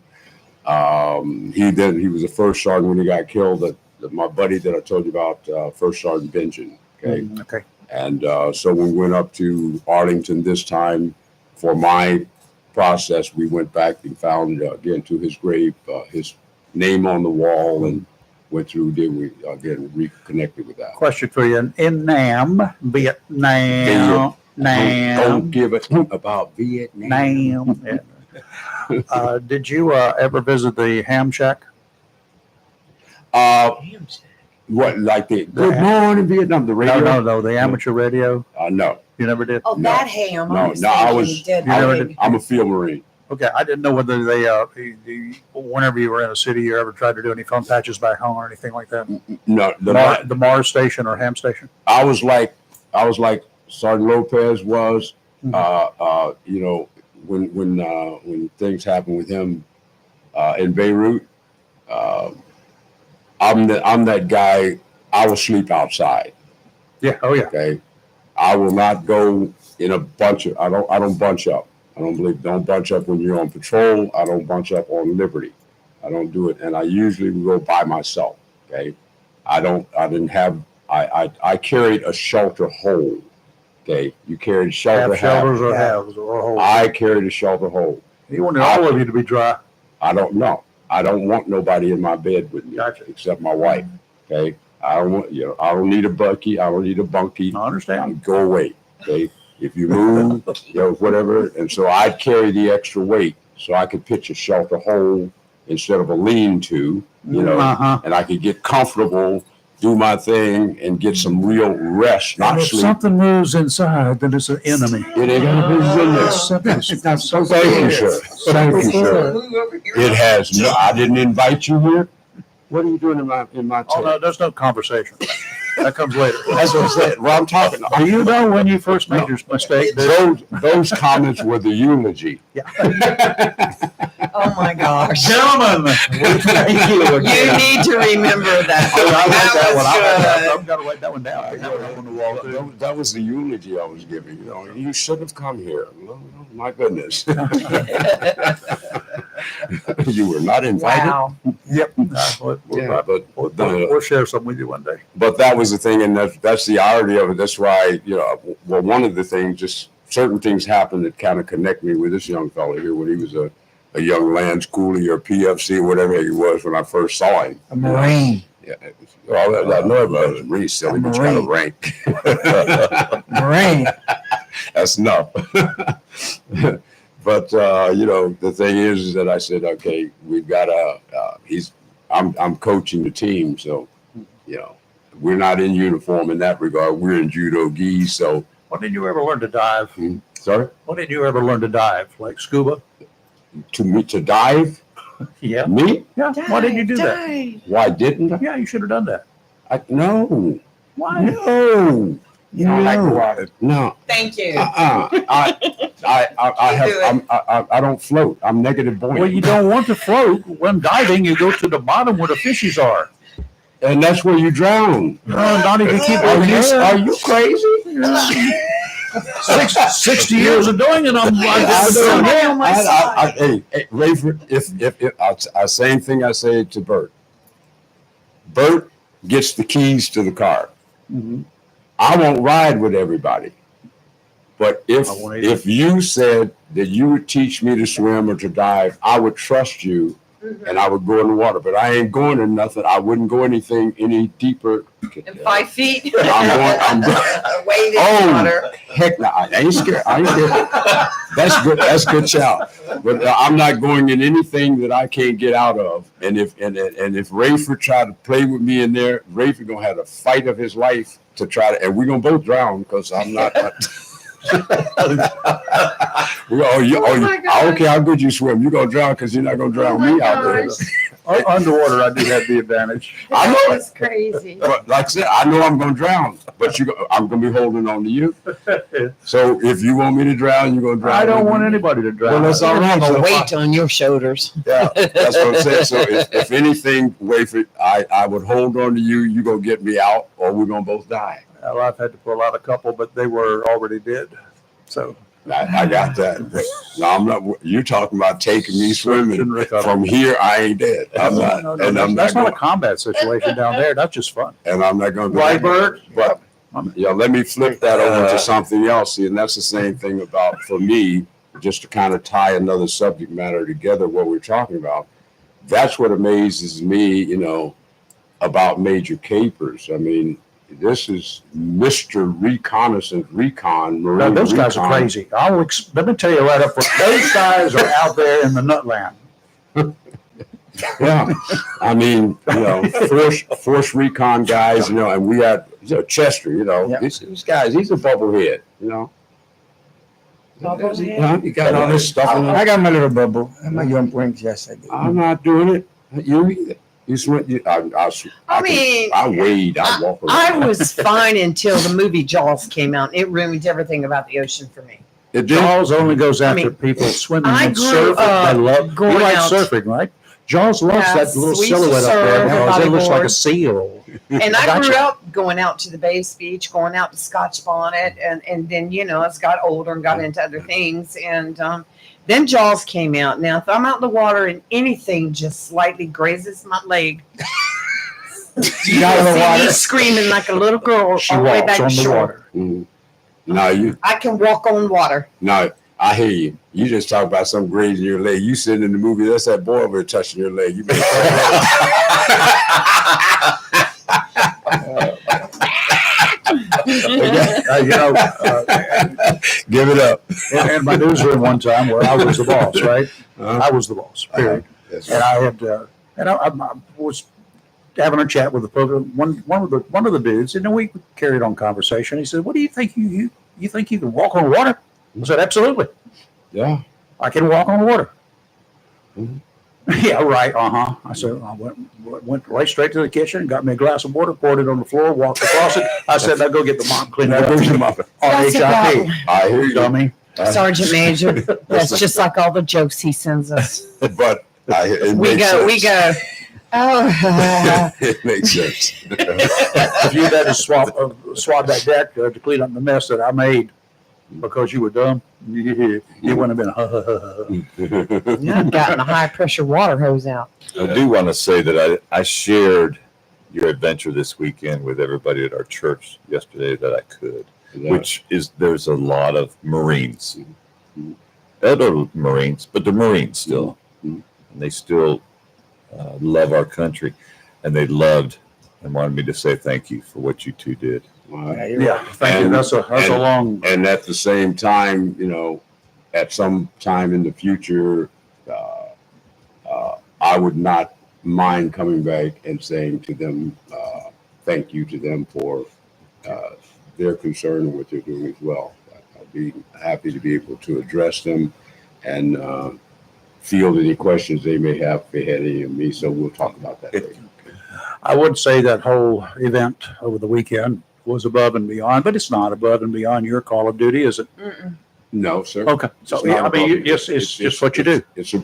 He was a first sergeant when he got killed. My buddy that I told you about, First Sergeant Benjamin. Okay. okay. And so we went up to Arlington this time for my process. We went back and found, again, to his grave, his name on the wall, and went through, we again reconnected with that. Question for you: in Nam, Vietnam, Don't give a hoot about Vietnam. Nam. Yeah. Did you ever visit the ham shack? What, like the Good Morning Vietnam, the radio? No, the amateur radio. No. You never did. oh, No. that ham. No, I was no, I thinking was- dead You never pig. did? I'm a field Marine. Okay, I didn't know whether they, whenever you were in a city, you ever tried to do any phone patches back home or anything like that. No, The Mars station or ham station. I was like Sergeant Lopez was. You know, when things happened with him in Beirut, I'm that guy. I will sleep outside. Yeah. Oh yeah. Okay, I will not go in a bunch of. I don't bunch up. I don't bunch up when you're on patrol. I don't bunch up on liberty. I don't do it, and I usually will go by myself. Okay, I carried a shelter hole. Okay, you carried shelter Have shelters hole. or halves or holes. I carried a shelter hole. You wanted all of you to be dry. I don't know. I don't want nobody in my bed with me, Gotcha. except my wife. Okay, I don't want, I don't need a bunkie. I don't need a bunkie. I understand. Go away. Okay, if you move, whatever. And so I'd carry the extra weight so I could pitch a shelter hole instead of a lean-to, Uh-huh. and I could get comfortable do my thing, and get some real rest, not And if sleep. something moves inside, then it's an enemy. It ain't gonna be in there. It's simple. Thank you, sir. Thank you, sir. It has no. I didn't invite you here. What are you doing in my Oh, no, tent? there's no conversation. That comes later. That's what I said. Well, I'm talking. Do you know when you first made your mistake? Those comments were the eulogy. Oh my gosh. Gentlemen, thank you You again. need to remember that. I like that That one. was I've got to write that one down. Put that one on the wall, too. That was the eulogy I was giving. You should have come here. Oh, my goodness. You were not invited. Wow. Yep. Yeah, We'll share some with you one day. but that was the thing, and that's the irony of it. That's why, well, one of the things, just certain things happened that kind of connect me with this young fellow here when he was a young Lance Cooley or PFC, whatever he was when I first saw him. A Marine. Yeah, well, I know it was really silly, but you got a rank. Marine. That's enough. But the thing is that I said, okay, we've got I'm coaching the team, so we're not in uniform in that regard. We're in judo gis. So When did you ever learn to dive? sorry, When did you ever learn to dive? Like scuba? to dive Yeah. me? Yeah. Why didn't you do that? Die. Why didn't I? Yeah, you should have done that. No, Why? no, You don't like the water. no. Thank you. I don't float. I'm negative buoyant. Well, you don't want to float. When diving, you go to the bottom where the fishies are. And that's where you drown. No, not if you keep Are going you, there. are you crazy? 60 years of doing it, I'm Somebody on my side. Hey, Rayford, if same thing I say to Bert. Bert gets the keys to the car. Mhm. I won't ride with everybody. But I won't either. if you said that you would teach me to swim or to dive, I would trust you and I would go in the water. But I ain't going in nothing. I wouldn't go any deeper. And 5 feet. I'm going. Wade in Oh. water. Heck no, I ain't scared. I ain't scared. That's good. That's good shout. But I'm not going in anything that I can't get out of. And if Rayford tried to play with me in there, Rayford gonna have a fight of his life to try to, and we're gonna both drown because I'm not. my I don't care how good you swim. You're gonna drown because you're not gonna drown me out there. Underwater, I do have the advantage. I know it. That's crazy. But like I said, I know I'm gonna drown, but I'm gonna be holding on to you. So if you want me to drown, you're gonna drown. I don't with want me. anybody to drown. Well, that's all right. Have So a if weight on your shoulders. Yeah, that's what I'm saying. So if anything, Wayford, I would hold on to you. You're gonna get me out, or we're gonna both die. Well, I've had to pull out a couple, but they were already dead. So I got that. No, I'm not. You're talking about taking me swimming from here. I ain't dead. I'm not, No, and I'm that's not not a going. combat situation down there. That's just fun. And I'm not going to. Right, Bert? But let me flip that over to something else. See, and that's the same thing about for me. Just to kind of tie another subject matter together, what we're talking about. That's what amazes me, about Major Capers. I mean, this is Mr. Reconnaissance, Marine No, those guys are Recon. crazy. Let me tell you right up front. Those guys are out there in the nutland. Yeah, I mean, force recon guys, and we had Chester, Yeah. these guys. He's a bubblehead, Bubblehead? You got all this stuff. I got my little bubble and my young points. Yes, I do. I'm not doing it. You either. You swim. I wade. I walk around. I was fine until the movie Jaws came out. It ruined everything about the ocean for me. It did. Jaws only goes after mean, people swimming I and grew surfing. up They love. You going like out- surfing, right? Jaws loves Yes, that little we used to silhouette up there surf, because it looks like a bodyboard. seal. And I Gotcha. grew up going out to the Bass Beach, going out to Scotch Bonnet, and then as got older and got into other things, and then Jaws came out. Now, if I'm out in the water and anything just slightly grazes my leg, you got in the see water. me screaming like a little girl She all the way walks back on to the shore. water. No, I can walk on water. I hear you. You just talk about some grazing your leg. You sitting in the movie. That's that boy over there touching your leg. You may give it up. In my newsroom one time where I was the boss, right? Uh-huh. I was the boss, period. That's And I had, and I was having a chat with one of the dudes, and then we carried on conversation. He said, "What do you think you think you can walk on water?" I said, "Absolutely, Yeah. I can walk on water." Mhm. Yeah, right. I said, I went right straight to the kitchen, got me a glass of water, poured it on the floor, walked across it. I said, "Now go get the mop, clean it up." That's RHIP, I hear you. dummy. Sergeant Major. That's just like all the jokes he sends us. But it We makes go, sense. we go. Oh, It makes sense. If you had to swab that deck to clean up the mess that I made because you were dumb, you wouldn't have been. I've gotten a high pressure water hose out. I do want to say that I shared your adventure this weekend with everybody at our church yesterday that I could, which is there's a lot of Marines. Other Marines, but they're Marines still. Mhm. And they still love our country. And they loved and wanted me to say thank you for what you two did. Yeah, thank you. That's a long. And at the same time, at some time in the future, I would not mind coming back and saying to them, thank you to them for their concern and what they're doing as well. I'd be happy to be able to address them and field any questions they may have if they had any of me. So we'll talk about that later. I would say that whole event over the weekend was above and beyond, but it's not above and beyond your Call of Duty, is it? No, sir. Okay, so It's not I mean, above- it's just what you do. It's So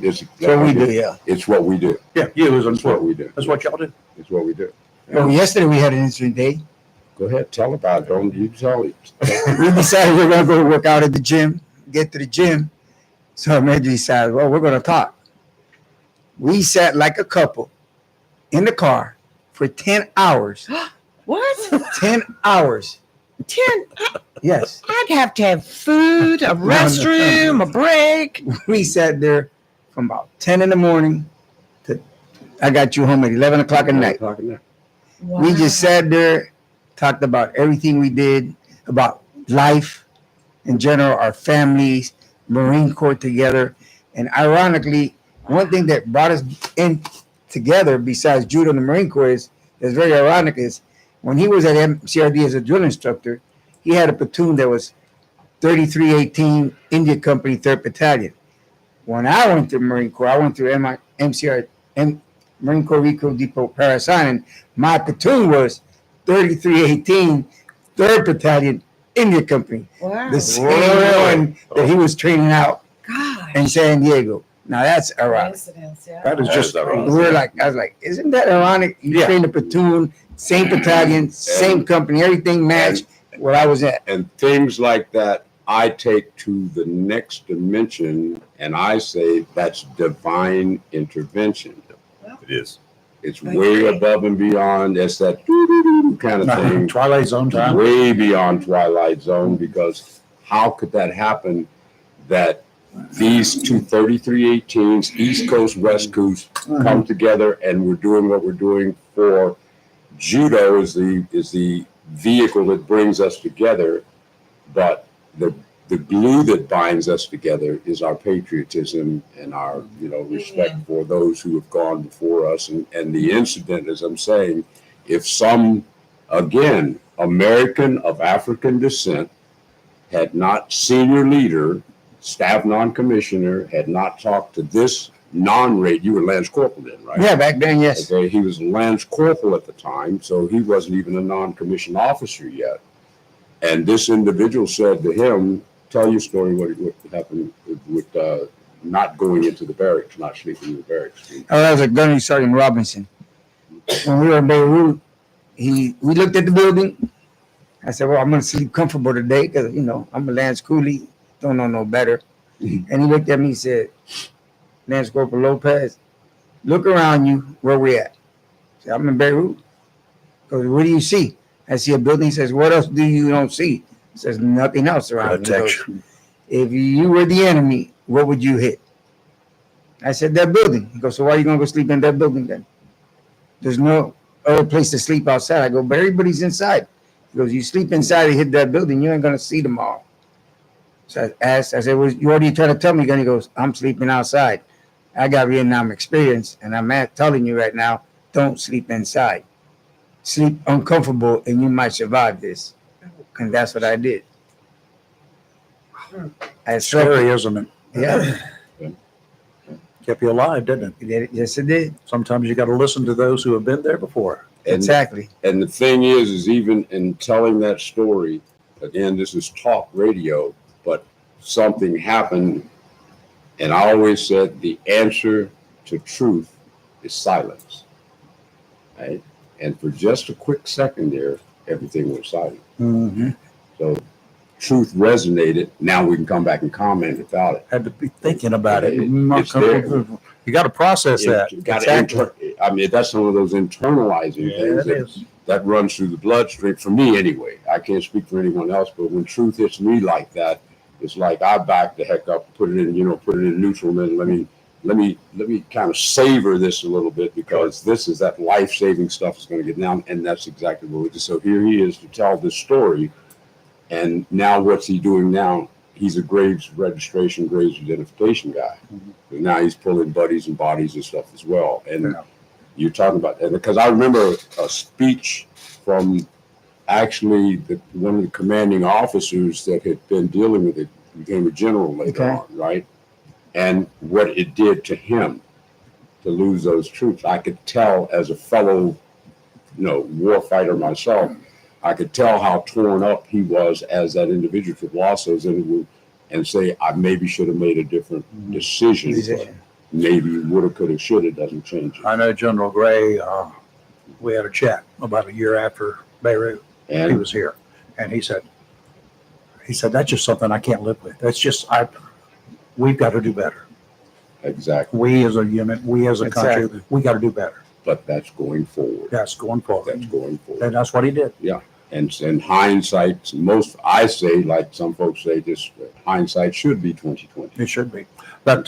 we do, yeah. It's what we do. Yeah, you as It's what we do. That's what y'all do. It's what we do. Well, yesterday we had an incident day. Go ahead, tell about it. Don't you tell it. We decided we're going to go work out at the gym, get to the gym. So Major decided, well, we're going to talk. We sat like a couple in the car for 10 hours. What? 10 hours. 10? Yes. I'd have to have food, a restroom, a break. We sat there from about 10 in the morning to I got you home at 11 o'clock at night. We just sat there, talked about everything we did, about life in general, our families, Marine Corps together. And ironically, one thing that brought us in together, besides judo and the Marine Corps, is very ironic, is when he was at MCRD as a drill instructor, he had a platoon that was 3318 India Company, 3rd Battalion. When I went to Marine Corps, I went through Marine Corps Recruit Depot Paris Island. My platoon was 3318 3rd Battalion India Company, Wow. the same one that he was training out Gosh. in San Diego. Now that's ironic. Coincidence, yeah. That is just. That is ironic. I was like, isn't that ironic? You Yeah. trained a platoon, same battalion, same company, everything matched where I was at. And things like that, I take to the next dimension, and I say that's divine intervention. It is. It's I way agree. above and beyond. That's that doo-doo-doo kind of thing. Twilight Zone time. Way beyond Twilight Zone, because how could that happen that these two 3318s, East Coast, West Coast, come together and we're doing what we're doing for judo is the vehicle that brings us together, but the glue that binds us together is our patriotism and our respect for those who have gone before us. And the incident, as I'm saying, if some, again, American of African descent had not senior leader, staff non-commissioner, had not talked to this non-rate, you were Lance Corporal then, right? Yeah, back then, yes. Okay, he was Lance Corporal at the time, so he wasn't even a non-commissioned officer yet. And this individual said to him, tell your story, what happened with not going into the barracks, not sleeping in the barracks. I was a Gunnery Sergeant Robinson. When we were in Beirut, we looked at the building. I said, well, I'm going to sleep comfortable today because, I'm a Lance Cooley, don't know no better. And he looked at me and said, Lance Corporal Lopez, look around you where we at. I said, I'm in Beirut. Goes, what do you see? I see a building. He says, what else do you don't see? He says, nothing else around. He goes, Protection. if you were the enemy, what would you hit? I said, that building. He goes, so why are you going to go sleep in that building then? There's no other place to sleep outside. I go, but everybody's inside. He goes, you sleep inside and hit that building, you ain't going to see them all. So I asked, I said, well, what are you trying to tell me? He goes, I'm sleeping outside. I got Vietnam experience, and I'm telling you right now, don't sleep inside. Sleep uncomfortable and you might survive this. And that's what I did. I It's slept. scary, isn't it? Yeah, Kept you alive, didn't it? yes, it did. Sometimes you got to listen to those who have been there before. And, Exactly. and the thing is even in telling that story, again, this is talk radio, but something happened. And I always said the answer to truth is silence. Right? And for just a quick second there, everything went silent. Mm-hmm. So truth resonated. Now we can come back and comment about it. Had to be thinking about it. It's there. You got to process that. You gotta Exactly. I mean, that's some of those internalizing Yeah, things it that, is. that runs through the bloodstream for me anyway. I can't speak for anyone else, but when truth hits me like that, it's like I back the heck up, put it in neutral, and let me kind of savor this a little bit, because this is that life-saving stuff is going to get down, and that's exactly what we did. So here he is to tell this story, and now what's he doing now? He's a graves identification guy. Mm-hmm. And now he's pulling buddies and bodies and stuff as well. And Yeah. you're talking about, and because I remember a speech from actually one of the commanding officers that had been dealing with it, became a general later Okay. on, right? And what it did to him to lose those troops. I could tell as a fellow, war fighter myself, I could tell how torn up he was as that individual to lost those and say, I maybe should have made a different decision. But maybe woulda, coulda, shoulda doesn't change it. I know General Gray, we had a chat about a year after Beirut. He And was here. And he said, that's just something I can't live with. That's just, we've got to do better. exactly, We as a unit, we as a country, Exactly. we got to do better. but that's going forward. That's going forward. That's going forward. And that's what he did. And hindsight, I say, like some folks say, just hindsight should be 20/20. It should be. But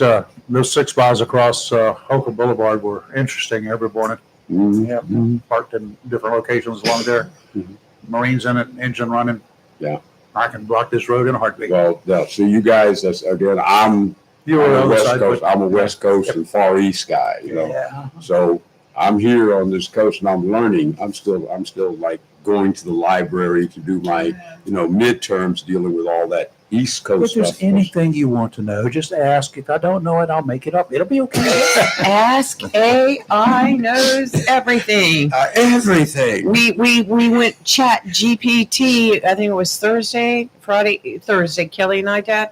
those 6 miles across Hooker Boulevard were interesting every morning. Mhm. Parked in different locations along there. Mhm. Marines in it, engine running. Yeah. I can block this road in a heartbeat. Well, yeah, so you guys, that's again, I'm You were a on the West side, Coast. but- I'm a West Coast and Far East guy, Yeah. So I'm here on this coast and I'm learning. I'm still like going to the library to do my, midterms dealing with all that East Coast If there's stuff. anything you want to know, just ask. If I don't know it, I'll make it up. It'll be okay. Ask AI knows everything. Everything. We went chat GPT, I think it was Thursday, Kelly and I did,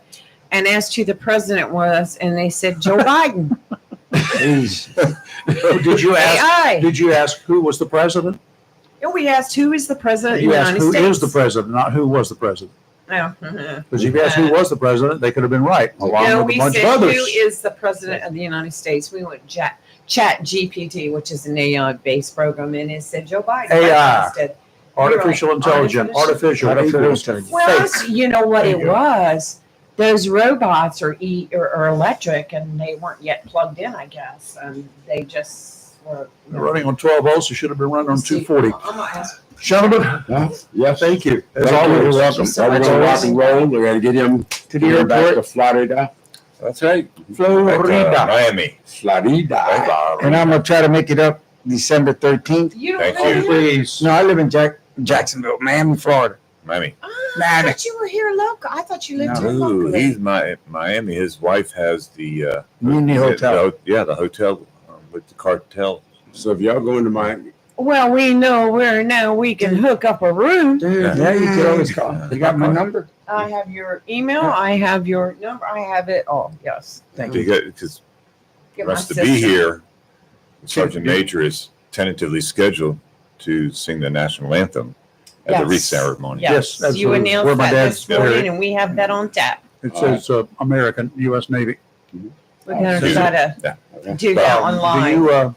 and asked who the president was, and they said Joe Biden. Did you ask? AI. Did you ask who was the president? And we asked who is the president of the You asked United who States. is the president, not who was the president. No. Because if you asked who was the president, they could have been right, along No, with a we bunch of said who others. is the president of the United States. We went chat GPT, which is an AI-based program, and it said Joe Biden. AI. Instead. Artificial intelligence, artificial equals Well, fake. you know what There it you go. was? Those robots are electric, and they weren't yet plugged in, I guess. And they just were. They're running on 12 volts. They should have been running on See, 240. I'm gonna ask. Gentlemen, Yes. thank you. As Thank you. always. You're welcome. So We're much. going to rock and roll. We're going to get him To the back airport. to Florida. That's right. Florida. Miami. Florida. And I'm going to try to make it up December 13th. You don't Thank live you. here? Please. No, I live in Jacksonville, Miami, Florida. Miami. I thought you were here local. I thought you lived here Ooh, locally. he's Miami. His wife has the Muni Hotel. the hotel with the cartel. So if y'all go into Miami, Well, we know where now we can hook up a room. Dude, yeah, you can always call. You got my number? I have your email. I have your number. I have it all. Yes. Thank you. Because Get for my us to sister. be here, Sergeant Major is tentatively scheduled to sing the national anthem at the wreath Yes. ceremony. Yes, Yes, you absolutely. announced Where my that dad's this morning, buried. and we have that on tap. It says American, U.S. Navy. We're gonna do try to Yeah. do that online.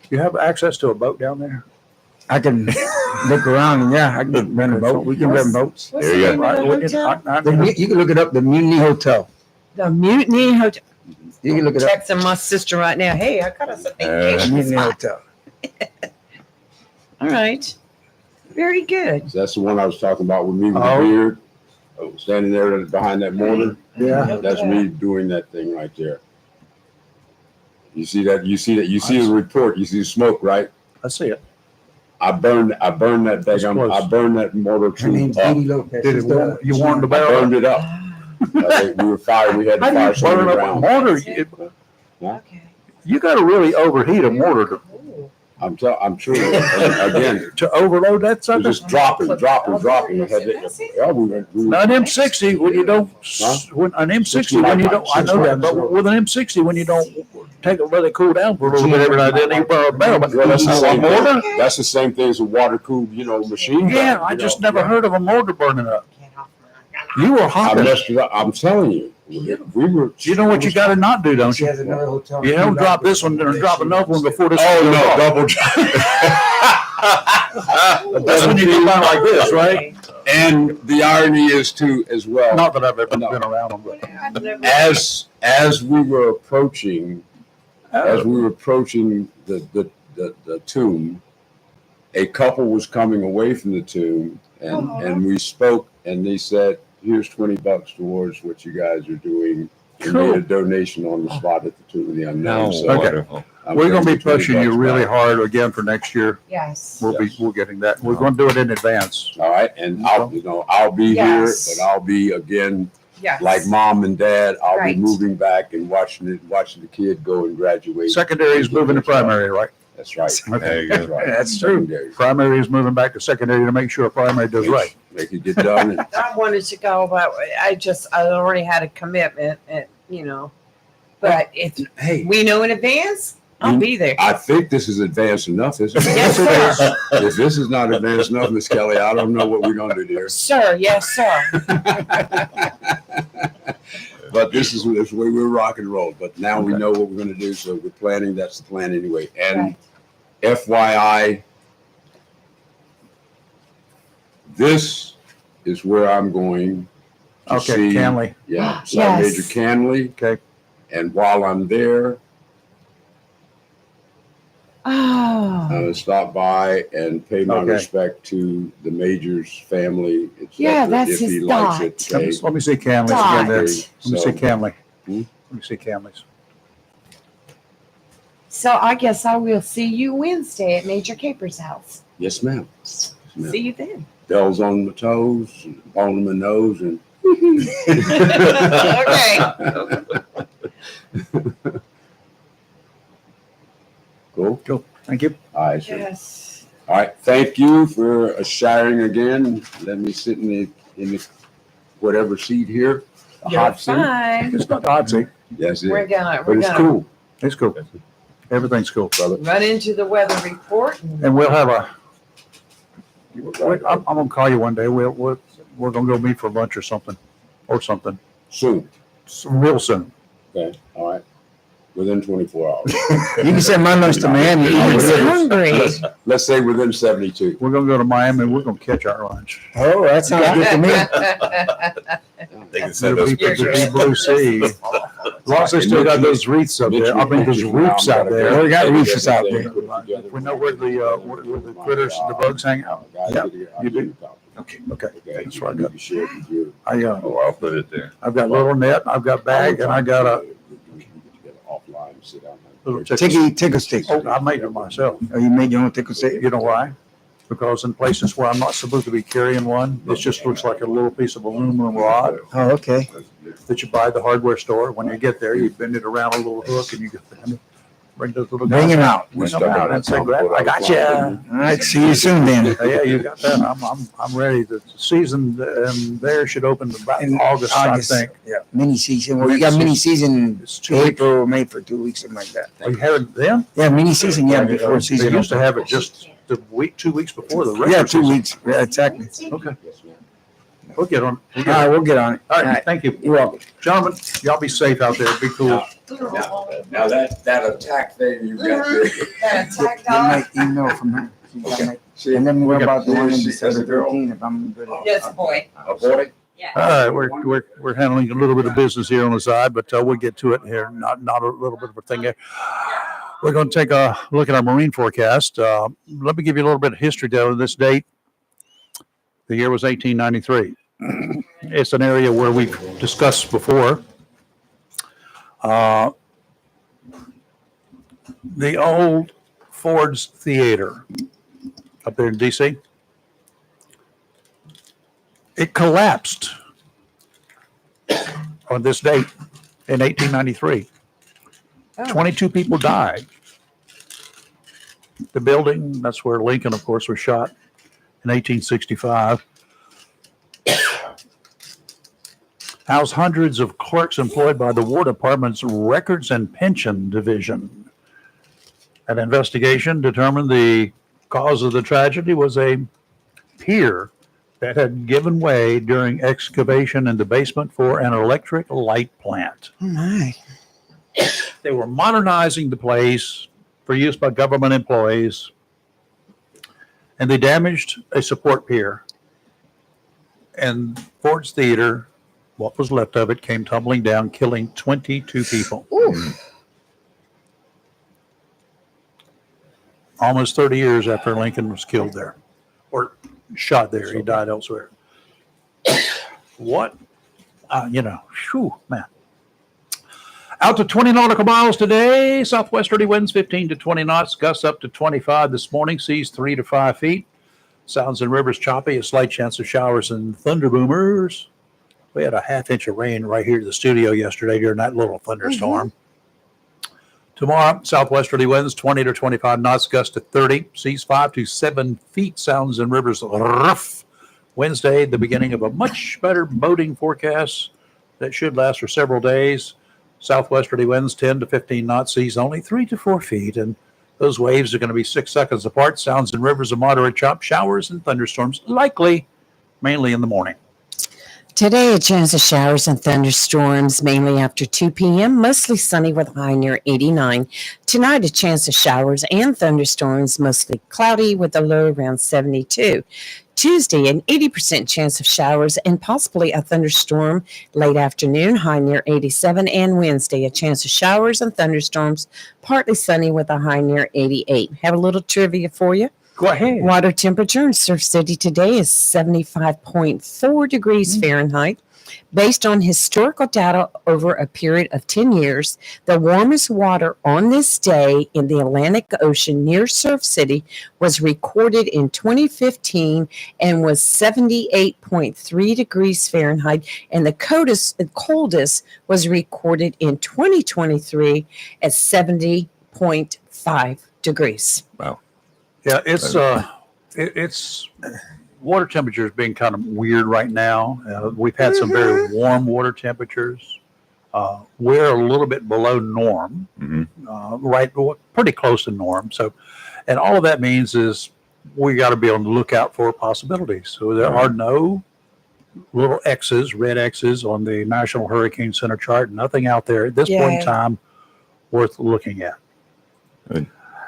Do you have access to a boat down there? I can look around and I can rent a boat. We can rent boats. What's There the you name go. of the Right, hotel? You can look it up, the Muni Hotel. The Mutiny Hotel. You can look it up. Texting my sister right now. Hey, I got us a The vacation Muni spot. Hotel. All right. Very good. that's the one I was talking about with me with Oh. the beard. Standing there behind that mortar. Yeah. That's me doing that thing right there. You see that? You see the report. You see the smoke, right? I see it. I burned that That's thing. close. I burned that mortar Her name's tube up. Edie Lopez. Did it She's the- you warmed the I barrel? burned it up. I think we were fired. We had to How do fire you some burn up a ground. mortar? Okay. You got to really overheat a mortar Cool. I'm sure. And again, to overload that it sucker. was just dropping. It had to, yeah, we went. Now, an M60 when you don't, when an M60 when you don't, I know that, but with an M60 when you don't let it cool down for a little bit every now and then, you burn a barrel. But Well, that's the a same mortar? thing. That's the same thing as a water cooled, machine gun. Yeah, I just never heard of a mortar burning up. Get off You were I hopping. messed it up. I'm telling you, we were. You know what you got to not do, don't She you? has another hotel. You don't drop this one and drop another one before this. Oh one goes no, off. double. That's when you go down like this, right? And the irony is too, as well. Not that I've ever No. been around them, but. I've never- As we were approaching, the tomb, a couple was coming away from the tomb, and we spoke, and they said, "Here's $20 towards what you guys are doing." We made a donation on the spot at the Tomb of the Unknown. So Okay. I'm We're going to be gonna get pushing you $20 really back. hard again for next year. Yes. We're getting that. We're going to do it in advance. All right, and I'll be Yes. here, but I'll be again Yes. like mom and dad. I'll Right. be moving back and watching the kid go and graduate. Secondary is moving to primary, right? That's right. Okay. That's right. That's true. Secondary. Primary is moving back to secondary to make sure primary does right. Make it get done. And I wanted to go, but I already had a commitment, and But if hey, we know in advance, I'll be there. I think this is advanced enough, isn't it? Yes, sir. If this is not advanced enough, Miss Kelly, I don't know what we're gonna do, dear. Sir, yes, sir. But this is the way we're rock and roll. But now we Okay. know what we're gonna do, so we're planning. That's the plan anyway. And Right. FYI, this is where I'm going to Okay, see. Canley. Yeah, Sergeant Yes. Major Canley. Okay. And while I'm there, I'm Oh, gonna stop by and pay my Okay. respect to the Major's family. Yeah, that's if he his likes dot. it. Let Okay? me see Canley's Dot. again there. Okay, Let me so- see Canley. Hmm? Let me see Canley's. so I guess I will see you Wednesday at Major Caper's house. Yes, ma'am. Yes, ma'am. See you then. Bells on my toes, on my nose, and Okay. cool. Cool. Thank you. All right, sir. Yes. All right. Thank you for sharing again. Let me sit in the whatever seat here. The You're hot seat. fine. It's not hot seat. Yes, We're it. gonna But it's cool. It's cool. Everything's cool, brother. run into the weather report. And we'll have I'm gonna call you one day. We're gonna go meet for lunch or something. Soon. Real soon. Okay. All right. Within 24 hours. You can send my lunch to Miami. He's hungry. Let's say within 72. We're gonna go to Miami and we're gonna catch our lunch. Oh, that sounds good to me. They can send It'll us be You're pictures. deep blue sea. As long as they still got those wreaths up there. I mean, there's roofs out there. We got roofs out there. We know where the critters, the bugs hang out. Yeah, you do. Okay. Okay, that's what I got. You share it with your- Oh, I'll put it there. I've got a little net, I've got bag, and I got a We can get together offline, sit down. little tickle. Tickle stick. Oh, I made it myself. Oh, you made your own tickle stick? You know why? Because in places where I'm not supposed to be carrying one, it just looks like a little piece of aluminum rod Oh, okay. that you buy at the hardware store. When you get there, you bend it around a little hook and you bring those little Bring guys him out. Bring them out and say, I got you. All right, see you soon then. Yeah, you got that. I'm ready. The season there should open about In August, I think. Yeah, mini season. Well, we got mini season It's 2 weeks. April, May for 2 weeks, something like that. Are you having it then? Yeah, mini season, yeah, before They season. used to have it just the week, 2 weeks before the regular Yeah, 2 season. weeks. Yeah, exactly. Okay, Yes, ma'am. we'll get on. All right, we'll get on it. All right, thank you. You're welcome. Gentlemen, y'all be safe out there. Be cool. Now that attack thing you got there. Get my email from her. She got my- And then what about the one in December 13, if I'm good? Yes, boy. A boy? All right, we're handling a little bit of business here on the side, but we'll get to it here. Not a little bit of a thing here. We're going to take a look at our marine forecast. Let me give you a little bit of history down this date. The year was 1893. It's an area where we've discussed before. The old Ford's Theater up there in D.C. It collapsed on this date in 1893. 22 people died. The building, that's where Lincoln, of course, was shot in 1865. Housed hundreds of clerks employed by the War Department's Records and Pension Division. An investigation determined the cause of the tragedy was a pier that had given way during excavation in the basement for an electric light plant. Oh my. They were modernizing the place for use by government employees, and they damaged a support pier. And Ford's Theater, what was left of it, came tumbling down, killing 22 people. Oof. Almost 30 years after Lincoln was killed there, or shot there. He died elsewhere. What? Whew, man. Out to 20 nautical miles today. Southwesterly winds 15 to 20 knots. Gusts up to 25 this morning. Seas 3 to 5 feet. Sounds and rivers choppy. A slight chance of showers and thunder boomers. We had a half-inch of rain right here at the studio yesterday during that little thunderstorm. Tomorrow, southwesterly winds 20 to 25 knots. Gusts to 30. Seas 5 to 7 feet. Sounds and rivers rough. Wednesday, the beginning of a much better boating forecast that should last for several days. Southwesterly winds 10 to 15 knots, seas only 3 to 4 feet, and those waves are going to be 6 seconds apart. Sounds and rivers of moderate chop, showers and thunderstorms, likely mainly in the morning. Today, a chance of showers and thunderstorms, mainly after 2 p.m., mostly sunny with a high near 89. Tonight, a chance of showers and thunderstorms, mostly cloudy with a low around 72. Tuesday, an 80% chance of showers and possibly a thunderstorm late afternoon, high near 87. And Wednesday, a chance of showers and thunderstorms, partly sunny with a high near 88. Have a little trivia for you. Go ahead. Water temperature in Surf City today is 75.4 degrees Fahrenheit. Based on historical data over a period of 10 years, the warmest water on this day in the Atlantic Ocean near Surf City was recorded in 2015 and was 78.3 degrees Fahrenheit, and the coldest was recorded in 2023 at 70.5 degrees. Wow. Yeah, it's water temperatures being kind of weird right now. We've had some very warm water temperatures. We're a little bit below norm, right? Pretty close to norm. So, and all of that means is we got to be on the lookout for possibilities. So there are no little X's, red X's on the National Hurricane Center chart. Nothing out there at this point in time worth looking at.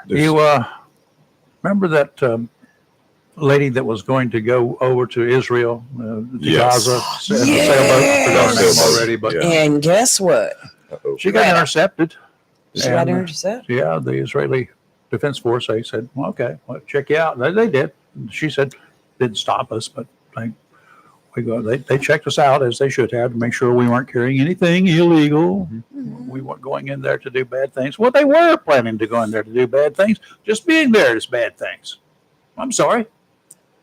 You remember that lady that was going to go over to Israel, to Gaza, sailboat already, but and guess what? she got intercepted. She got intercepted. Yeah, the Israeli Defense Force, they said, well, okay, well, check you out. They did. She said, didn't stop us, but they checked us out as they should have to make sure we weren't carrying anything illegal. We weren't going in there to do bad things. Well, they were planning to go in there to do bad things. Just being there is bad things. I'm sorry.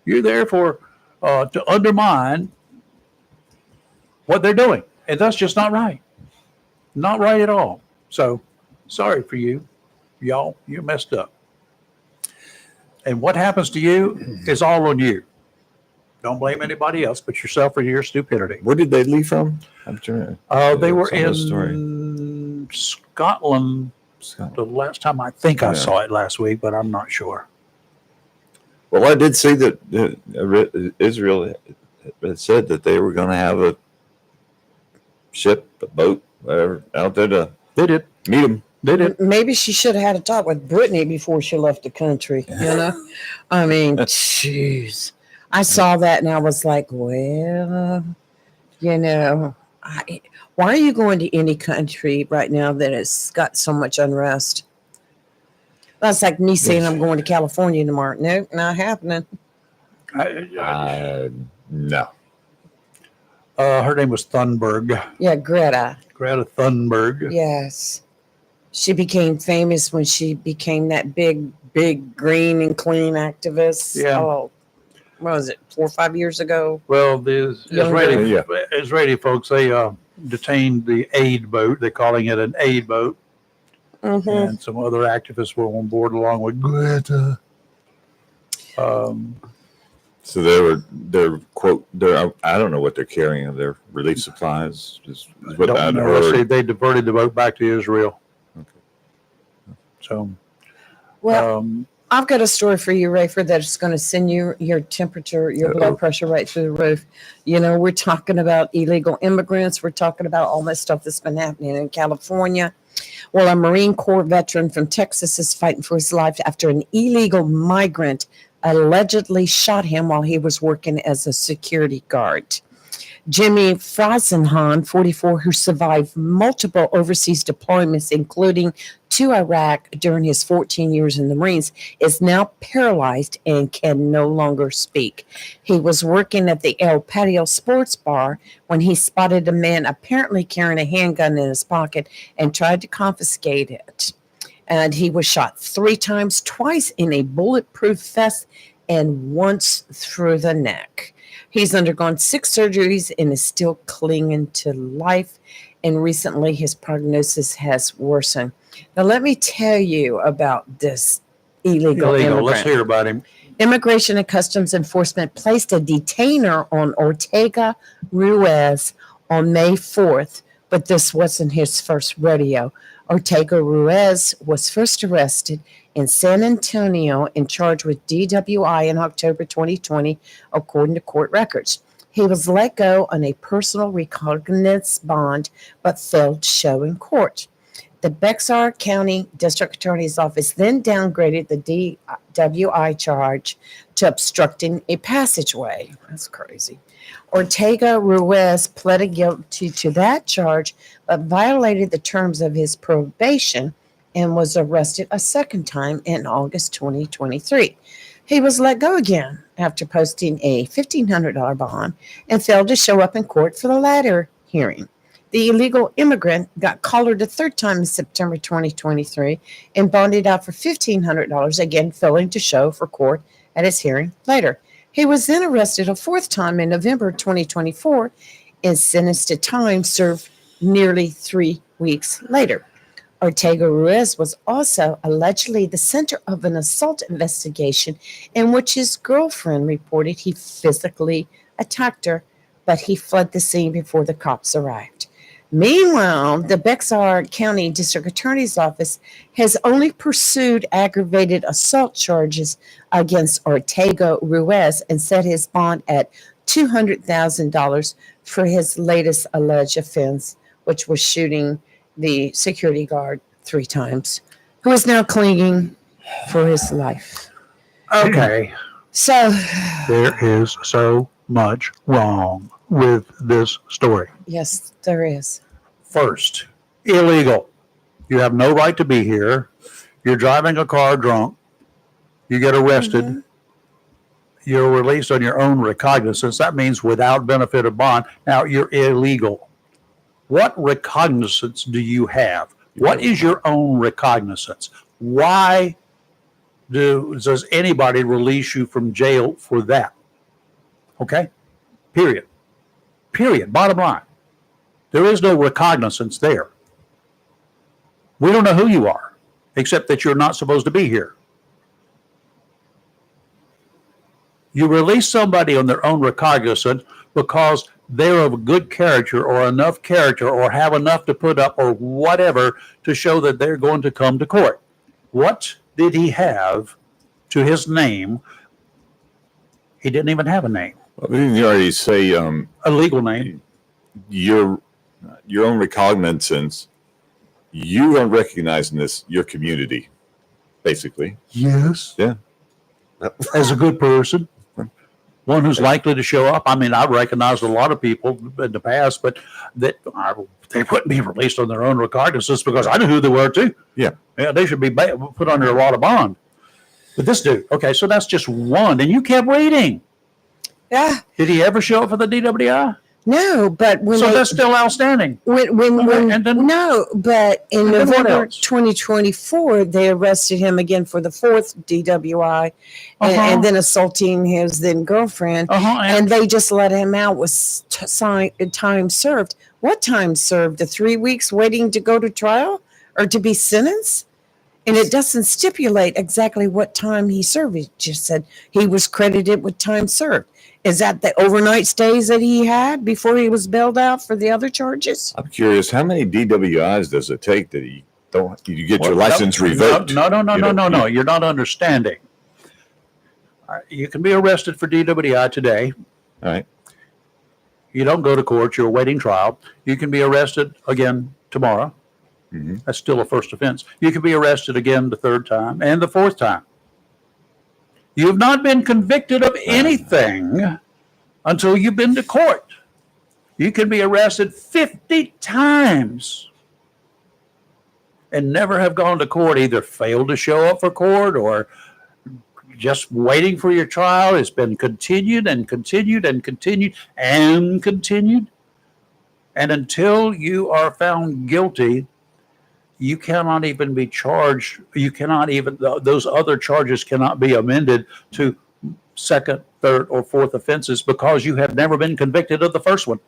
You're there for to undermine what they're doing. And that's just not right. Not right at all. So sorry for you. Y'all, you messed up. And what happens to you is all on you. Don't blame anybody else but yourself for your stupidity. Where did they leave from? I'm trying. They were in Scotland the last time I think I saw it last week, but I'm not sure. Well, I did see that Israel had said that they were going to have a ship, a boat, whatever, out there to They did. meet them. They did. Maybe she should have had a talk with Brittany before she left the country. You know, I mean, jeez. I saw that and I was like, well, you know, why are you going to any country right now that has got so much unrest? That's like me saying I'm going to California tomorrow. Nope, not happening. No. Her name was Thunberg. Yeah, Greta. Greta Thunberg. Yes. She became famous when she became that big big green and clean activist. Yeah. Oh, what was it, 4 or 5 years ago? Well, the Younger. Israeli folks, they detained the aid boat. They're calling it an aid boat. Mm-hmm. And some other activists were on board along with Greta. So I don't know what they're carrying. Their relief supplies is what I Don't know. heard. They diverted the boat back to Israel. Okay. So, Well, I've got a story for you, Rayford, that's going to send you your temperature, your blood pressure right through the roof. You know, we're talking about illegal immigrants. We're talking about all this stuff that's been happening in California. Well, a Marine Corps veteran from Texas is fighting for his life after an illegal migrant allegedly shot him while he was working as a security guard. Jimmy Frazenhan, 44, who survived multiple overseas deployments, including to Iraq during his 14 years in the Marines, is now paralyzed and can no longer speak. He was working at the El Patio Sports Bar when he spotted a man apparently carrying a handgun in his pocket and tried to confiscate it. And he was shot 3 times, twice in a bulletproof vest and once through the neck. He's undergone 6 surgeries and is still clinging to life. And recently his prognosis has worsened. Now, let me tell you about this illegal immigrant. Let's hear about him. Immigration and Customs Enforcement placed a detainer on Ortega Ruiz on May 4th, but this wasn't his first rodeo. Ortega Ruiz was first arrested in San Antonio and charged with DWI in October 2020, according to court records. He was let go on a personal recognizance bond, but failed to show in court. The Bexar County District Attorney's Office then downgraded the DWI charge to obstructing a passageway. That's crazy. Ortega Ruiz pleaded guilty to that charge, but violated the terms of his probation and was arrested a second time in August 2023. He was let go again after posting a $1,500 bond and failed to show up in court for the latter hearing. The illegal immigrant got collared a third time in September 2023 and bonded out for $1,500, again failing to show for court at his hearing later. He was then arrested a fourth time in November 2024 and sentenced to time served nearly 3 weeks later. Ortega Ruiz was also allegedly the center of an assault investigation in which his girlfriend reported he physically attacked her, but he fled the scene before the cops arrived. Meanwhile, the Bexar County District Attorney's Office has only pursued aggravated assault charges against Ortega Ruiz and set his bond at $200,000 for his latest alleged offense, which was shooting the security guard 3 times, who is now clinging for his life. Okay. So There is so much wrong with this story. yes, there is. First, illegal. You have no right to be here. You're driving a car drunk. You get arrested. Mm-hmm. You're released on your own recognizance. That means without benefit of bond. Now, you're illegal. What recognizance do you have? What is your own recognizance? Why does anybody release you from jail for that? Okay? Period. Bottom line. There is no recognizance there. We don't know who you are, except that you're not supposed to be here. You release somebody on their own recognizance because they're of a good character or enough character or have enough to put up or whatever to show that they're going to come to court. What did he have to his name? He didn't even have a name. Well, didn't you already say A legal name. your own recognizance? You are recognizing this your community, basically. Yes. Yeah. As a good person. One who's likely to show up. I mean, I've recognized a lot of people in the past, but that they wouldn't be released on their own recognizance because I knew who they were too. Yeah. Yeah, they should be put under a lot of bond. But this dude, okay, so that's just one, and you kept reading. Yeah. Did he ever show up for the DWI? No, but when So they, that's still outstanding. when And then- no, but in and then what November else? 2024, they arrested him again for the fourth DWI, Uh-huh. and then assaulting his then girlfriend. Uh-huh. And they just let him out with time served. What time served? The 3 weeks waiting to go to trial or to be sentenced? And it doesn't stipulate exactly what time he served. It just said he was credited with time served. Is that the overnight stays that he had before he was bailed out for the other charges? I'm curious, how many DWIs does it take that you get your Well, license revoked? No. You know, You're not understanding. You can be arrested for DWI today. All right. You don't go to court. You're awaiting trial. You can be arrested again tomorrow. Mm-hmm. That's still a first offense. You can be arrested again the third time and the fourth time. You have not been convicted of anything until you've been to court. You can be arrested 50 times and never have gone to court, either failed to show up for court or just waiting for your trial. It's been continued and continued and continued and continued. And until you are found guilty, you cannot even be charged. You cannot even, those other charges cannot be amended to second, third, or fourth offenses because you have never been convicted of the first one.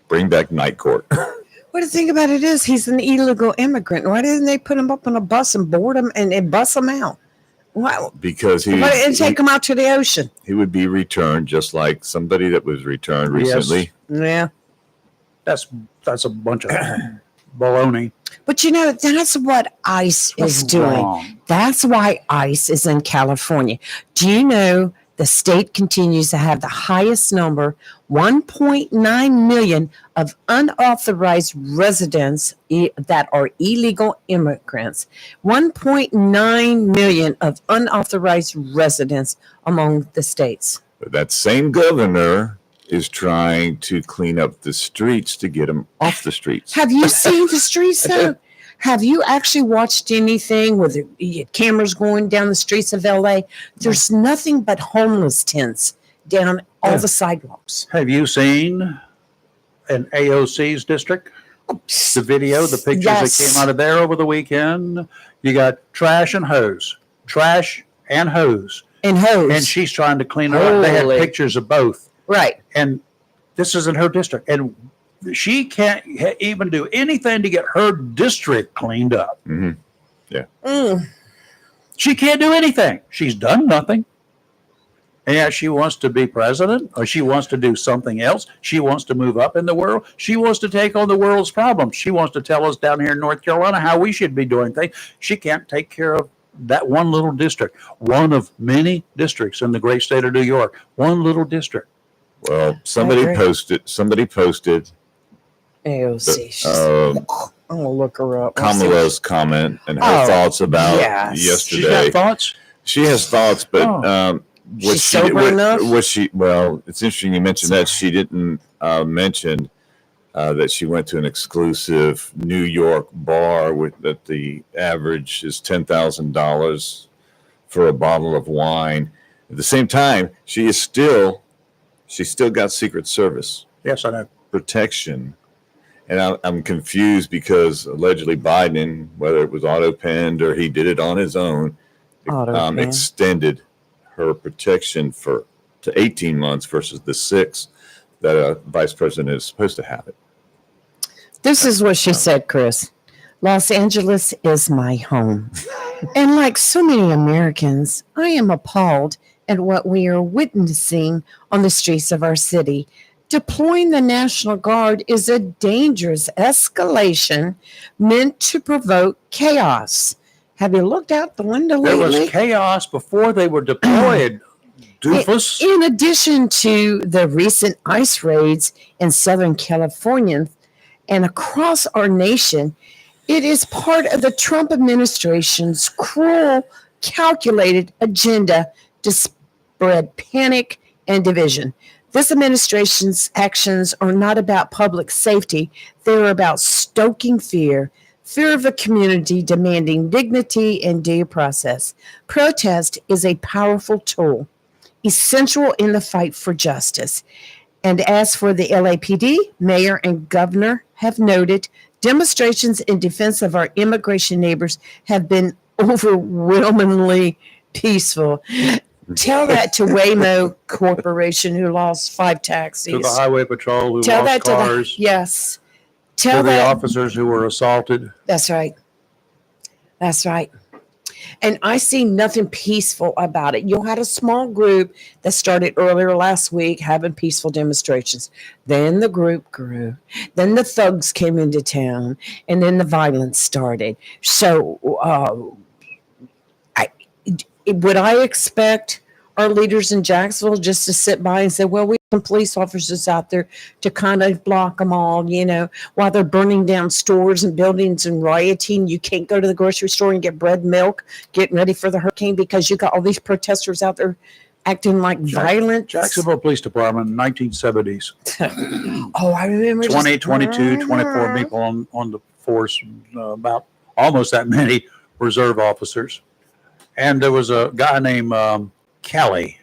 Bring back night court. Well, the thing about it is he's an illegal immigrant. Why didn't they put him up on a bus and board him and bus him out? Why? Because Why didn't take him out to the ocean? he would be returned just like somebody that was returned recently. Yeah. That's a bunch of baloney. But you know, that's what ICE is What's doing. wrong? That's why ICE is in California. Do you know the state continues to have the highest number, 1.9 million of unauthorized residents that are illegal immigrants? 1.9 million of unauthorized residents among the states. But that same governor is trying to clean up the streets to get them off the streets. Have you seen the streets though? Have you actually watched anything with cameras going down the streets of LA? There's nothing but homeless tents down all the sidewalks. Have you seen an AOC's district? The video, the pictures Yes. that came out of there over the weekend. You got trash and hose. Trash and hose. And hose. And she's trying to clean it up. They had Holy. pictures of both. Right. And this isn't her district. And she can't even do anything to get her district cleaned up. Mm-hmm. Mm. She can't do anything. She's done nothing. And yet she wants to be president, or she wants to do something else. She wants to move up in the world. She wants to take on the world's problems. She wants to tell us down here in North Carolina how we should be doing things. She can't take care of that one little district, one of many districts in the great state of New York, one little district. Well, somebody agree. posted AOC. I'm gonna look her up. Kamala's comment and her thoughts about yes. She's yesterday. got thoughts? She has thoughts, but She's sober enough? Well, it's interesting you mentioned that. She didn't mention that she went to an exclusive New York bar that the average is $10,000 for a bottle of wine. At the same time, she's still got Secret Service Yes, I know. protection. And I'm confused because allegedly Biden, whether it was auto-penned or he did it on his own, Auto-pen. extended her protection to 18 months versus the 6 that a vice president is supposed to have it. This is what she said, Chris. Los Angeles is my home. And like so many Americans, I am appalled at what we are witnessing on the streets of our city. Deploying the National Guard is a dangerous escalation meant to provoke chaos. Have you looked out the window There lately? was chaos before they were deployed, doofus. In addition to the recent ICE raids in Southern California and across our nation, it is part of the Trump administration's cruel, calculated agenda to spread panic and division. This administration's actions are not about public safety. They're about stoking fear of the community demanding dignity and due process. Protest is a powerful tool, essential in the fight for justice. And as for the LAPD, mayor and governor have noted demonstrations in defense of our immigration neighbors have been overwhelmingly peaceful. Tell that to Waymo Corporation, who lost 5 taxis. To the highway patrol who Tell lost that cars. to the, yes. To Tell the that. officers who were assaulted. That's right. That's right. And I see nothing peaceful about it. You had a small group that started earlier last week having peaceful demonstrations. Then the group grew. Then the thugs came into town, and then the violence started. So, would I expect our leaders in Jacksonville just to sit by and say, well, we have some police officers out there to kind of block them all, while they're burning down stores and buildings and rioting. You can't go to the grocery store and get bread and milk, getting ready for the hurricane because you got all these protesters out there acting like violent. Jacksonville Police Department, 1970s. Oh, I remember. 20, 22, 24 people on the force, about almost that many reserve officers. And there was a guy named Callie.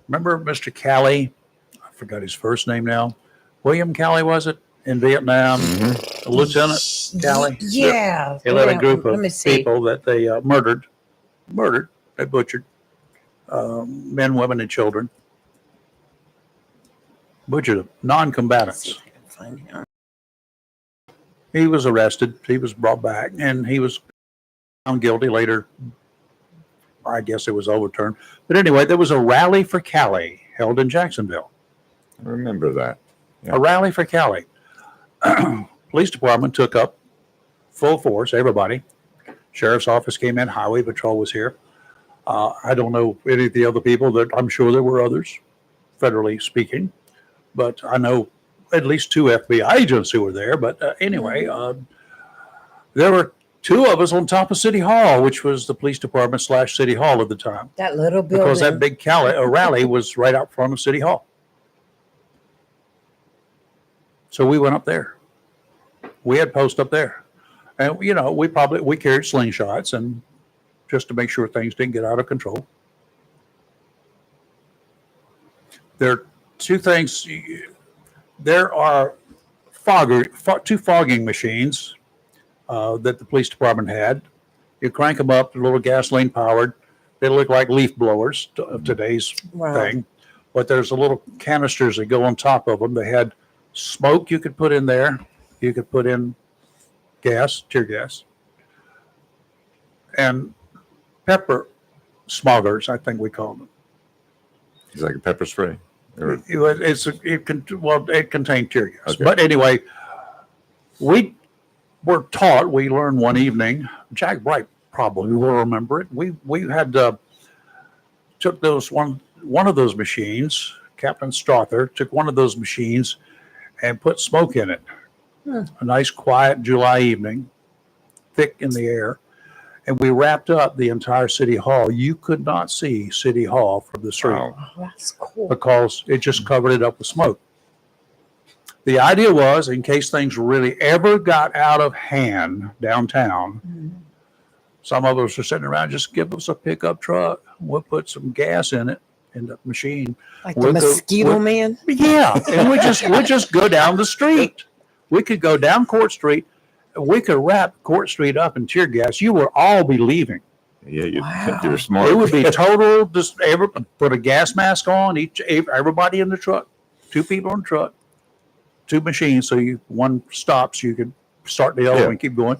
Remember Mr. Callie? I forgot his first name now. William Callie, was it? In Vietnam. Mm-hmm. Lieutenant Callie. Yeah. He led a group of people that they murdered. They butchered men, women, and children. Butchered them. Non-combatants. He was arrested. He was brought back, and he was found guilty later. I guess it was overturned. But anyway, there was a rally for Cali held in Jacksonville. I remember that. Yeah. A rally for Cali. Police department took up full force, everybody. Sheriff's office came in, highway patrol was here. I don't know any of the other people, that I'm sure there were others, federally speaking, but I know at least 2 FBI agents who were there. But anyway, there were 2 of us on top of City Hall, which was the police department / City Hall at the time. That little building. Because that big rally was right out front of City Hall. So we went up there. We had posts up there. And, we carried slingshots and just to make sure things didn't get out of control. There are 2 things. There are 2 fogging machines that the police department had. You crank them up, they're a little gasoline powered. They look like leaf blowers of today's thing. But there's a little canisters that go on top of them. They had smoke you could put in there. You could put in gas, tear gas. And pepper smoggers, I think we call them. It's like a pepper spray. It contained tear gas. Okay. But anyway, we were taught, we learned one evening, Jack Bright probably will remember it. We had took one of those machines, Captain Strother took one of those machines and put smoke in it. A nice quiet July evening, thick in the air. And we wrapped up the entire City Hall. You could not see City Hall from the street. Oh, that's cool. Because it just covered it up with smoke. The idea was, in case things really ever got out of hand downtown, some of us were sitting around, just give us a pickup truck. We'll put some gas in it, in the machine. Like the mosquito man? Yeah, and we'd just go down the street. We could go down Court Street. We could wrap Court Street up in tear gas. You would all be leaving. Yeah, you're smart. It would be total, just put a gas mask on, everybody in the truck, 2 people in the truck, 2 machines. So one stops, you could start the other and keep going.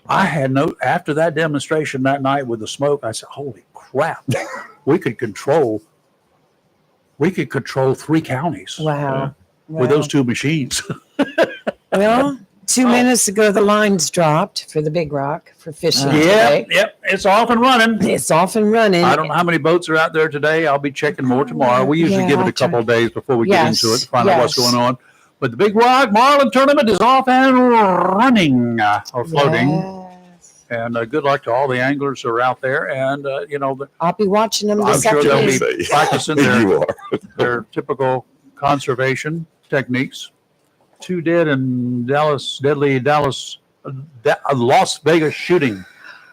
After that demonstration that night with the smoke, I said, holy crap, we could control 3 counties. Wow. With those 2 machines. Well, 2 minutes ago, the lines dropped for the Big Rock for fishing. Yep, it's off and running. It's off and running. I don't know how many boats are out there today. I'll be checking more tomorrow. We usually give it a couple of days before we get into it to find out what's going on. But the Big Rock Marlin Tournament is off and running, or floating. Yes. And good luck to all the anglers who are out there. And, I'll be watching them this I'm sure afternoon. they'll be practicing their typical conservation techniques. 2 dead in Las Vegas shooting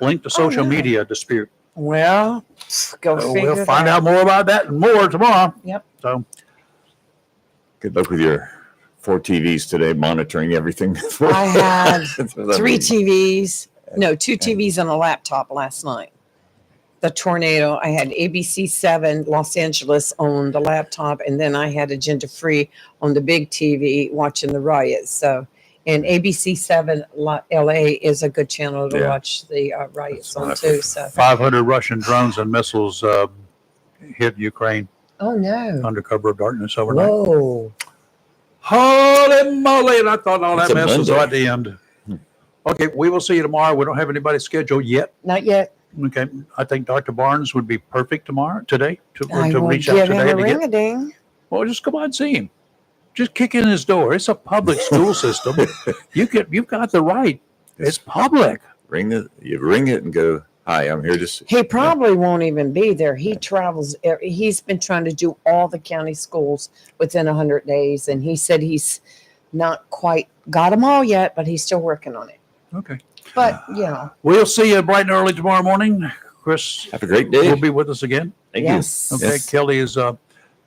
linked to social media dispute. Well, go So figure. we'll find that. out more about that and more tomorrow. Yep. So Good luck with your 4 TVs today, monitoring everything. I had That's what that 3 means. TVs. No, 2 TVs and a laptop last night. The tornado. I had ABC 7 Los Angeles on the laptop, and then I had Agenda Free on the big TV watching the riots. So, and ABC 7 LA is a good channel to Yeah. watch the riots That's on what too. So, 500 Russian drones and missiles hit Ukraine oh no, under cover of darkness overnight. whoa. Holy moly! And I thought all It's that a mess was Monday. at the end. Okay, we will see you tomorrow. We don't have anybody scheduled yet. Not yet. Okay, I think Dr. Barnes would be perfect today to I will reach out give him today a to ring get. a ding. Well, just come on and see him. Just kick in his door. It's a public school system. You've got the right. It's public. You ring it and go, "Hi, I'm here to see." He probably won't even be there. He travels. He's been trying to do all the county schools within 100 days, and he said he's not quite got them all yet, but he's still working on it. Okay. But you know, We'll see you bright and early tomorrow morning. Chris Have a great day. will be with us again. Thank yes. Okay. Yes.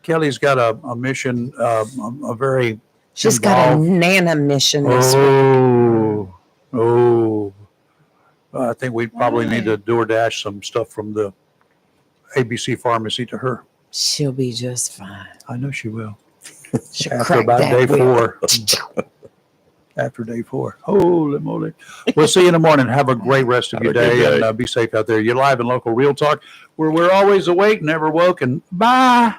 Kelly's got a mission, a very She's got a involved- Nana mission this week. Oh. I think we probably need to DoorDash some stuff from the ABC pharmacy to her. She'll be just fine. I know she will. She'll After crack about that day whip. 4. After day 4. Holy moly. We'll see you in the morning. Have a great rest of Have your a good day, day. and be safe out there. You're live in local Real Talk, where we're always awake, never woke, and bye.